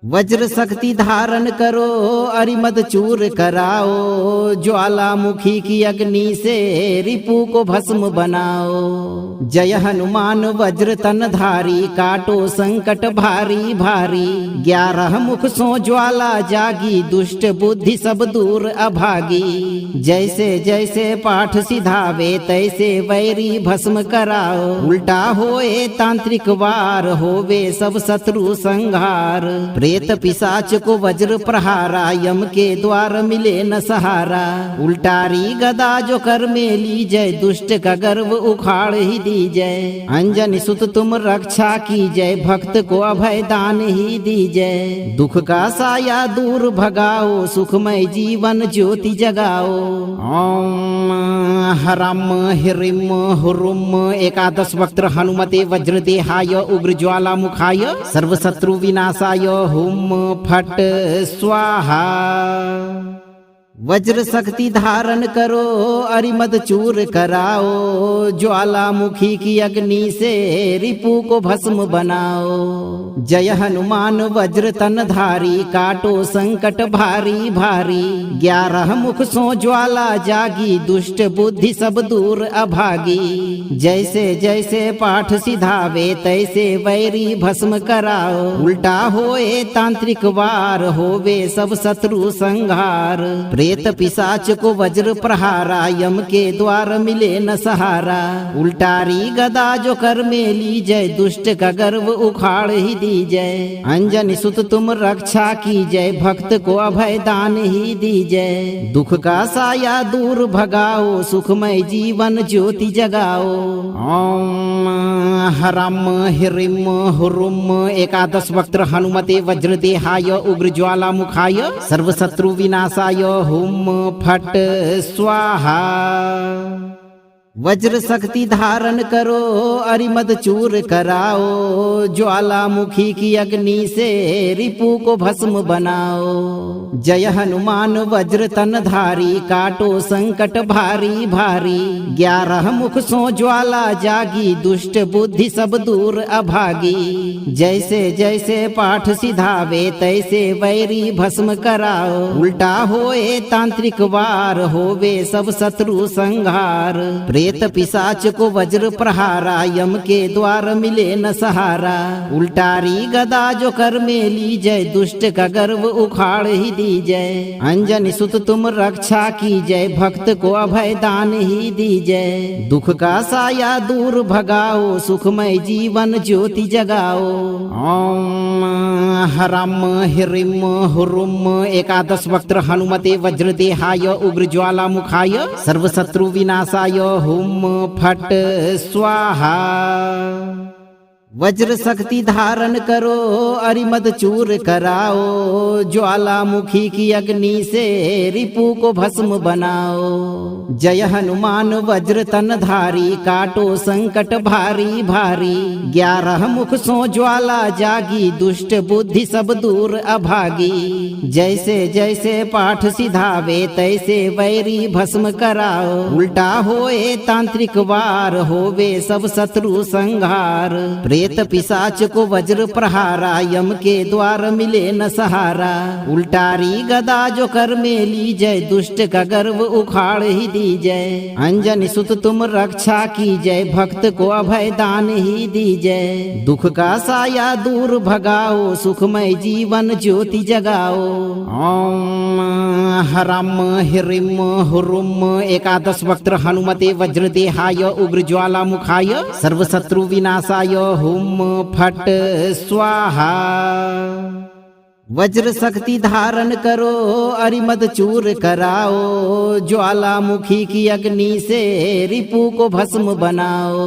वज्र शक्ति धारण करो, अरिमद चूर कराओ। ज्वालामुखी की अग्नि से रिपु को भस्म बनाओ। जय हनुमान वज्र तन धारी, काटो संकट भारी भारी। 11 मुख सो ज्वाला जागी, दुष्ट बुद्धि सब दूर अभागी। जैसे जैसे पाठ सिधावे, तैसे वैरी भस्म कराओ। उल्टा होए तांत्रिक वार, होवे सब शत्रु संहार। प्रेत पिशाच को वज्र प्रहारा, यम के द्वार मिले न सहारा। उल्टारी गदा जो कर में ली जय, दुष्ट का गर्व उखाड़ ही दी जय। अंजनी सुत तुम रक्षा की जय, भक्त को अभय दान ही दी जय। दुख का साया दूर भगाओ, सुखमय जीवन ज्योति जगाओ। ओम हरम हिरिम हुरुम एकादश वक्त्र हनुमते वज्रदेहाय उग्र ज्वाला मुखाय सर्वशत्रु विनाशाय हुम फट स्वाहा। वज्र शक्ति धारण करो, अरिमद चूर कराओ। ज्वालामुखी की अग्नि से रिपु को भस्म बनाओ। जय हनुमान वज्र तन धारी, काटो संकट भारी भारी। 11 मुख सो ज्वाला जागी, दुष्ट बुद्धि सब दूर अभागी। जैसे जैसे पाठ सिधावे, तैसे वैरी भस्म कराओ। उल्टा होए तांत्रिक वार, होवे सब शत्रु संहार। प्रेत पिशाच को वज्र प्रहारा, यम के द्वार मिले न सहारा। उल्टारी गदा जो कर में ली जय, दुष्ट का गर्व उखाड़ ही दी जय। अंजनी सुत तुम रक्षा की जय, भक्त को अभय दान ही दी जय। दुख का साया दूर भगाओ, सुखमय जीवन ज्योति जगाओ। ओम हरम हिरिम हुरुम एकादश वक्त्र हनुमते वज्रदेहाय उग्र ज्वाला मुखाय सर्वशत्रु विनाशाय हुम फट स्वाहा। वज्र शक्ति धारण करो, अरिमद चूर कराओ। ज्वालामुखी की अग्नि से रिपु को भस्म बनाओ। जय हनुमान वज्र तन धारी, काटो संकट भारी भारी। 11 मुख सो ज्वाला जागी, दुष्ट बुद्धि सब दूर अभागी। जैसे जैसे पाठ सिधावे, तैसे वैरी भस्म कराओ। उल्टा होए तांत्रिक वार, होवे सब शत्रु संहार। प्रेत पिशाच को वज्र प्रहारा, यम के द्वार मिले न सहारा। उल्टारी गदा जो कर में ली जय, दुष्ट का गर्व उखाड़ ही दी जय। अंजनी सुत तुम रक्षा की जय, भक्त को अभय दान ही दी जय। दुख का साया दूर भगाओ, सुखमय जीवन ज्योति जगाओ। ओम हरम हिरिम हुरुम एकादश वक्त्र हनुमते वज्रदेहाय उग्र ज्वाला मुखाय सर्वशत्रु विनाशाय हुम फट स्वाहा। वज्र शक्ति धारण करो, अरिमद चूर कराओ। ज्वालामुखी की अग्नि से रिपु को भस्म बनाओ। जय हनुमान वज्र तन धारी, काटो संकट भारी भारी। 11 मुख सो ज्वाला जागी, दुष्ट बुद्धि सब दूर अभागी। जैसे जैसे पाठ सिधावे, तैसे वैरी भस्म कराओ। उल्टा होए तांत्रिक वार, होवे सब शत्रु संहार। प्रेत पिशाच को वज्र प्रहारा, यम के द्वार मिले न सहारा। उल्टारी गदा जो कर में ली जय, दुष्ट का गर्व उखाड़ ही दी जय। अंजनी सुत तुम रक्षा की जय, भक्त को अभय दान ही दी जय। दुख का साया दूर भगाओ, सुखमय जीवन ज्योति जगाओ। ओम हरम हिरिम हुरुम एकादश वक्त्र हनुमते वज्रदेहाय उग्र ज्वाला मुखाय सर्वशत्रु विनाशाय हुम फट स्वाहा। वज्र शक्ति धारण करो अरिमद चूर कराओ, ज्वालामुखी की अग्नि से रिपु को भस्म बनाओ।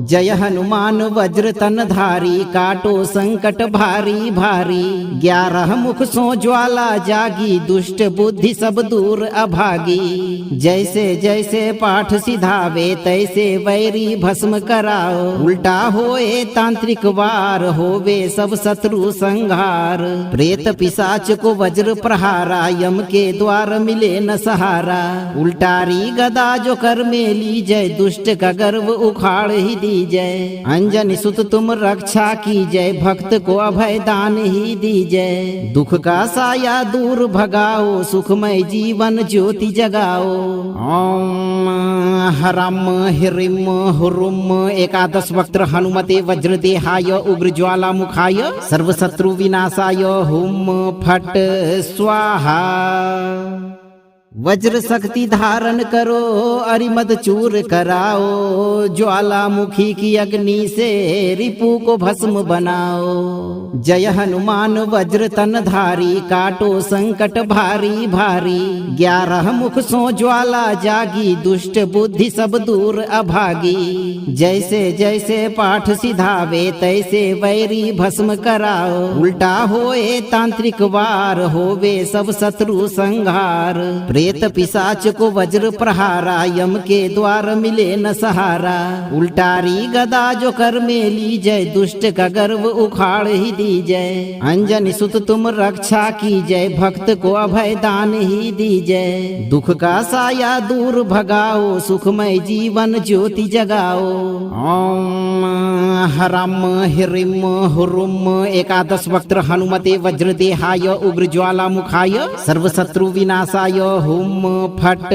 जय हनुमान वज्र तनधारी, काटो संकट भारी भारी। 11 मुख सो ज्वाला जागी, दुष्ट बुद्धि सब दूर अभागी। जैसे जैसे पाठ सिधावे, तैसे वैरी भस्म कराओ। उल्टा होए तांत्रिक वार, होवे सब शत्रु संहार। प्रेत पिशाच को वज्र प्रहारा, यम के द्वार मिले न सहारा। उल्टारी गदा जो कर में ली जय, दुष्ट का गर्व उखाड़ ही दी जय। अंजनी सुत तुम रक्षा की जय, भक्त को अभय दान ही दी जय। दुख का साया दूर भगाओ, सुखमय जीवन ज्योति जगाओ। ओम हरम हिरिम हुरुम। 11 वक्त्र हनुमते वज्रदेहाय, उग्र ज्वाला मुखाय, सर्वशत्रु विनाशाय। हुम फट स्वाहा। वज्र शक्ति धारण करो अरिमद चूर कराओ, ज्वालामुखी की अग्नि से रिपु को भस्म बनाओ। जय हनुमान वज्र तनधारी, काटो संकट भारी भारी। 11 मुख सो ज्वाला जागी, दुष्ट बुद्धि सब दूर अभागी। जैसे जैसे पाठ सिधावे, तैसे वैरी भस्म कराओ। उल्टा होए तांत्रिक वार, होवे सब शत्रु संहार। प्रेत पिशाच को वज्र प्रहारा, यम के द्वार मिले न सहारा। उल्टारी गदा जो कर में ली जय, दुष्ट का गर्व उखाड़ ही दी जय। अंजनी सुत तुम रक्षा की जय, भक्त को अभय दान ही दी जय। दुख का साया दूर भगाओ, सुखमय जीवन ज्योति जगाओ। ओम हरम हिरिम हुरुम। 11 वक्त्र हनुमते वज्रदेहाय, उग्र ज्वाला मुखाय, सर्वशत्रु विनाशाय। हुम फट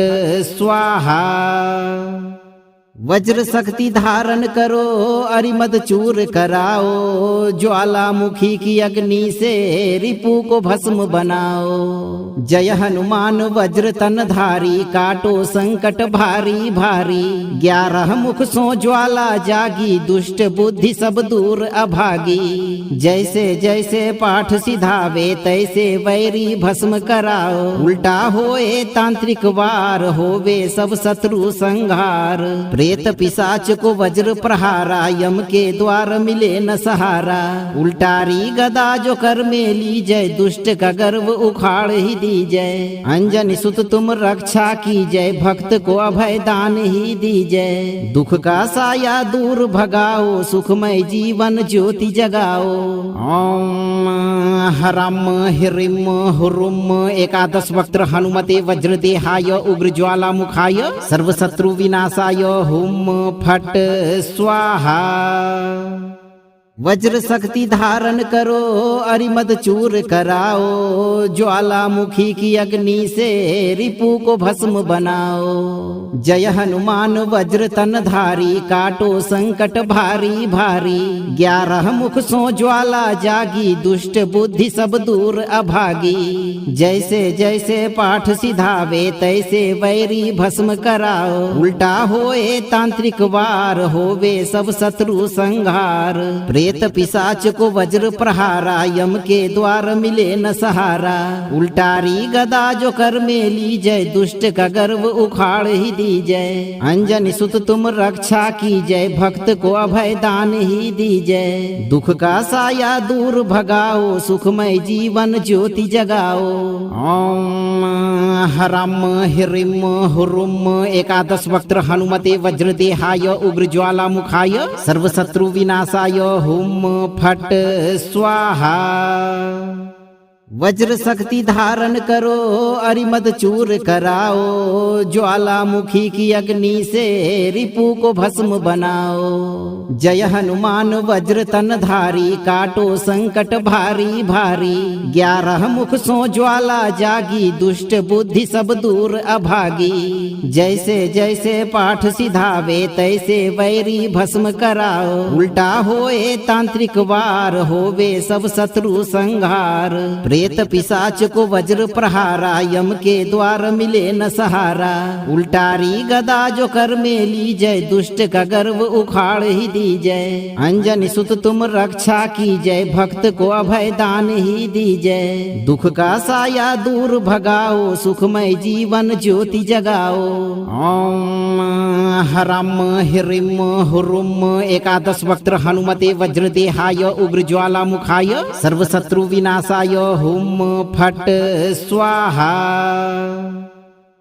स्वाहा। वज्र शक्ति धारण करो अरिमद चूर कराओ, ज्वालामुखी की अग्नि से रिपु को भस्म बनाओ। जय हनुमान वज्र तनधारी, काटो संकट भारी भारी। 11 मुख सो ज्वाला जागी, दुष्ट बुद्धि सब दूर अभागी। जैसे जैसे पाठ सिधावे, तैसे वैरी भस्म कराओ। उल्टा होए तांत्रिक वार, होवे सब शत्रु संहार। प्रेत पिशाच को वज्र प्रहारा, यम के द्वार मिले न सहारा। उल्टारी गदा जो कर में ली जय, दुष्ट का गर्व उखाड़ ही दी जय। अंजनी सुत तुम रक्षा की जय, भक्त को अभय दान ही दी जय। दुख का साया दूर भगाओ, सुखमय जीवन ज्योति जगाओ। ओम हरम हिरिम हुरुम। 11 वक्त्र हनुमते वज्रदेहाय, उग्र ज्वाला मुखाय, सर्वशत्रु विनाशाय। हुम फट स्वाहा। वज्र शक्ति धारण करो अरिमद चूर कराओ, ज्वालामुखी की अग्नि से रिपु को भस्म बनाओ। जय हनुमान वज्र तनधारी, काटो संकट भारी भारी। 11 मुख सो ज्वाला जागी, दुष्ट बुद्धि सब दूर अभागी। जैसे जैसे पाठ सिधावे, तैसे वैरी भस्म कराओ। उल्टा होए तांत्रिक वार, होवे सब शत्रु संहार। प्रेत पिशाच को वज्र प्रहारा, यम के द्वार मिले न सहारा। उल्टारी गदा जो कर में ली जय, दुष्ट का गर्व उखाड़ ही दी जय। अंजनी सुत तुम रक्षा की जय, भक्त को अभय दान ही दी जय। दुख का साया दूर भगाओ, सुखमय जीवन ज्योति जगाओ। ओम हरम हिरिम हुरुम। 11 वक्त्र हनुमते वज्रदेहाय, उग्र ज्वाला मुखाय, सर्वशत्रु विनाशाय। हुम फट स्वाहा। वज्र शक्ति धारण करो अरिमद चूर कराओ, ज्वालामुखी की अग्नि से रिपु को भस्म बनाओ। जय हनुमान वज्र तनधारी, काटो संकट भारी भारी। 11 मुख सो ज्वाला जागी, दुष्ट बुद्धि सब दूर अभागी। जैसे जैसे पाठ सिधावे, तैसे वैरी भस्म कराओ। उल्टा होए तांत्रिक वार, होवे सब शत्रु संहार। प्रेत पिशाच को वज्र प्रहारा, यम के द्वार मिले न सहारा। उल्टारी गदा जो कर में ली जय, दुष्ट का गर्व उखाड़ ही दी जय। अंजनी सुत तुम रक्षा की जय, भक्त को अभय दान ही दी जय। दुख का साया दूर भगाओ, सुखमय जीवन ज्योति जगाओ। ओम हरम हिरिम हुरुम एकादश वक्त्र हनुमते वज्रदेहाय उग्र ज्वाला मुखाय सर्वशत्रु विनाशाय हुम फट स्वाहा।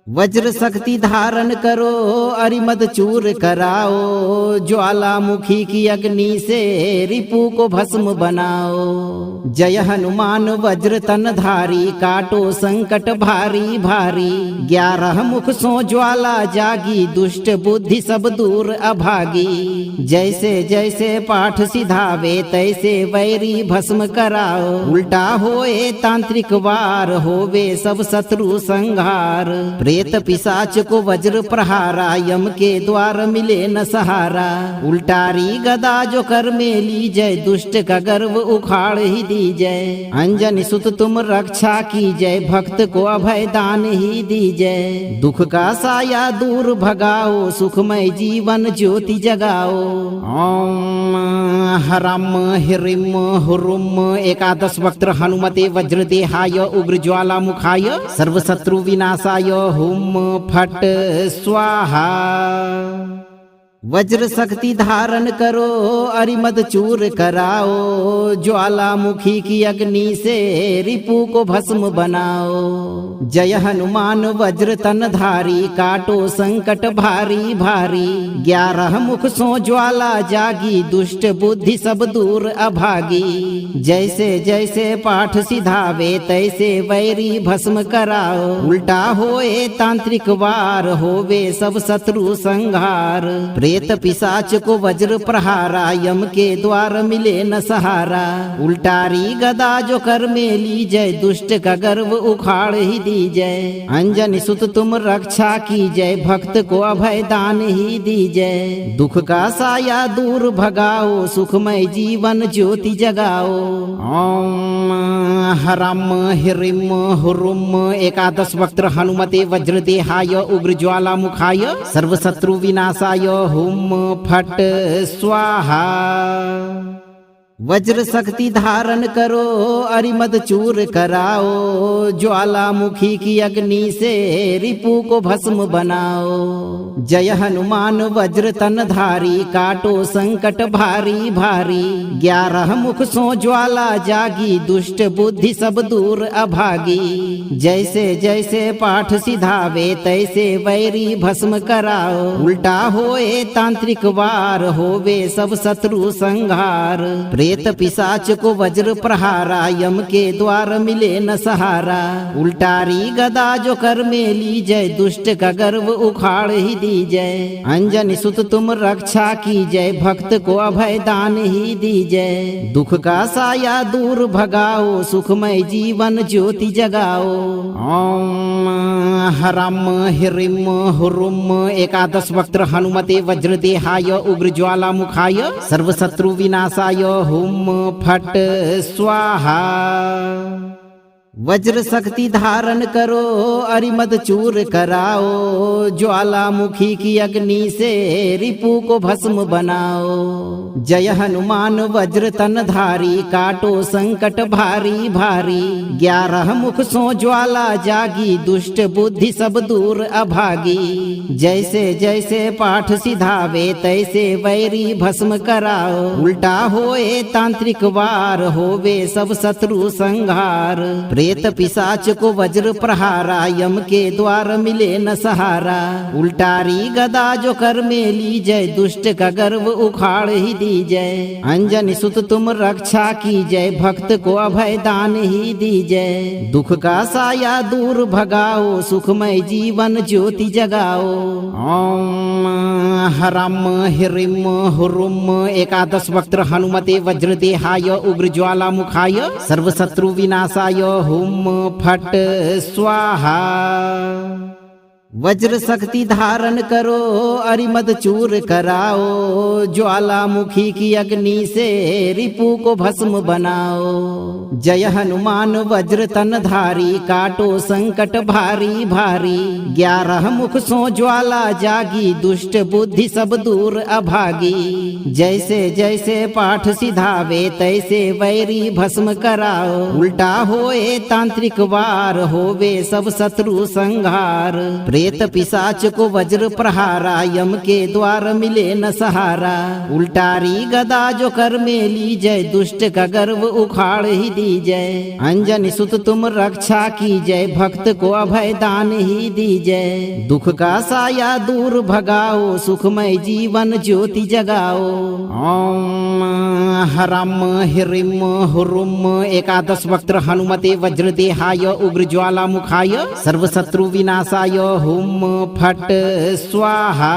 वज्र शक्ति धारण करो, अरिमद चूर कराओ। ज्वालामुखी की अग्नि से रिपु को भस्म बनाओ। जय हनुमान वज्र तन धारी, काटो संकट भारी भारी। 11 मुख सो ज्वाला जागी, दुष्ट बुद्धि सब दूर अभागी। जैसे जैसे पाठ सिधावे, तैसे वैरी भस्म कराओ। उल्टा होए तांत्रिक वार, होवे सब शत्रु संहार। प्रेत पिशाच को वज्र प्रहारा, यम के द्वार मिले न सहारा। उल्टारी गदा जो कर में ली जय, दुष्ट का गर्व उखाड़ ही दी जय। अंजनी सुत तुम रक्षा की जय, भक्त को अभय दान ही दी जय। दुख का साया दूर भगाओ, सुखमय जीवन ज्योति जगाओ। ओम हरम हिरिम हुरुम एकादश वक्त्र हनुमते वज्रदेहाय उग्र ज्वाला मुखाय सर्वशत्रु विनाशाय हुम फट स्वाहा। वज्र शक्ति धारण करो, अरिमद चूर कराओ। ज्वालामुखी की अग्नि से रिपु को भस्म बनाओ। जय हनुमान वज्र तन धारी, काटो संकट भारी भारी। 11 मुख सो ज्वाला जागी, दुष्ट बुद्धि सब दूर अभागी। जैसे जैसे पाठ सिधावे, तैसे वैरी भस्म कराओ। उल्टा होए तांत्रिक वार, होवे सब शत्रु संहार। प्रेत पिशाच को वज्र प्रहारा, यम के द्वार मिले न सहारा। उल्टारी गदा जो कर में ली जय, दुष्ट का गर्व उखाड़ ही दी जय। अंजनी सुत तुम रक्षा की जय, भक्त को अभय दान ही दी जय। दुख का साया दूर भगाओ, सुखमय जीवन ज्योति जगाओ। ओम हरम हिरिम हुरुम एकादश वक्त्र हनुमते वज्रदेहाय उग्र ज्वाला मुखाय सर्वशत्रु विनाशाय हुम फट स्वाहा। वज्र शक्ति धारण करो, अरिमद चूर कराओ। ज्वालामुखी की अग्नि से रिपु को भस्म बनाओ। जय हनुमान वज्र तन धारी, काटो संकट भारी भारी। 11 मुख सो ज्वाला जागी, दुष्ट बुद्धि सब दूर अभागी। जैसे जैसे पाठ सिधावे, तैसे वैरी भस्म कराओ। उल्टा होए तांत्रिक वार, होवे सब शत्रु संहार। प्रेत पिशाच को वज्र प्रहारा, यम के द्वार मिले न सहारा। उल्टारी गदा जो कर में ली जय, दुष्ट का गर्व उखाड़ ही दी जय। अंजनी सुत तुम रक्षा की जय, भक्त को अभय दान ही दी जय। दुख का साया दूर भगाओ, सुखमय जीवन ज्योति जगाओ। ओम हरम हिरिम हुरुम एकादश वक्त्र हनुमते वज्रदेहाय उग्र ज्वाला मुखाय सर्वशत्रु विनाशाय हुम फट स्वाहा। वज्र शक्ति धारण करो, अरिमद चूर कराओ। ज्वालामुखी की अग्नि से रिपु को भस्म बनाओ। जय हनुमान वज्र तन धारी, काटो संकट भारी भारी। 11 मुख सो ज्वाला जागी, दुष्ट बुद्धि सब दूर अभागी। जैसे जैसे पाठ सिधावे, तैसे वैरी भस्म कराओ। उल्टा होए तांत्रिक वार, होवे सब शत्रु संहार। प्रेत पिशाच को वज्र प्रहारा, यम के द्वार मिले न सहारा। उल्टारी गदा जो कर में ली जय, दुष्ट का गर्व उखाड़ ही दी जय। अंजनी सुत तुम रक्षा की जय, भक्त को अभय दान ही दी जय। दुख का साया दूर भगाओ, सुखमय जीवन ज्योति जगाओ। ओम हरम हिरिम हुरुम एकादश वक्त्र हनुमते वज्रदेहाय उग्र ज्वाला मुखाय सर्वशत्रु विनाशाय हुम फट स्वाहा। वज्र शक्ति धारण करो अरिमद चूर कराओ, ज्वालामुखी की अग्नि से रिपु को भस्म बनाओ। जय हनुमान वज्र तन धारी, काटो संकट भारी भारी। 11 मुख सो ज्वाला जागी, दुष्ट बुद्धि सब दूर अभागी। जैसे जैसे पाठ सिधावे, तैसे वैरी भस्म कराओ। उल्टा होए तांत्रिक वार, होवे सब शत्रु संहार। प्रेत पिशाच को वज्र प्रहारा, यम के द्वार मिले न सहारा। उल्टारी गदा जो कर में ली जय, दुष्ट का गर्व उखाड़ ही दी जय। अंजनी सुत तुम रक्षा की जय, भक्त को अभय दान ही दी जय। दुख का साया दूर भगाओ, सुखमय जीवन ज्योति जगाओ। ओम हरम हिरिम हुरुम। 11 वक्त्र हनुमते वज्रदेहाय, उग्र ज्वाला मुखाय, सर्वशत्रु विनाशाय। हुम फट स्वाहा।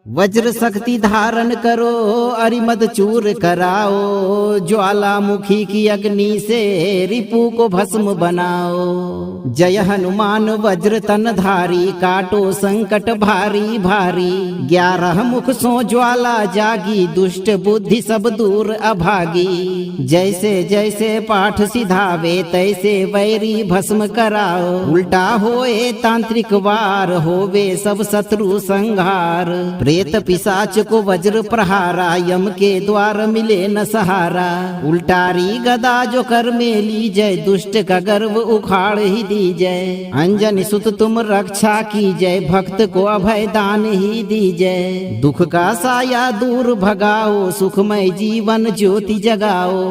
वज्र शक्ति धारण करो अरिमद चूर कराओ, ज्वालामुखी की अग्नि से रिपु को भस्म बनाओ। जय हनुमान वज्र तन धारी, काटो संकट भारी भारी। 11 मुख सो ज्वाला जागी, दुष्ट बुद्धि सब दूर अभागी। जैसे जैसे पाठ सिधावे, तैसे वैरी भस्म कराओ। उल्टा होए तांत्रिक वार, होवे सब शत्रु संहार। प्रेत पिशाच को वज्र प्रहारा, यम के द्वार मिले न सहारा। उल्टारी गदा जो कर में ली जय, दुष्ट का गर्व उखाड़ ही दी जय। अंजनी सुत तुम रक्षा की जय, भक्त को अभय दान ही दी जय। दुख का साया दूर भगाओ, सुखमय जीवन ज्योति जगाओ।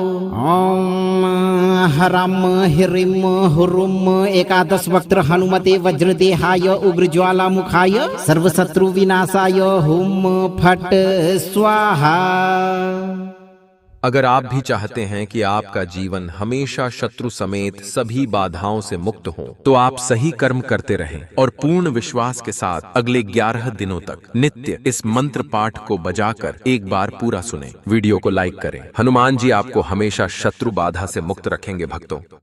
ओम हरम हिरिम हुरुम। 11 वक्त्र हनुमते वज्रदेहाय, उग्र ज्वाला मुखाय, सर्वशत्रु विनाशाय। हुम फट स्वाहा। अगर आप भी चाहते हैं कि आपका जीवन हमेशा शत्रु समेत सभी बाधाओं से मुक्त हो, तो आप सही कर्म करते रहें और पूर्ण विश्वास के साथ अगले 11 दिनों तक नित्य इस मंत्र पाठ को बजाकर एक बार पूरा सुनें। वीडियो को लाइक करें। हनुमान जी आपको हमेशा शत्रु बाधा से मुक्त रखेंगे भक्तों।